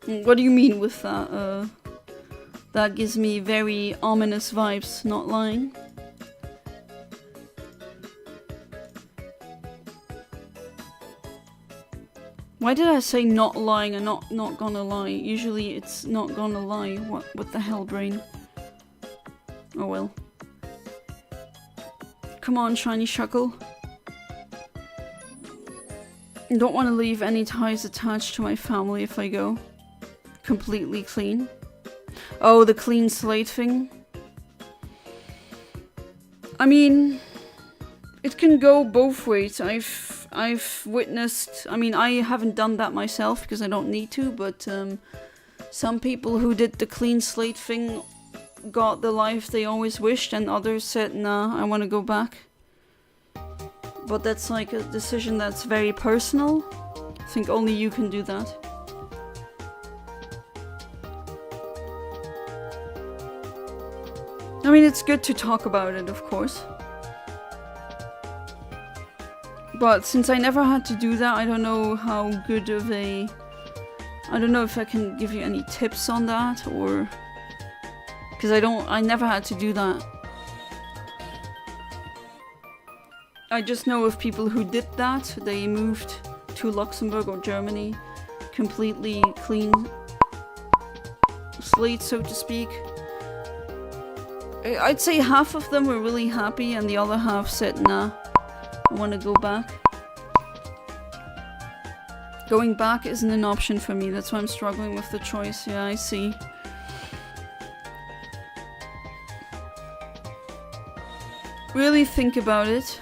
What do you mean with that? That gives me very ominous vibes, not lying. Why did I say not lying and not gonna lie? Usually it's not gonna lie. What the hell, brain? Oh well. Come on, shiny Shuckle. I don't want to leave any ties attached to my family if I go. Completely clean. Oh, the clean slate thing. I mean, it can go both ways. I've witnessed, I mean, I haven't done that myself because I don't need to, but some people who did the clean slate thing got the life they always wished, and others said, nah, I want to go back. But that's like a decision that's very personal. I think only you can do that. I mean, it's good to talk about it, of course. But since I never had to do that, I don't know how good of a... I don't know if I can give you any tips on that, or... Because I never had to do that. I just know of people who did that. They moved to Luxembourg or Germany. Completely clean slate, so to speak. I'd say half of them were really happy and the other half said, nah, I want to go back. Going back isn't an option for me, that's why I'm struggling with the choice. Yeah, I see. Really think about it.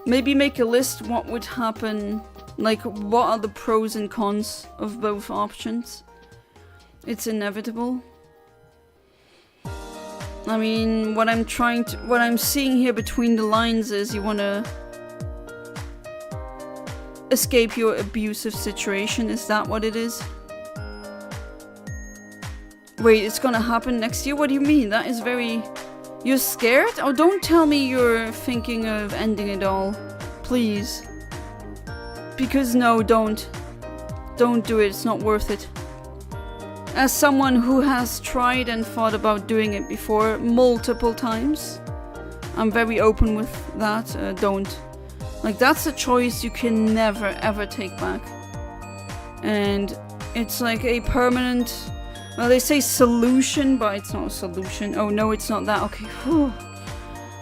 Maybe make a list what would happen, like what are the pros and cons of both options. It's inevitable. I mean, what I'm seeing here between the lines is you want to escape your abusive situation. Is that what it is? Wait, it's gonna happen next year? What do you mean? That is very... You're scared? Oh, don't tell me you're thinking of ending it all. Please. Because no, don't. Don't do it, it's not worth it. As someone who has tried and thought about doing it before multiple times, I'm very open with that. Don't. Like, that's a choice you can never ever take back. And it's like a permanent, well, they say solution, but it's not a solution. Oh no, it's not that. Okay, whew.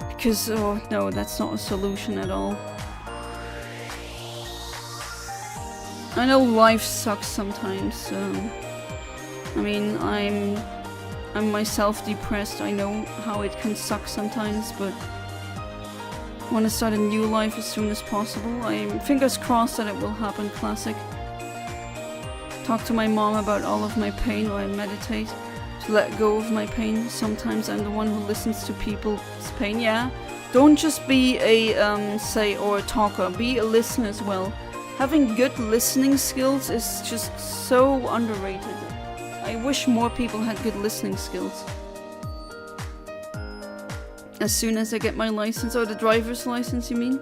Because, oh no, that's not a solution at all. I know life sucks sometimes. I mean, I'm myself depressed. I know how it can suck sometimes, but I want to start a new life as soon as possible. I'm fingers crossed that it will happen. Classic. Talk to my mom about all of my pain, or I meditate to let go of my pain. Sometimes I'm the one who listens to people's pain. Yeah, don't just be a say or a talker. Be a listener as well. Having good listening skills is just so underrated. I wish more people had good listening skills. As soon as I get my license, or the driver's license, you mean?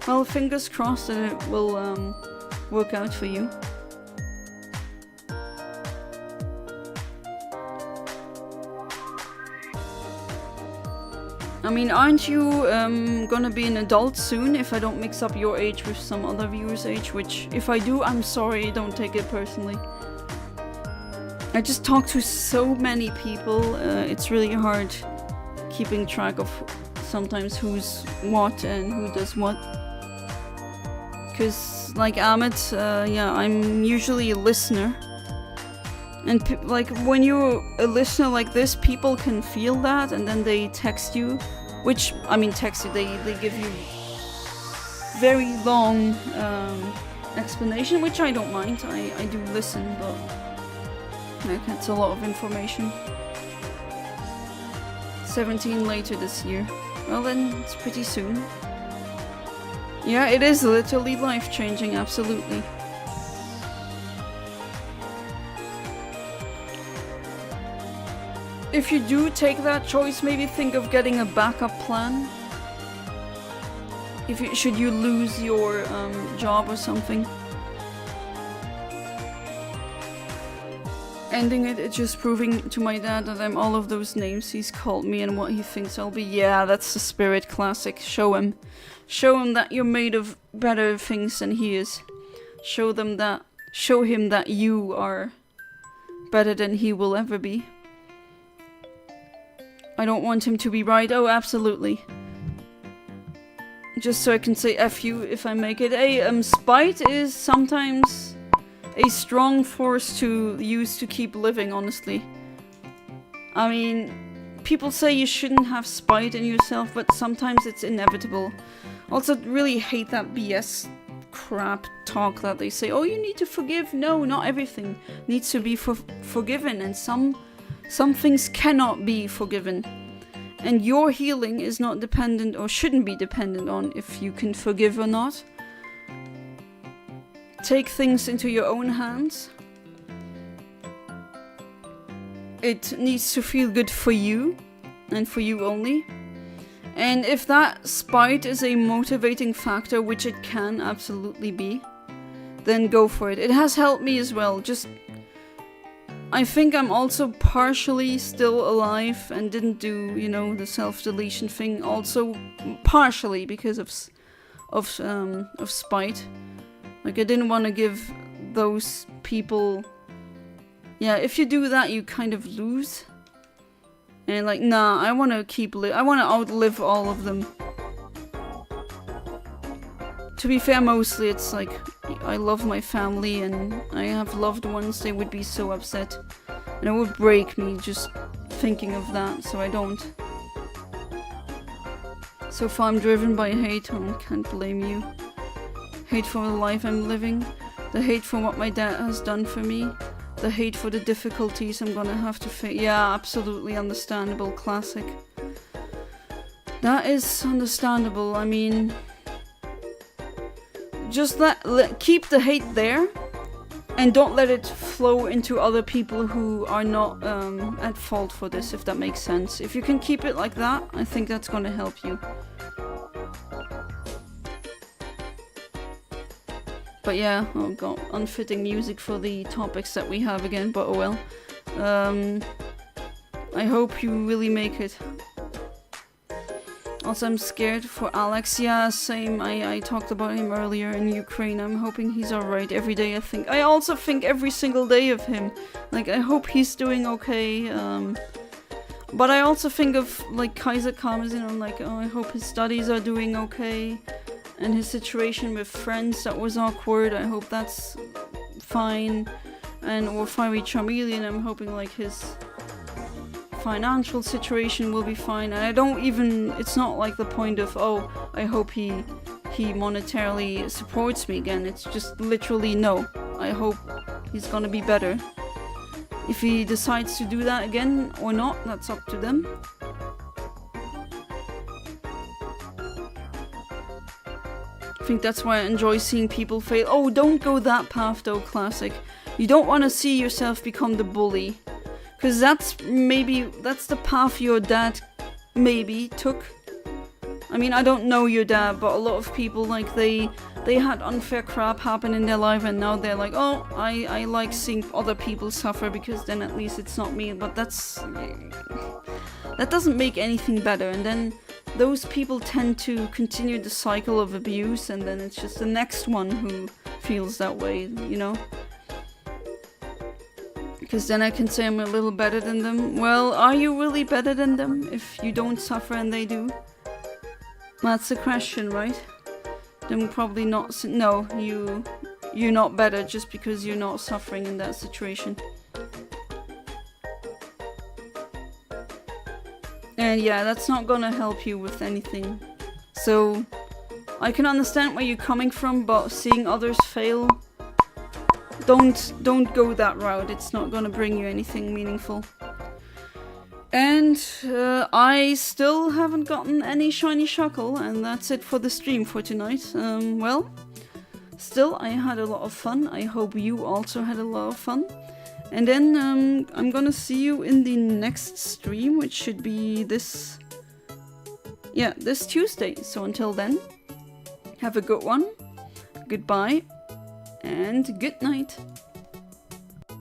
Well, fingers crossed that it will work out for you. I mean, aren't you gonna be an adult soon if I don't mix up your age with some other viewer's age? Which, if I do, I'm sorry, don't take it personally. I just talk to so many people, it's really hard keeping track of sometimes who's what and who does what. Because, like Amit, yeah, I'm usually a listener. And like, when you're a listener like this, people can feel that and then they text you. Which, I mean, text you, they give you very long explanation, which I don't mind. I do listen, but like, it's a lot of information. 17 later this year. Well then, it's pretty soon. Yeah, it is literally life-changing, absolutely. If you do take that choice, maybe think of getting a backup plan. Should you lose your job or something. Ending it's just proving to my dad that I'm all of those names he's called me and what he thinks I'll be. Yeah, that's the spirit. Classic. Show him. Show him that you're made of better things than he is. Show him that you are better than he will ever be. I don't want him to be right. Oh, absolutely. Just so I can say F you if I make it. Spite is sometimes a strong force to use to keep living, honestly. I mean, people say you shouldn't have spite in yourself, but sometimes it's inevitable. Also, really hate that BS crap talk that they say, oh, you need to forgive. No, not everything needs to be forgiven, and some things cannot be forgiven. And your healing is not dependent, or shouldn't be dependent on if you can forgive or not. Take things into your own hands. It needs to feel good for you, and for you only. And if that spite is a motivating factor, which it can absolutely be, then go for it. It has helped me as well. I think I'm also partially still alive and didn't do, you know, the self-deletion thing. Also partially because of spite. Like, I didn't want to give those people... Yeah, if you do that, you kind of lose. And like, nah, I want to I want to outlive all of them. To be fair, mostly it's like, I love my family and I have loved ones. They would be so upset. And it would break me just thinking of that, so I don't. So far I'm driven by hate, I can't blame you. Hate for the life I'm living. The hate for what my dad has done for me. The hate for the difficulties I'm gonna have to face. Yeah, absolutely understandable. Classic. That is understandable. I mean, just keep the hate there, And don't let it flow into other people who are not at fault for this, if that makes sense. If you can keep it like that, I think that's gonna help you. But yeah, oh god, unfitting music for the topics that we have again, but oh well. I hope you really make it. Also, I'm scared for Alex. Yeah, same. I talked about him earlier in Ukraine. I'm hoping he's alright every day, I think. I also think every single day of him. Like, I hope he's doing okay. But I also think of, like, Kaiser Karmazin. I'm like, oh, I hope his studies are doing okay. And his situation with friends, that was awkward. I hope that's fine. And or Fiery Charmeleon, I'm hoping, like, his financial situation will be fine. And I don't even, it's not like the point of, oh, I hope he monetarily supports me again. It's just literally, no, I hope he's gonna be better. If he decides to do that again or not, that's up to them. I think that's why I enjoy seeing people fail. Oh, don't go that path though, Classic. You don't want to see yourself become the bully. Because that's the path your dad maybe took. I mean, I don't know your dad, but a lot of people, like, they had unfair crap happen in their life and now they're like, oh, I like seeing other people suffer because then at least it's not me. But that doesn't make anything better. And then those people tend to continue the cycle of abuse, and then it's just the next one who feels that way, you know? Because then I can say I'm a little better than them. Well, are you really better than them if you don't suffer and they do? That's the question, right? Then probably not. No, you're not better just because you're not suffering in that situation. And yeah, that's not gonna help you with anything. So I can understand where you're coming from, but seeing others fail, don't go that route. It's not gonna bring you anything meaningful. And I still haven't gotten any shiny Shuckle, and that's it for the stream for tonight. Well, still I had a lot of fun. I hope you also had a lot of fun. And then I'm gonna see you in the next stream, which should be this Tuesday. So until then, have a good one, goodbye, and good night.